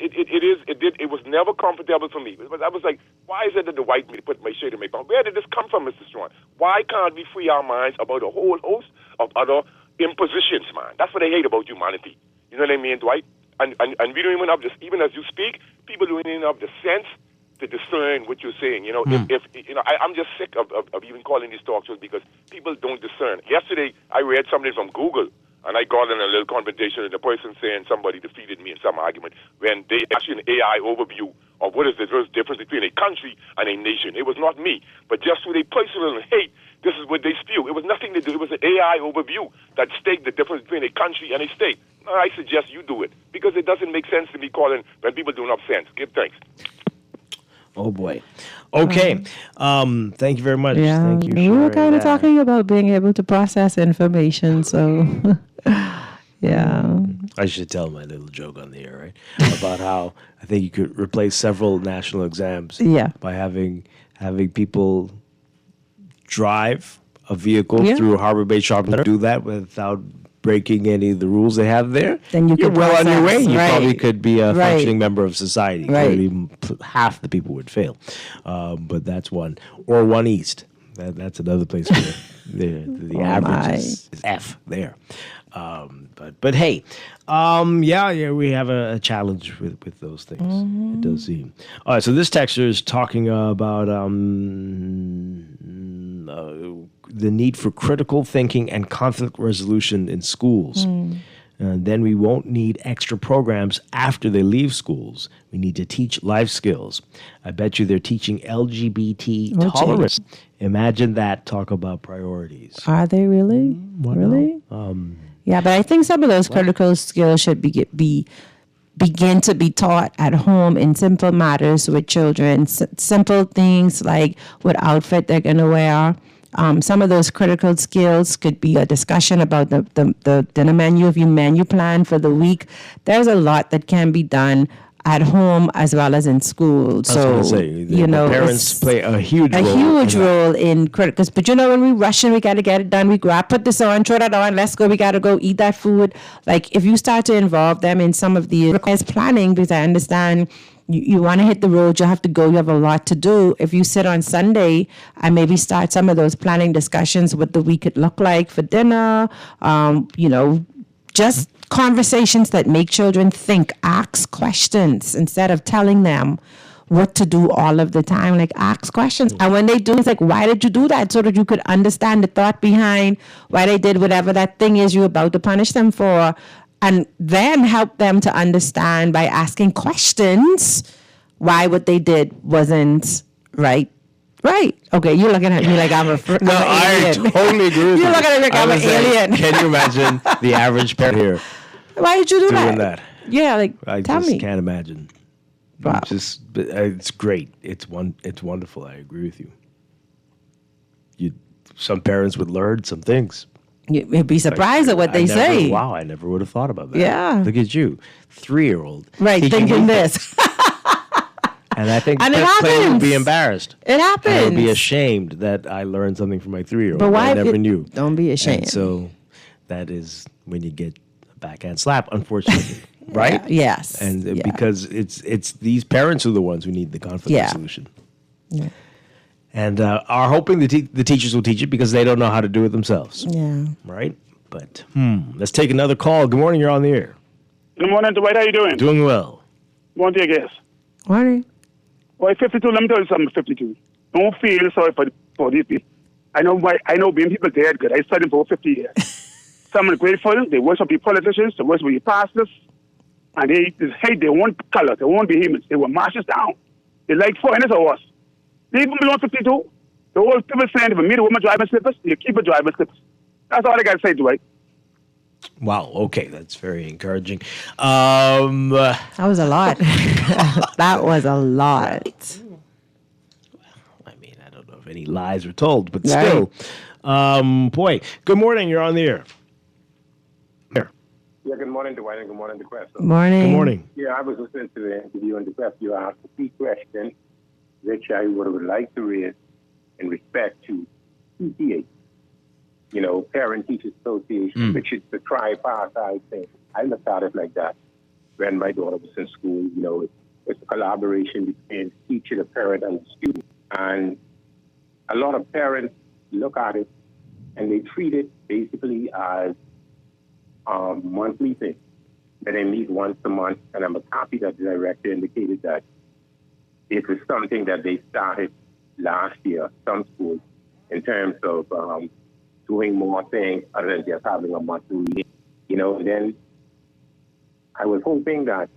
was never comfortable for me. But I was like, why is it that the white men put my shirt in my pants? Where did this come from, Mr. Strong? Why can't we free our minds about a whole host of other impositions, man? That's what I hate about humanity. You know what I mean, Dwight? And we don't even have this, even as you speak, people don't even have the sense to discern what you're saying. I'm just sick of even calling these talk shows because people don't discern. Yesterday, I read something from Google, and I got in a little conversation with the person saying somebody defeated me in some argument when they actually an AI overview of what is the difference between a country and a nation. It was not me, but just through their personal hate, this is what they spew. It was nothing to do. It was an AI overview that staked the difference between a country and a state. I suggest you do it because it doesn't make sense to me calling when people don't have sense. Give thanks. Oh boy. Okay. Thank you very much. Yeah, Thank you. we were kind of that. talking about being able to process information. So, yeah. I should tell my little joke on the air, right? About how I think you could replace several national exams. Yeah. By having people drive a vehicle through Harbor Bay Shopping Center. Do that without breaking any of the rules they have there, then you're well on your way. You right. probably could be a right. functioning member of society. Right. Even half the people would fail. But that's one. Or one East. That's another place where the average is F there. But hey, we have a challenge with those things. Mm-hmm. It does seem. All right, so this texter is talking about the need for critical thinking and conflict resolution in schools. Then we won't need extra programs after they leave schools. We need to teach life skills. I bet you they're teaching LGBT tolerance. Imagine that. Talk about priorities. Are they really? Really? Yeah, but I think some of those critical skills should begin to be taught at home in simple matters with children. Simple things like what outfit they're going to wear. Some of those critical skills could be a discussion about the dinner menu, if you menu plan for the week. There's a lot that can be done at home as well as in school. So, I was gonna say, the parents play a huge role in critical. But when we rushing, we got to get it done. We grab, put this on, throw that on, let's go. We got to go eat that food. Like if you start to involve them in some of the requires planning, because I understand you want to hit the road, you have to go, you have a lot to do. If you sit on Sunday and maybe start some of those planning discussions, what the week could look like for dinner, just conversations that make children think, ask questions instead of telling them what to do all of the time. Like, ask questions. And when they do, it's like, why did you do that? So that you could understand the thought behind why they did whatever that thing is you're about to punish them for. And then help them to understand by asking questions why what they did wasn't right. Right. Okay, you're looking at me like I'm an alien. I totally agree with you. You're looking at me like I'm an alien. Can you imagine the average parent here? Why did you do doing that? Yeah, like, I tell just me. can't imagine. Wow. It's great. It's wonderful. I agree with you. Some parents would learn some things. You'd be surprised at what they say. Wow, I never would have thought about that. Yeah. Look at you, 3-year-old. Right, thinking this. And I think And it players would be happens. embarrassed. It happens. And I would be ashamed that I learned something from my 3-year-old. But why I never knew. Don't be ashamed. And so that is when you get a backhand slap, unfortunately. Right? Yes. And Yeah. because it's these parents who are the ones who need the conflict resolution. Yeah. And are hoping the teachers will teach it because they don't know how to do it themselves. Yeah. Right? But let's take another call. Good morning. You're on the air. Good morning, Dwight. How you doing? Doing well. One day, I guess. Morning. Well, 52, let me tell you something, 52. Don't feel sorry for these people. I know being people dead good. I studied for 50 years. Some are grateful. They worship the politicians. They worship the pastors. And they hate. They want color. They want behemoths. They want marches down. They like foreigners or us. They even belong 52. The old people saying, if I meet a woman driving slippers, you keep her driving slippers. That's all I got to say, Dwight. Wow. Okay. That's very encouraging. That was a lot. That was a lot. I don't know if any lies were told, but Right. still. Boy, good morning. You're on the air. Here. Yeah, good morning, Dwight, and good morning, DeQuest. Morning. Good morning. Yeah, I was listening to the interview, and DeQuest, you asked a key question, which I would like to raise in respect to PTA. Parent Teachers Association, which is the tripartite thing. I looked at it like that when my daughter was in school. It's a collaboration between the teacher, the parent, and the student. And a lot of parents look at it and they treat it basically as a monthly thing. That they meet once a month, and I'm happy that the director indicated that it was something that they started last year, some schools, in terms of doing more things other than just having a monthly meeting. Then I was hoping that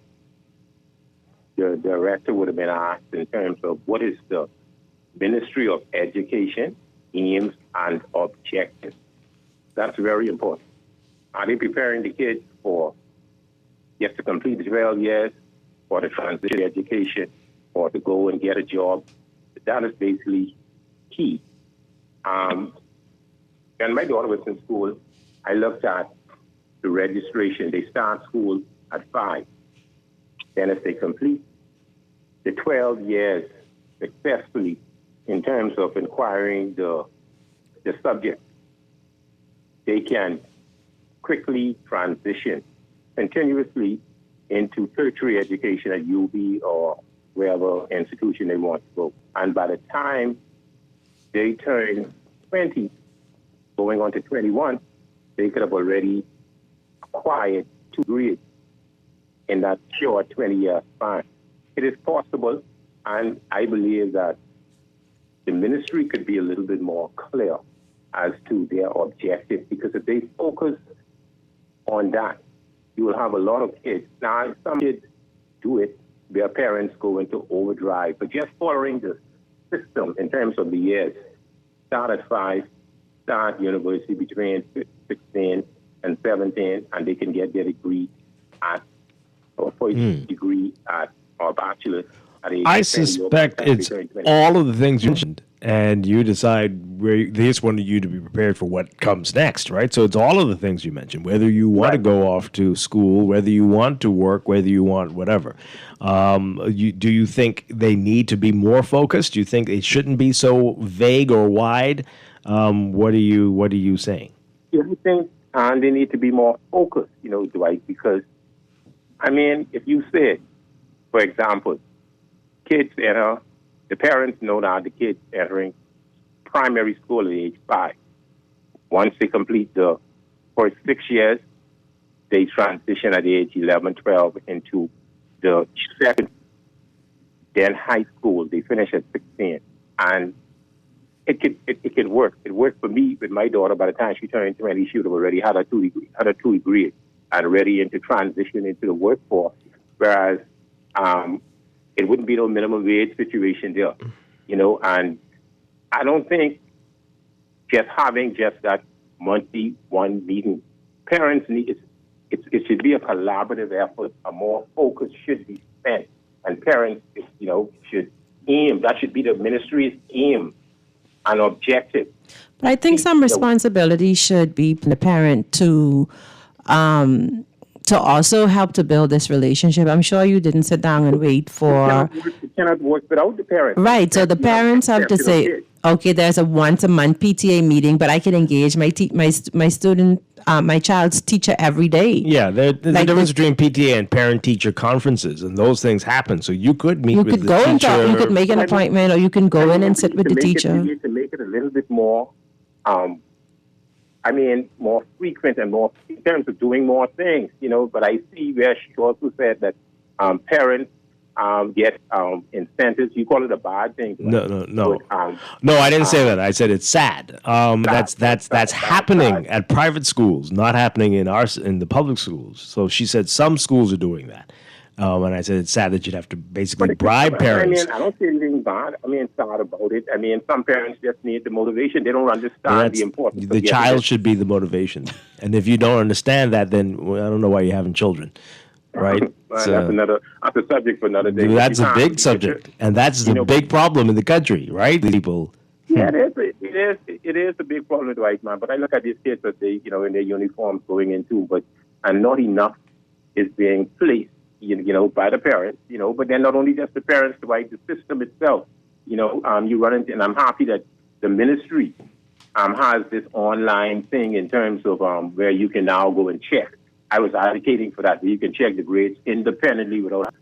the director would have been asked in terms of what is the Ministry of Education aims and objectives. That's very important. Are they preparing the kids for just to complete the 12 years, for the transition education, or to go and get a job? That is basically key. When my daughter was in school, I looked at the registration. They start school at 5. Then if they complete the 12 years successfully in terms of inquiring the subject, they can quickly transition continuously into tertiary education at UB or wherever institution they want to go. And by the time they turn 20, going on to 21, they could have already acquired 2 degrees in that short 20-year span. It is possible, and I believe that the ministry could be a little bit more clear as to their objectives, because if they focus on that, you will have a lot of kids. Now, some kids do it, their parents go into overdrive, but just following the system in terms of the years, start at 5, start university between 16 and 17, and they can get their degree at, or first degree at, or bachelor's at age I 20 or suspect potentially it's turning 20. all of the things you mentioned, and you decide where they just wanted you to be prepared for what comes next, right? So it's all of the things you mentioned, whether you want to go off to school, whether you want to work, whether you want whatever. Do you think they need to be more focused? Do you think it shouldn't be so vague or wide? What are you saying? Yeah, I think they need to be more focused, Dwight, because, I mean, if you said, for example, kids enter, the parents know now the kids entering primary school at age 5. Once they complete the first 6 years, they transition at age 11, 12 into the second, then high school. They finish at 16. And it could work. It worked for me with my daughter. By the time she turned 20, she would have already had a two degree and ready into transition into the workforce. Whereas it wouldn't be no minimum wage situation there, and I don't think just having just that monthly one meeting, parents need it should be a collaborative effort. A more focus should be spent, and parents, should aim. That should be the ministry's aim and objective. But I think some responsibility should be the parent to also help to build this relationship. I'm sure you didn't sit down and wait for... It cannot work without the parents. Right, so the parents have to say, okay, there's a once-a-month PTA meeting, but I can engage my student, my child's teacher every day. Yeah, there's a difference between PTA and parent-teacher conferences, and those things happen. So you could meet with the teacher. You could make an appointment, or you can go in and sit with the teacher. You need to make it a little bit more... more frequent and more in terms of doing more things, but I see where she also said that parents get incentives. You call it a bad thing. No. But, no, I didn't say that. I said it's sad. That's happening at private schools, not happening in the public schools. So she said some schools are doing that. And I said it's sad that you'd have to basically bribe parents. I don't see anything bad. sad about it. Some parents just need the motivation. They don't understand the importance. The child should be the motivation. And if you don't understand that, then I don't know why you're having children, right? That's a subject for another day. That's a big subject, and that's the big problem in the country, right? People. Yeah, it is a big problem, Dwight, man. But I look at these kids that they, in their uniforms going into, and not enough is being placed, by the parents, but then not only just the parents, Dwight, the system itself, you run into, and I'm happy that the ministry has this online thing in terms of where you can now go and check. I was advocating for that, where you can check the grades independently without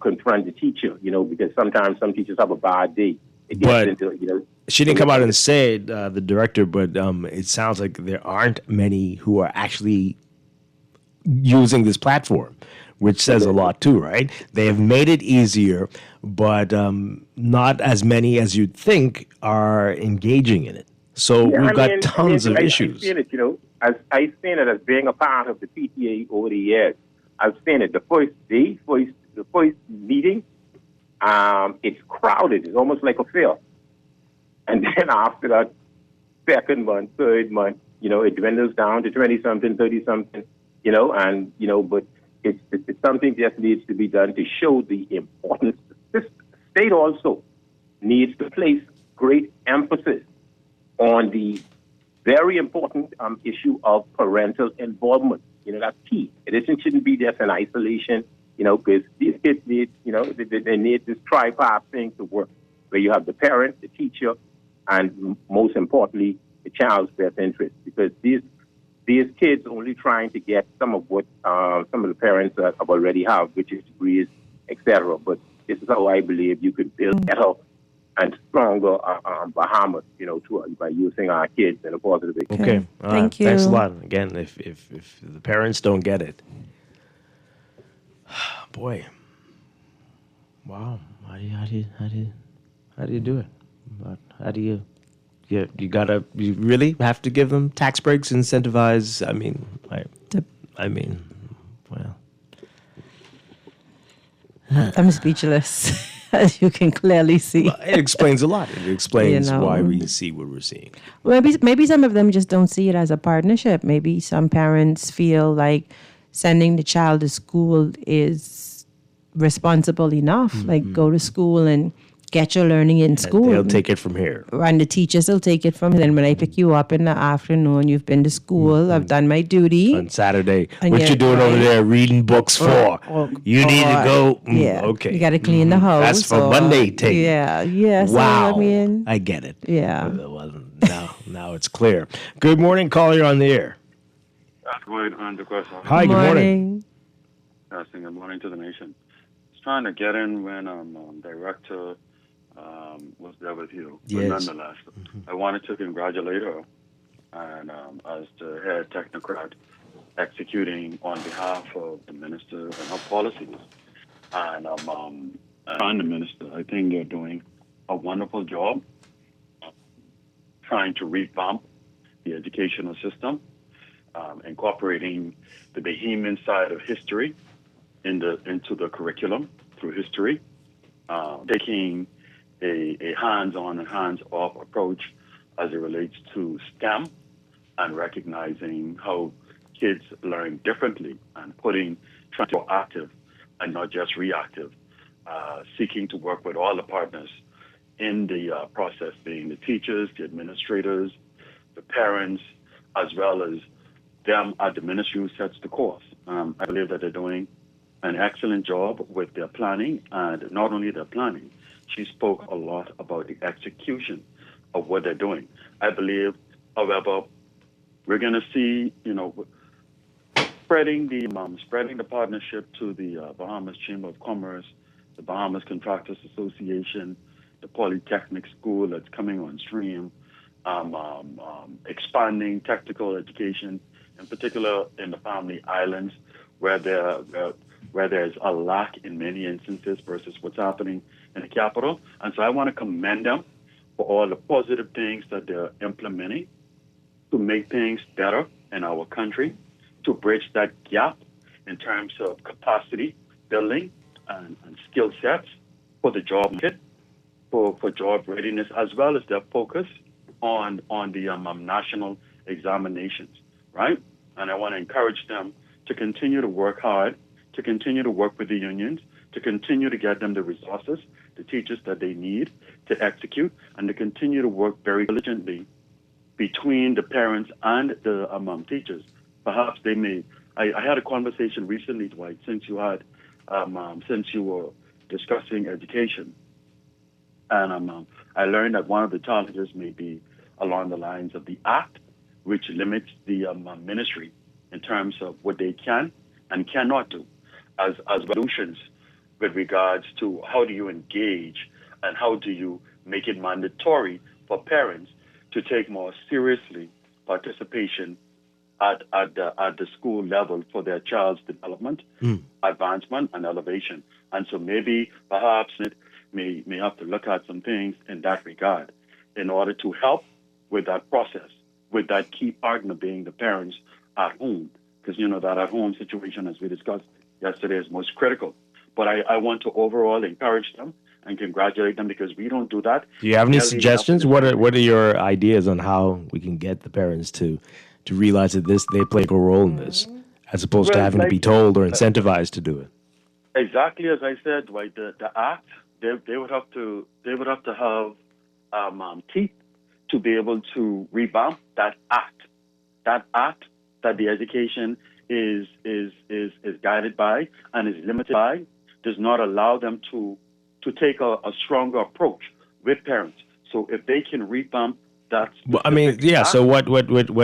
confront the teacher, because sometimes some teachers have a bad day. It gets into, she didn't come out and say it, the director, but it sounds like there aren't many who are actually using this platform, which says a lot too, right? They have made it easier, but not as many as you'd think are engaging in it. So we've got tons of issues. I've seen it as being a part of the PTA over the years. I've seen it the first day, the first meeting, it's crowded. It's almost like a fair. And then after that, second month, third month, it dwindles down to 20-something, 30-something, but it's something that needs to be done to show the importance. This state also needs to place great emphasis on the very important issue of parental involvement. That's key. It shouldn't be just in isolation, because these kids need, they need this tripod thing to work, where you have the parent, the teacher, and most importantly, the child's best interest. Because these kids only trying to get some of what some of the parents have already have, which is degrees, etc. But this is how I believe you could build better and stronger Bahamas, by using our kids in a positive way. Okay. Thank you. Thanks a lot. Again, if the parents don't get it, boy, wow. How do you do it? How do you? You really have to give them tax breaks, incentivize. Well, I'm speechless. As you can clearly see. Well, it explains a lot. It explains why we see what we're seeing. Maybe some of them just don't see it as a partnership. Maybe some parents feel like sending the child to school is responsible enough. Like go to school and get your learning in school. They'll take it from here. And the teachers will take it from here. And when I pick you up in the afternoon, you've been to school, I've done my duty. On Saturday. And What you're you doing over there reading books for? You need to go. Yeah. Okay. You got to clean the house. That's for Monday take. Yeah. Yeah. So, Wow. I mean, I get it. Yeah. Well, now it's clear. Good morning, caller. You're on the air. Dwight on the question. Hi, good morning. Good morning to the nation. I was trying to get in when director was there with you. Yes. But nonetheless, I wanted to congratulate her and as the head technocrat executing on behalf of the minister and her policies. And the minister, I think they're doing a wonderful job trying to revamp the educational system, incorporating the Bahamian side of history into the curriculum through history, taking a hands-on and hands-off approach as it relates to STEM and recognizing how kids learn differently and trying to be active and not just reactive, seeking to work with all the partners in the process, being the teachers, the administrators, the parents, as well as them at the ministry who sets the course. I believe that they're doing an excellent job with their planning, and not only their planning, she spoke a lot about the execution of what they're doing. I believe, however, we're going to see, spreading the partnership to the Bahamas Chamber of Commerce, the Bahamas Contractors Association, the Polytechnic School that's coming on stream, expanding technical education, in particular in the Family Islands, where there's a lack in many instances versus what's happening in the capital. And so I want to commend them for all the positive things that they're implementing to make things better in our country, to bridge that gap in terms of capacity building and skill sets for the job market, for job readiness, as well as their focus on the national examinations, right? And I want to encourage them to continue to work hard, to continue to work with the unions, to continue to get them the resources, the teachers that they need to execute, and to continue to work very diligently between the parents and the teachers. Perhaps they may. I had a conversation recently, Dwight, since you were discussing education, and I learned that one of the challenges may be along the lines of the act, which limits the ministry in terms of what they can and cannot do as resolutions with regards to how do you engage and how do you make it mandatory for parents to take more seriously participation at the school level for their child's development, advancement, and elevation. And so maybe perhaps it may have to look at some things in that regard in order to help with that process, with that key partner being the parents at home, because that at home situation, as we discussed yesterday, is most critical. But I want to overall encourage them and congratulate them, because we don't do that. Do you have any suggestions? What are your ideas on how we can get the parents to realize that they play a role in this, as opposed to having to be told or incentivized to do it? Exactly as I said, Dwight, the act, they would have to have teeth to be able to revamp that act that the education is guided by and is limited by, does not allow them to take a stronger approach with parents. So if they can revamp that, well, I mean, yeah. So what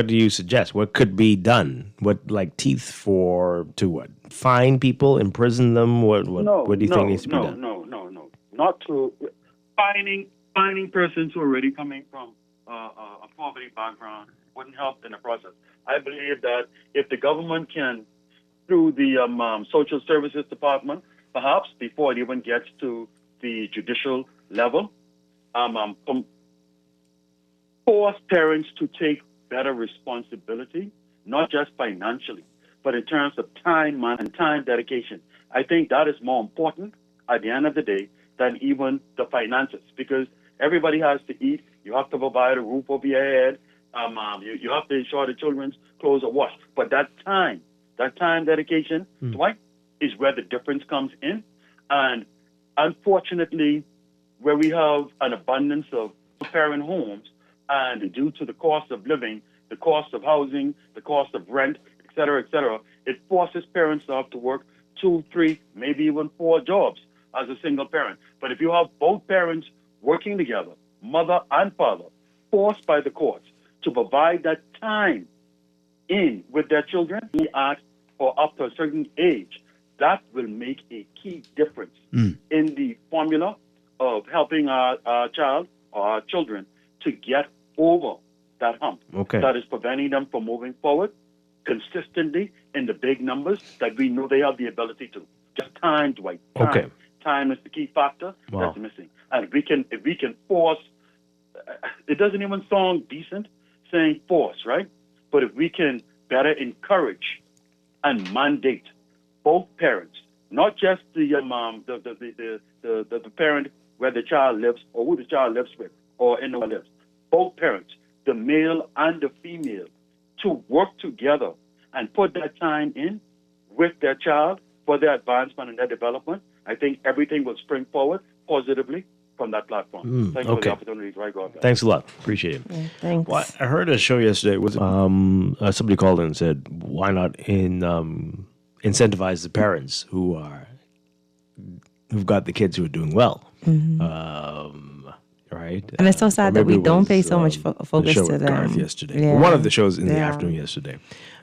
do you suggest? What could be done? What, like teeth to what? Fine people, imprison them? What do you think needs to be done? No. Not to finding persons who are already coming from a poverty background wouldn't help in the process. I believe that if the government can, through the social services department, perhaps before it even gets to the judicial level, force parents to take better responsibility, not just financially, but in terms of time and time dedication. I think that is more important at the end of the day than even the finances, because everybody has to eat. You have to provide a roof over your head. You have to ensure the children's clothes are washed. But that time dedication, Dwight, is where the difference comes in. And unfortunately, where we have an abundance of parent homes, and due to the cost of living, the cost of housing, the cost of rent, et cetera, it forces parents to have to work 2, 3, maybe even 4 jobs as a single parent. But if you have both parents working together, mother and father, forced by the courts to provide that time in with their children at or up to a certain age, that will make a key difference in the formula of helping our child or our children to get over that hump. Okay. That is preventing them from moving forward consistently in the big numbers that we know they have the ability to. Just time, Dwight. Time. Okay. Time is the key factor Wow. that's missing. And if we can force, it doesn't even sound decent saying force, right? But if we can better encourage and mandate both parents, not just the mom, the parent where the child lives or who the child lives with or in who lives, both parents, the male and the female, to work together and put that time in with their child for their advancement and their development, I think everything will spring forward positively from that platform. Thanks for okay. the opportunity. Right, God. Thanks a lot. Appreciate it. Yeah, thanks. Well, I heard a show yesterday. Somebody called in and said, "Why not incentivize the parents who've got the kids who are doing well?" Right? And it's so sad that we don't pay so much the focus show to with them. Garth yesterday. Yeah. One of the shows in the Yeah. afternoon yesterday.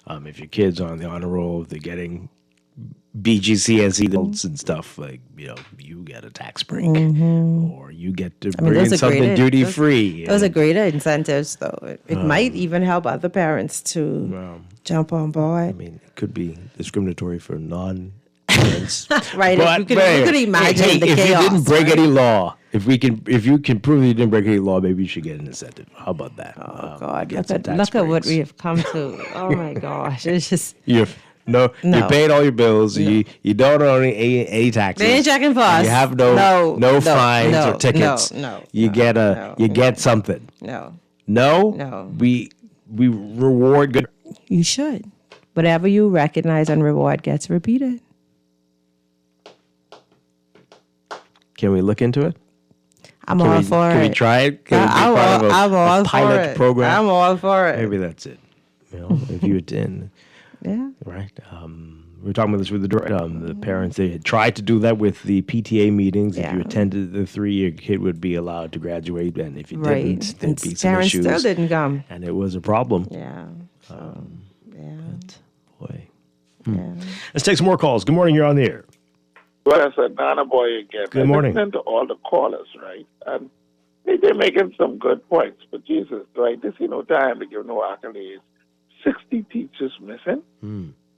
If your kids are on the honor roll, if they're getting BGCSE adults and stuff, like, you get a tax break, or you get to bring in something duty free. Those are greater incentives, though. It might even help other parents to jump on board. I mean, it could be discriminatory for non-parents. Right, But, if you could imagine the if chaos. you didn't break right? any law, if you can prove that you didn't break any law, maybe you should get an incentive. How about that? Oh, God, get some tax look at what breaks. we have come to. Oh, my gosh. It's just... You paid all your bills. You don't owe any taxes. They ain't checking for us. You have no fines or tickets. You get something. No. We reward good. You should. Whatever you recognize and reward gets repeated. Can we look into it? I'm all for it. Can we try it? Can we be part of I'm all a pilot for it. program? I'm all for it. Maybe that's it. If you attend. Yeah. Right. We were talking about this with the parents. They had tried to do that with the PTA meetings. If you attended the 3-year, kid would be allowed to graduate, and if you didn't, there'd be some parents issues. still didn't come. And it was a problem. Yeah. Boy. Let's take some more calls. Good morning. You're on the air. Well, I said, Nana boy again. Good morning. Listening to all the callers, right? And they're making some good points. But Jesus, right? This ain't no time to give no accolades. 60 teachers missing.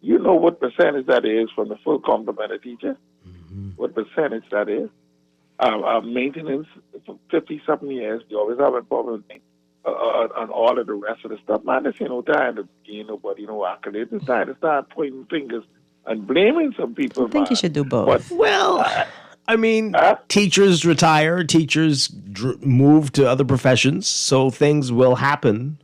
You know what percentage that is from the full complement of teacher? What percentage that is? Maintenance for 50-something years, you always have a problem on all of the rest of the stuff. Man, this ain't no time to give nobody no accolades. It's time to start pointing fingers and blaming some people. I think you should do both. I mean, teachers retire, teachers move to other professions, so things will happen.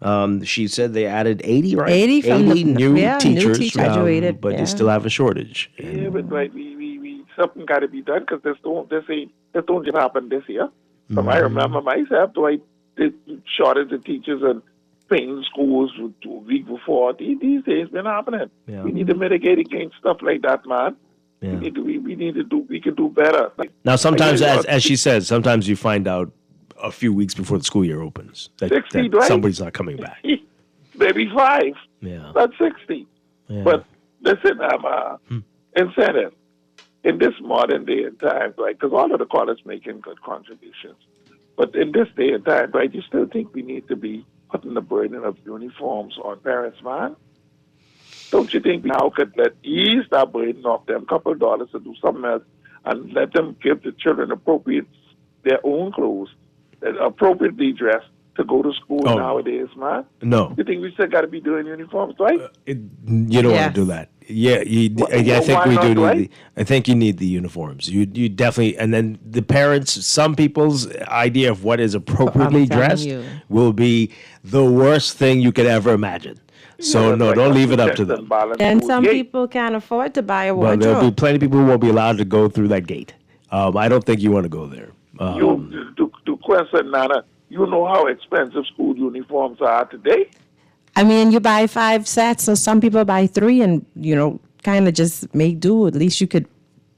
She said they added 80, right? 80 from new teachers, graduated, but they still have a shortage. Yeah, but like we something got to be done because this don't just happen this year. From I remember myself, Dwight did shortage of teachers and painting schools a week before. These days been happening. Yeah. We need to mitigate against stuff like that, man. Yeah. We can do better. Now, sometimes, as she says, sometimes you find out a few weeks before the school year opens that 60, right? somebody's not coming back. Maybe 5. Yeah. That's 60. Yeah. But listen, incentive in this modern day and time, right? Because all of the callers making good contributions. But in this day and time, right, you still think we need to be putting the burden of uniforms on parents, man? Don't you think now could ease that burden off them, a couple of dollars to do something else, and let them give the children their own clothes, appropriately dressed to go to school nowadays, man? No. You think we still got to be doing uniforms, right? You don't want to do that. Yeah, I think we do. I think you need the uniforms. You definitely, and then the parents. Some people's idea of what is appropriately dressed will be the worst thing you could ever imagine. So don't leave it up to them. And some people can't afford to buy a Well, wardrobe. there'll be plenty of people who won't be allowed to go through that gate. I don't think you want to go there. To question, Nana, you know how expensive school uniforms are today? I mean, you buy 5 sets, or some people buy 3 and, kind of just make do. At least you could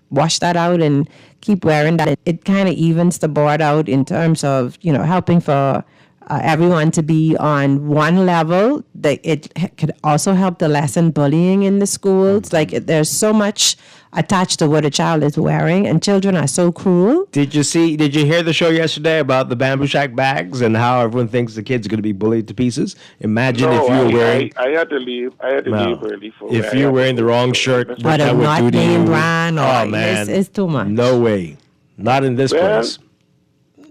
wash that out and keep wearing that. It kind of evens the board out in terms of, helping for everyone to be on one level. It could also help to lessen bullying in the schools. Like, there's so much attached to what a child is wearing, and children are so cruel. Did you hear the show yesterday about the Bamboo Shack bags and how everyone thinks the kids are going to be bullied to pieces? Imagine if you were wearing... I had to leave. I had to leave early for... If you're wearing the wrong shirt, what that would do to you. Brand, oh, man. It's too much. No way. Not in this place.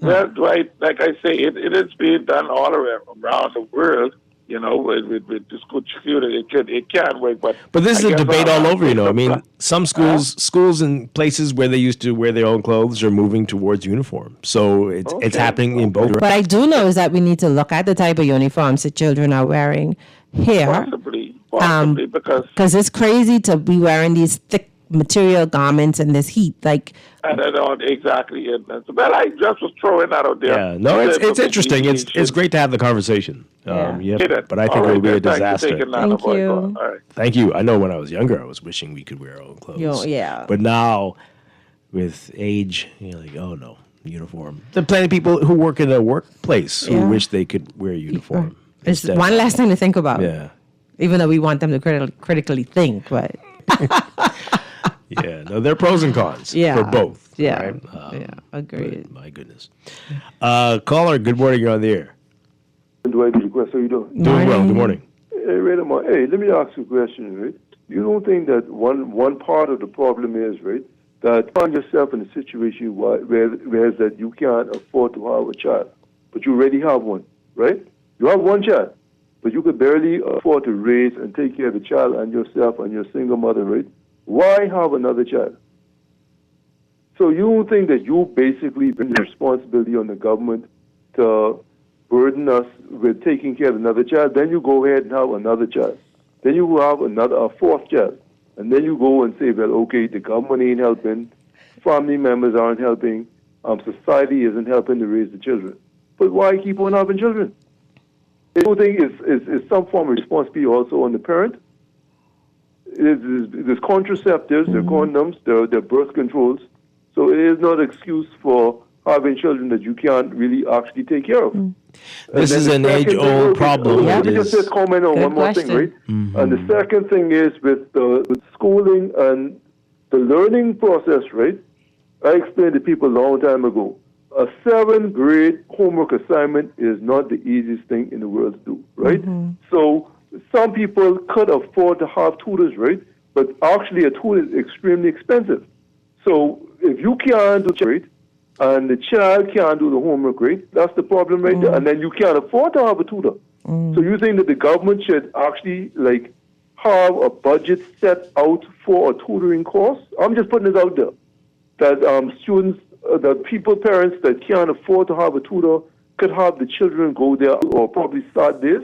Well, Dwight, like I say, it is being done all around the world. With the school security, it can work, but this is a debate all over. I mean, some schools and places where they used to wear their own clothes are moving towards uniform. So it's happening in both. What I do know is that we need to look at the type of uniforms that children are wearing here. Possibly because it's crazy to be wearing these thick material garments in this heat, like. And I don't exactly. Well, I just was throwing that out there. Yeah, no, it's interesting. It's great to have the conversation. But I think it will be a disaster. Thank you. All right. Thank you. I know when I was younger, I was wishing we could wear our own clothes. Yeah. But now, with age, you're like, oh no, uniform. There are plenty of people who work in a workplace who wish they could wear a uniform. It's one last thing to think about. Yeah. Even though we want them to critically think, but. Yeah, no, there are pros and cons for both. Yeah, right? Agreed. My goodness. Caller, good morning. You're on the air. Dwight, how you doing? Doing well. Good morning. Hey, let me ask you a question, right? You don't think that one part of the problem is, right, that you find yourself in a situation where that you can't afford to have a child, but you already have one, right? You have one child, but you could barely afford to raise and take care of the child and yourself and your single mother, right? Why have another child? So you don't think that you basically bring the responsibility on the government to burden us with taking care of another child? Then you go ahead and have another child. Then you have a fourth child. And then you go and say, well, okay, the government ain't helping, family members aren't helping, society isn't helping to raise the children. But why keep on having children? I don't think it's some form of responsibility also on the parent. There's contraceptives, there are condoms, there are birth controls. So it is not an excuse for having children that you can't really actually take care of. This is an age-old problem. Let me just comment on one more thing, right? Mm-hmm. And the second thing is with schooling and the learning process, right? I explained to people a long time ago, a 7th grade homework assignment is not the easiest thing in the world to do, right? So some people could afford to have tutors, right? But actually a tutor is extremely expensive. So if you can't do it, right, and the child can't do the homework, right, that's the problem right there. And then you can't afford to have a tutor. So you think that the government should actually, have a budget set out for a tutoring course? I'm just putting this out there. That students, parents that can't afford to have a tutor could have the children go there or probably start this.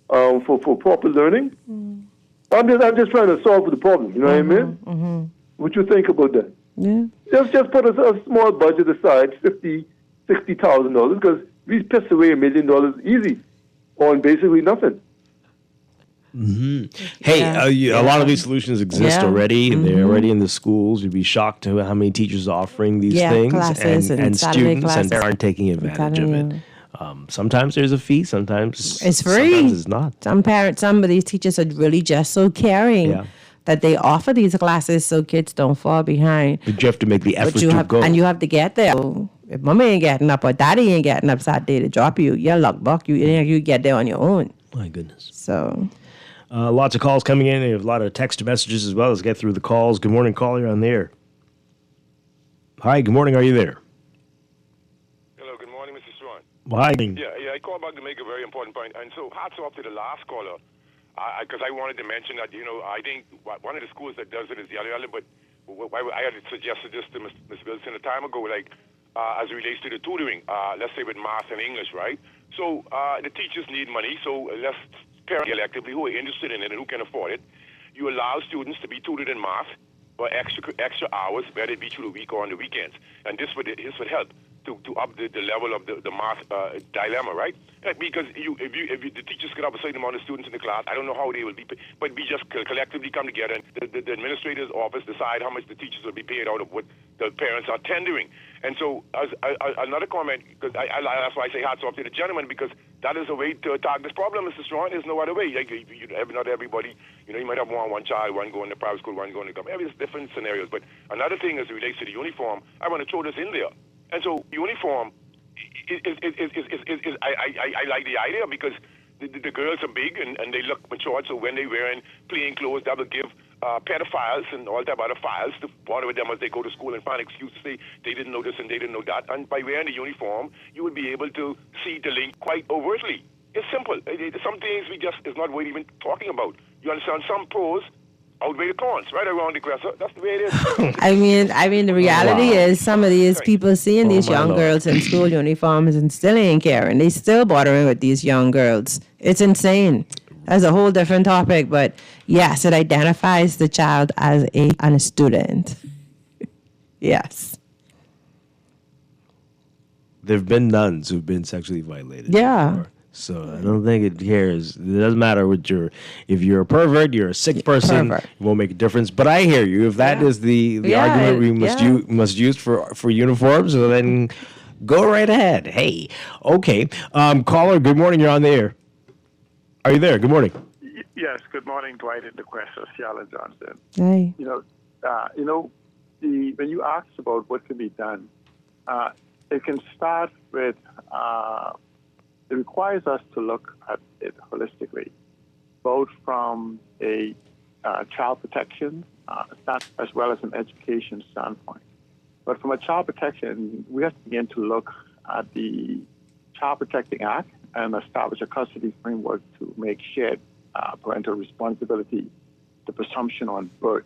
For proper learning. I'm just trying to solve the problem. You know what I mean? What you think about that? Yeah. Just put a small budget aside, $60,000, because we piss away $1 million easy on basically nothing. Hey, a lot of these solutions exist already. They're already in the schools. You'd be shocked to how many teachers are offering these things, classes and students, classes. and they aren't taking advantage of it. Sometimes there's a fee, sometimes it's free. Sometimes it's not. Some of these teachers are really just so caring that they offer these classes so kids don't fall behind. But you have to make the effort to go. And you have to get there. So if mommy ain't getting up or daddy ain't getting up Saturday to drop you, you're luck buck. You get there on your own. My goodness. So. Lots of calls coming in. We have a lot of text messages as well. Let's get through the calls. Good morning, caller. You're on the air. Hi, good morning. Are you there? Hello, good morning, Mr. Strachan. Hi. Yeah, I called back to make a very important point. And so hats off to the last caller, because I wanted to mention that, I think one of the schools that does it is the other, but I had suggested this to Ms. Wilson a time ago, as it relates to the tutoring, let's say with math and English, right? So the teachers need money, so let's parents electively who are interested in it and who can afford it. You allow students to be tutored in math, or extra hours, whether it be through the week or on the weekends. And this would help to up the level of the math dilemma, right? Because if the teachers could have a certain amount of students in the class, I don't know how they will be paid, but we just collectively come together and the administrator's office decide how much the teachers will be paid out of what the parents are tendering. And so another comment, because that's why I say hats off to the gentleman, because that is a way to attack this problem, Mr. Strachan. There's no other way. Not everybody, you might have one child, one going to private school, one going to government. There's different scenarios. But another thing as it relates to the uniform, I want to throw this in there. And so uniform I like the idea because the girls are big and they look mature, so when they're wearing plain clothes, that will give pedophiles and all type of other files to bother with them as they go to school and find excuses to say they didn't know this and they didn't know that. And by wearing the uniform, you would be able to see the link quite overtly. It's simple. Some things is not worth even talking about. You understand? Some pros outweigh the cons, right around the aggressor. That's the way it is. I mean, the reality is some of these people seeing these young girls in school uniforms and still ain't caring. They still bothering with these young girls. It's insane. That's a whole different topic, but yes, it identifies the child as a student. Yes. There have been nuns who've been sexually violated. Yeah. Before. So I don't think it cares. It doesn't matter what if you're a pervert, you're a sick person, it won't make a difference. But I hear you. If that is the argument we must use for uniforms, well, then go right ahead. Hey, okay. Caller, good morning. You're on the air. Are you there? Good morning. Yes. Good morning, Dwight and the question, Ciala Johnson. Hey. When you asked about what can be done, it can start with. It requires us to look at it holistically, both from a child protection as well as an education standpoint. But from a child protection, we have to begin to look at the Child Protecting Act and establish a custody framework to make shared parental responsibility the presumption on birth,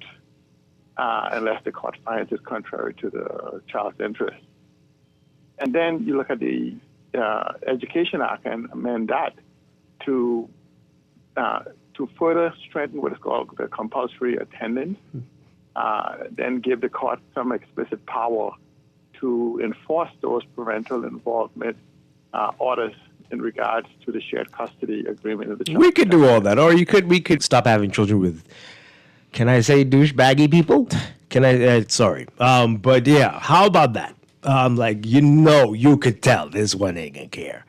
unless the court finds it contrary to the child's interest. And then you look at the Education Act and amend that to further strengthen what is called the compulsory attendance, then give the court some explicit power to enforce those parental involvement orders in regards to the shared custody agreement of the child. We could do all that, or we could stop having children with, can I say douchebaggy people? Can I? Sorry, but yeah, how about that? You could tell this one ain't gonna care.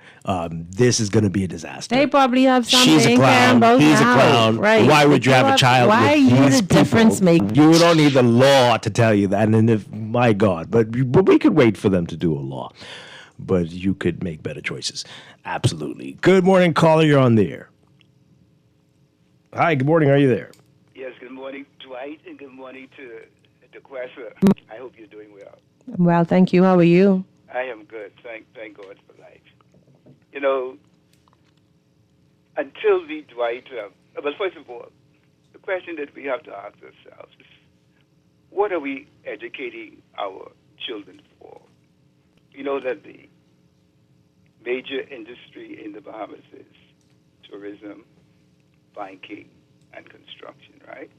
This is gonna be a disaster. They probably have something. She's a clown. He's a clown. Right. Why would you have a child? Why are you the difference maker? You don't need the law to tell you that. And my God, but we could wait for them to do a law. But you could make better choices. Absolutely. Good morning, caller. You're on the air. Hi. Good morning. Are you there? Yes. Good morning, Dwight, and good morning to the Quessa. I hope you're doing well. Well, thank you. How are you? I am good. Thank God for life. Until the Dwight, but first of all, the question that we have to ask ourselves is, what are we educating our children for? You know that the major industry in the Bahamas is tourism, banking, and construction, right?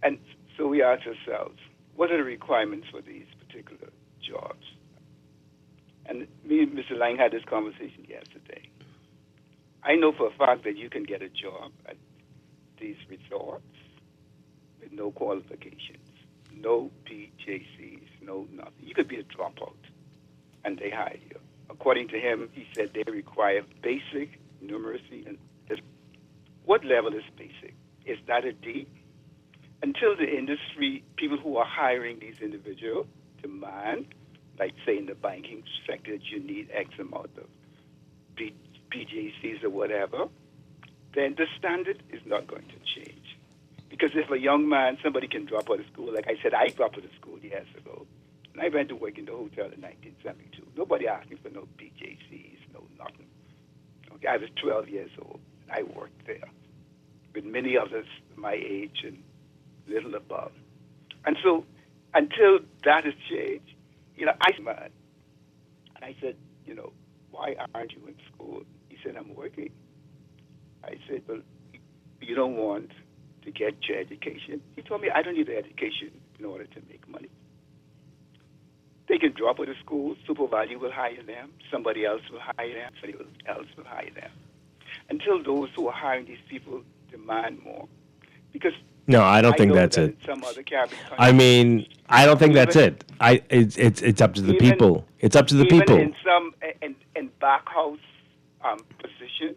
And so we ask ourselves, what are the requirements for these particular jobs? And me and Mr. Lang had this conversation yesterday. I know for a fact that you can get a job at these resorts with no qualifications, no PJCs, no nothing. You could be a dropout, and they hire you. According to him, he said they require basic numeracy. And what level is basic? Is that a D? Until the industry, people who are hiring these individuals demand, like say in the banking sector, that you need X amount of PJCs or whatever, then the standard is not going to change. Because if a young man, somebody can drop out of school, like I said, I dropped out of school years ago, and I went to work in the hotel in 1972. Nobody asked me for no PJCs, no nothing. Okay, I was 12 years old, and I worked there with many others my age and little above. And so until that is changed, I man, and I said, why aren't you in school? He said, I'm working. I said, well, you don't want to get your education. He told me, I don't need the education in order to make money. They can drop out of school, supervisor will hire them, somebody else will hire them, somebody else will hire them. Until those who are hiring these people demand more. Because No, I don't think know that's that it. in some other Caribbean countries, I mean, I don't think that's it. It's up to the people. It's up to the people. Even in some in back house position,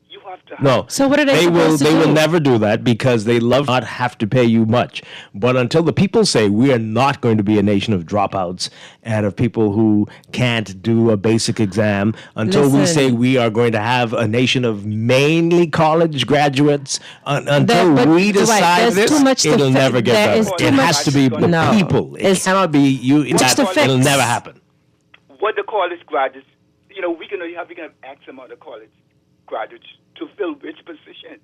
you have to. No. So what are they will. supposed to They will do? never do that because they love not have to pay you much. But until the people say we are not going to be a nation of dropouts and of people who can't do a basic exam, until we say we are going to have a nation of mainly college graduates, until we decide there's this, too much to it'll fi- never get there is done. too It much- has to be the No. people. It cannot be you. It'll never happen. What the college graduates, we can have X amount of college graduates to fill which positions.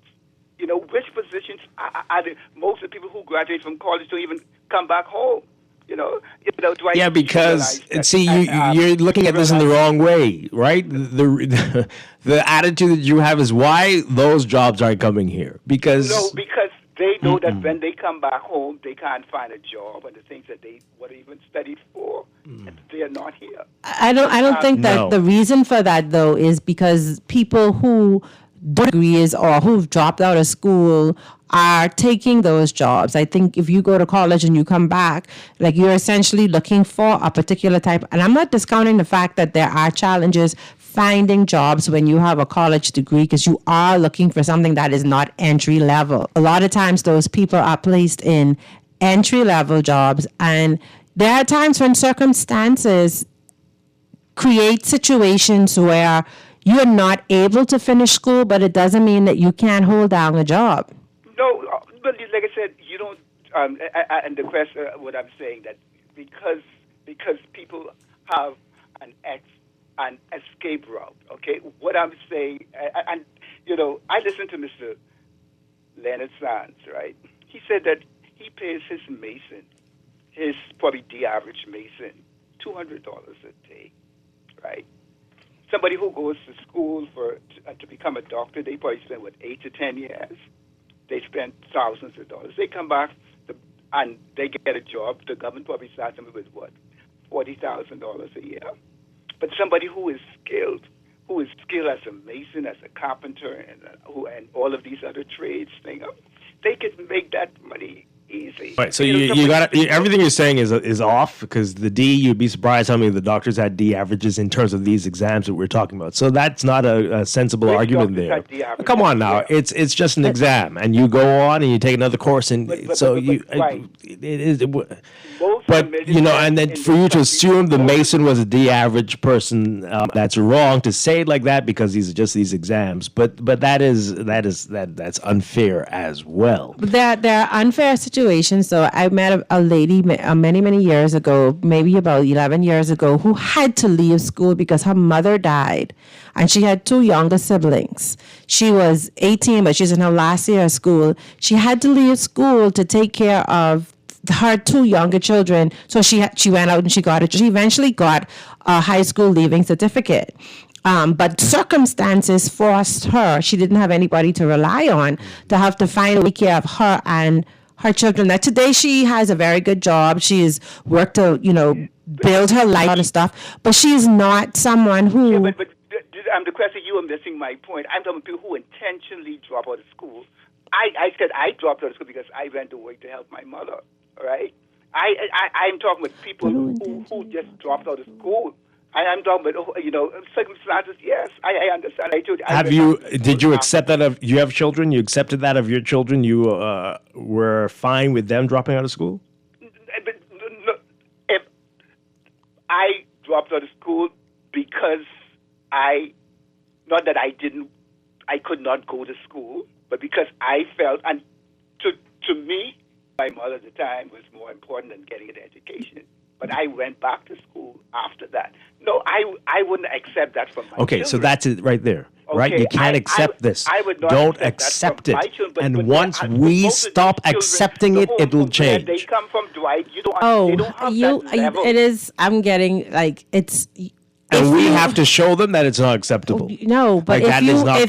Which positions are most of the people who graduate from college don't even come back home. Dwight, Yeah, because you're looking at this in the wrong way, right? The attitude that you have is why those jobs aren't coming here because they know that when they come back home, they can't find a job and the things that they would even studied for, and they are not here. I don't think that the reason for that though is because people who don't degrees or who've dropped out of school are taking those jobs. I think if you go to college and you come back, like you're essentially looking for a particular type. And I'm not discounting the fact that there are challenges finding jobs when you have a college degree because you are looking for something that is not entry level. A lot of times those people are placed in entry level jobs, and there are times when circumstances create situations where you're not able to finish school, but it doesn't mean that you can't hold down a job. No, but like I said, you don't. And the question, what I'm saying that because people have an escape route. Okay, what I'm saying, and I listened to Mr. Leonard Sands. Right, he said that he pays his mason, his probably the average mason, $200 a day. Right. Somebody who goes to school to become a doctor, they probably spend 8 to 10 years. They spend thousands of dollars. They come back and they get a job. The government probably starts them with $40,000 a year. But somebody who is skilled as a mason, as a carpenter, and all of these other trades, they can make that money easy. Right, so you got everything you're saying is off because the D. You'd be surprised how many of the doctors had D averages in terms of these exams that we're talking about. So that's not a sensible argument there. Come on now, it's just an exam, and you go on and you take another course, and it is. But and then for you to assume the Mason was a D average person, that's wrong to say it like that because these are just these exams. But that's unfair as well. There are unfair situations. So I met a lady many years ago, maybe about 11 years ago, who had to leave school because her mother died, and she had 2 younger siblings. She was 18, but she's in her last year of school. She had to leave school to take care of her 2 younger children. So she went out and she eventually got a high school leaving certificate. But circumstances forced her. She didn't have anybody to rely on to have to find a way to take care of her and her children. Now today she has a very good job. She has worked to build her life and stuff. But she is not someone who. Yeah, but the question, you are missing my point. I'm talking about people who intentionally drop out of school. I said I dropped out of school because I went to work to help my mother. Right? I'm talking about people who just dropped out of school. I'm talking about circumstances. Yes, I understand. Did you accept that of? You have children. You accepted that of your children. You were fine with them dropping out of school. If I dropped out of school because not that I could not go to school, but because I felt, and to me, my mother at the time was more important than getting an education. But I went back to school after that. No, I wouldn't accept that from my children. So that's it right there, right? You can't accept this. I would not Don't accept it. that from my children, And once we stop accepting it, it will change. They come from Dwight. They don't have that level. It is. I'm getting like it's. And we have to show them that it's not acceptable. No, but Like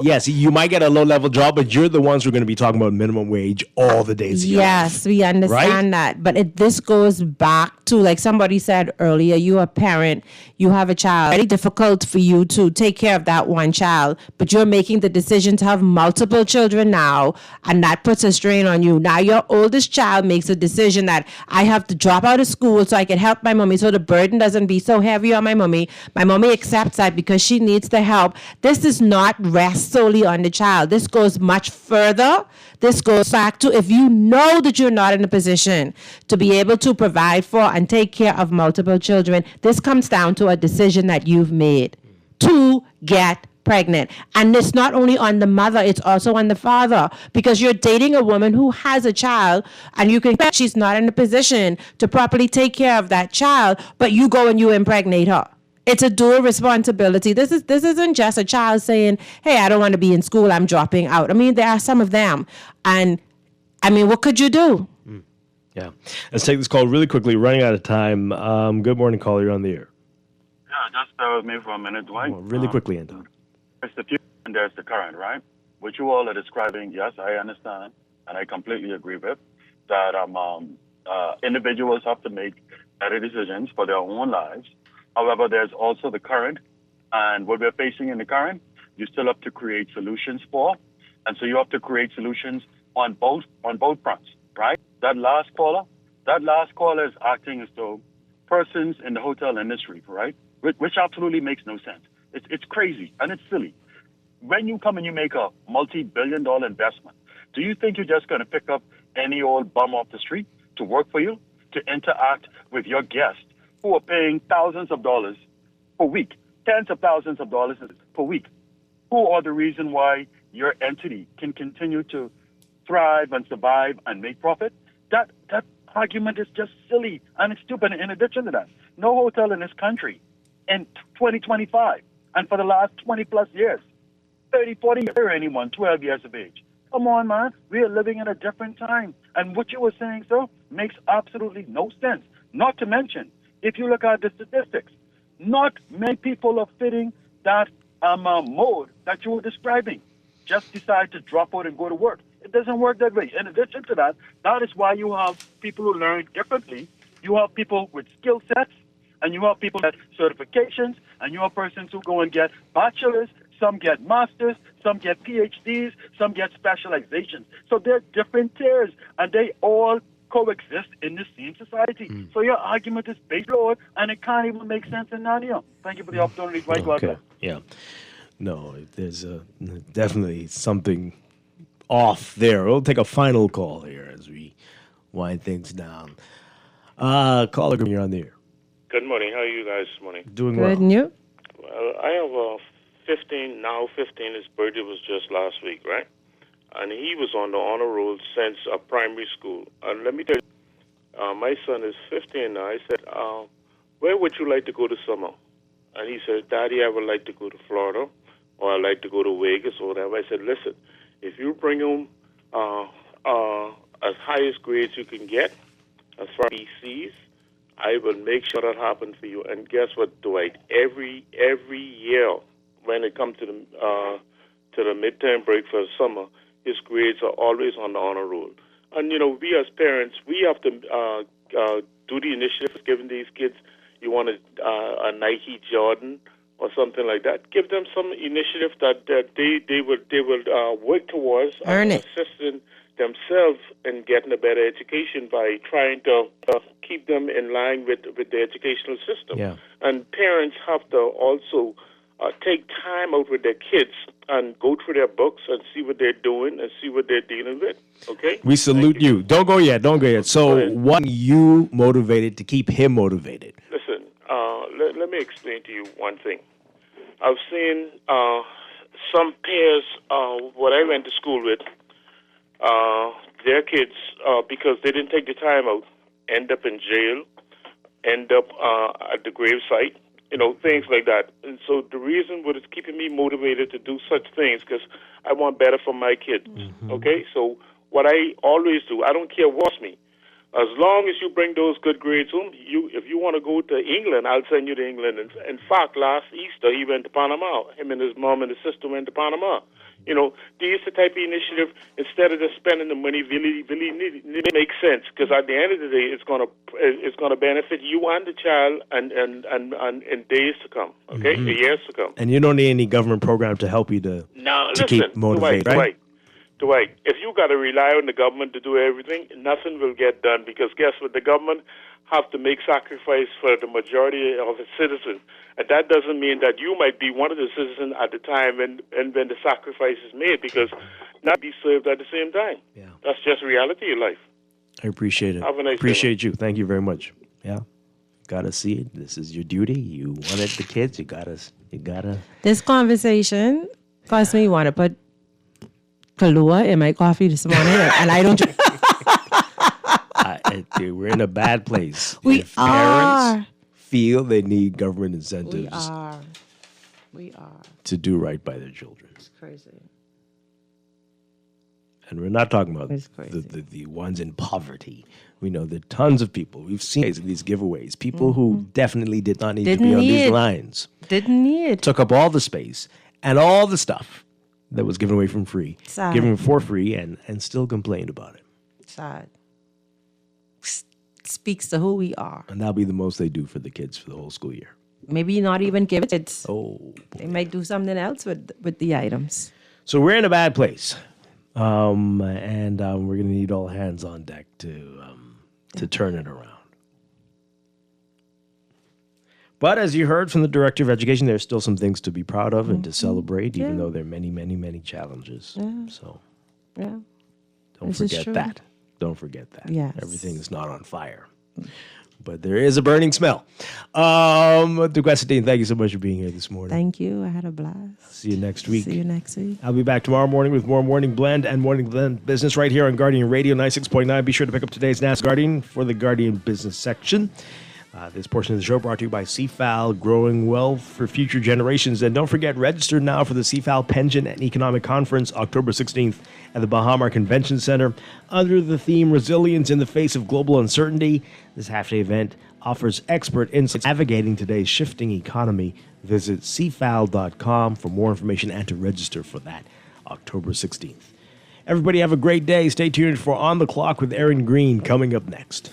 yes, you might get a low level job, but you're the ones who are going to be talking about minimum wage all the days of your life. Yes, we understand that. But this goes back to, like somebody said earlier, you're a parent, you have a child. Very difficult for you to take care of that one child, but you're making the decision to have multiple children now, and that puts a strain on you. Now your oldest child makes a decision that I have to drop out of school so I can help my mommy, so the burden doesn't be so heavy on my mommy. My mommy accepts that because she needs the help. This does not rest solely on the child. This goes much further. This goes back to if you know that you're not in a position to be able to provide for and take care of multiple children, this comes down to a decision that you've made to get pregnant. And it's not only on the mother, it's also on the father, because you're dating a woman who has a child and you can bet she's not in a position to properly take care of that child, but you go and you impregnate her. It's a dual responsibility. This isn't just a child saying, hey, I don't want to be in school, I'm dropping out. I mean, there are some of them. And I mean, what could you do? Yeah. Let's take this call really quickly. Running out of time. Good morning, caller. You're on the air. Yeah, just bear with me for a minute, Dwight. Really quickly, Anton. There's the future and there's the current, right? What you all are describing, yes, I understand, and I completely agree with, that individuals have to make better decisions for their own lives. However, there's also the current, and what we're facing in the current, you still have to create solutions for, and so you have to create solutions on both fronts, right? That last caller is acting as though persons in the hotel industry, right? Which absolutely makes no sense. It's crazy and it's silly. When you come and you make a multi-billion-dollar investment, do you think you're just going to pick up any old bum off the street to work for you, to interact with your guests who are paying thousands of dollars per week, tens of thousands of dollars per week, who are the reason why your entity can continue to thrive and survive and make profit? That argument is just silly and it's stupid. In addition to that, no hotel in this country in 2025 and for the last 20 plus years, 30, 40 years, or anyone 12 years of age. Come on, man. We are living in a different time. And what you were saying, sir, makes absolutely no sense. Not to mention, if you look at the statistics, not many people are fitting that mode that you were describing. Just decide to drop out and go to work. It doesn't work that way. In addition to that, that is why you have people who learn differently. You have people with skill sets, and you have people that certifications, and you have persons who go and get bachelors, some get masters, some get PhDs, some get specializations. So they're different tiers, and they all coexist in the same society. So your argument is based on, and it can't even make sense in Narnia. Thank you for the opportunity. Okay. Yeah. No, there's definitely something off there. We'll take a final call here as we wind things down. Caller, you're on the air. Good morning. How are you guys this morning? Doing well. Good, and you? Well, I have 15, now 15. His birthday was just last week, right? And he was on the honor roll since primary school. And let me tell you, my son is 15 now. I said, where would you like to go to summer? And he said, Daddy, I would like to go to Florida, or I'd like to go to Vegas or whatever. I said, listen, if you bring him as highest grades you can get, as far as BCs, I will make sure that happens for you. And guess what, Dwight? Every year when it comes to the midterm break for the summer, his grades are always on the honor roll. And, you know, we as parents, we have to do the initiative, giving these kids, you want a Nike Jordan or something like that. Give them some initiative that they will work towards assisting themselves in getting a better education by trying to keep them in line with the educational system. Yeah. And parents have to also take time out with their kids and go through their books and see what they're doing and see what they're dealing with. Okay? We salute you. Don't go yet. So what are you motivated to keep him motivated? Listen, let me explain to you one thing. I've seen some pairs, what I went to school with, their kids, because they didn't take the time out, end up in jail, end up at the gravesite, you know, things like that. And so the reason what is keeping me motivated to do such things, because I want better for my kids, okay? So what I always do, I don't care what's me. As long as you bring those good grades home, if you want to go to England, I'll send you to England. And in fact, last Easter, he went to Panama. Him and his mom and his sister went to Panama. You know, these are the type of initiative, instead of just spending the money, really need to make sense. Because at the end of the day, it's gonna benefit you and the child and in days to come, okay? Mm-hmm. Years to come. And you don't need any government program to help you to keep motivated, right? Dwight, if you got to rely on the government to do everything, nothing will get done, because guess what? The government have to make sacrifice for the majority of its citizens. And that doesn't mean that you might be one of the citizens at the time when the sacrifice is made, because not be served at the same time. Yeah. That's just reality of life. I appreciate it. Have a nice appreciate you. Thank you very much. Yeah. Gotta see it. This is your duty. You wanted the kids. You gotta. This conversation caused me want to put Kahlua in my coffee this morning, and I don't. We're in a bad place. We if are. Parents feel they need government incentives. We are. To do right by their children. It's crazy. And we're not talking about the ones in poverty. We know that tons of people, we've seen these giveaways, people who definitely did not need to be on these lines. Didn't need it. Took up all the space and all the stuff that was given away from free, Sad. given for free, and still complained about it. Sad. Speaks to who we are. And that'll be the most they do for the kids for the whole school year. Maybe not even give it. Oh. They might do something else with the items. So we're in a bad place. And we're going to need all hands on deck to turn it around. But as you heard from the Director of Education, there's still some things to be proud of and to celebrate, even though there are many, many, many challenges. Yeah. So don't forget that. Don't forget that. Yes. Everything is not on fire. But there is a burning smell. Duquesitine, thank you so much for being here this morning. Thank you. I had a blast. See you next week. See you next week. I'll be back tomorrow morning with more Morning Blend and Morning Blend Business right here on Guardian Radio 96.9. Be sure to pick up today's NAS Guardian for the Guardian Business section. This portion of the show brought to you by CFAL, growing wealth for future generations. And don't forget, register now for the CFAL Pension and Economic Conference, October 16th at the Bahamar Convention Center. Under the theme, Resilience in the Face of Global Uncertainty, this half-day event offers expert insights navigating today's shifting economy. Visit cfal.com for more information and to register for that, October 16th. Everybody have a great day. Stay tuned for On the Clock with Aaron Green coming up next.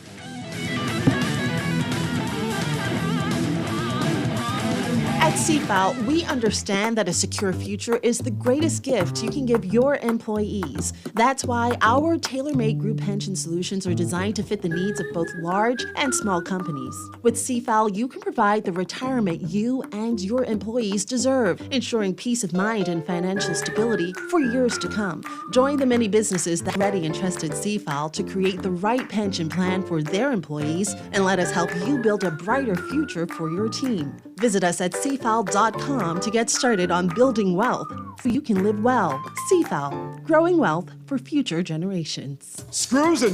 At CFAL, we understand that a secure future is the greatest gift you can give your employees. That's why our tailor-made group pension solutions are designed to fit the needs of both large and small companies. With CFAL, you can provide the retirement you and your employees deserve, ensuring peace of mind and financial stability for years to come. Join the many businesses that already entrusted CFAL to create the right pension plan for their employees, and let us help you build a brighter future for your team. Visit us at cfal.com to get started on building wealth so you can live well. CFAL, growing wealth for future generations. Screws and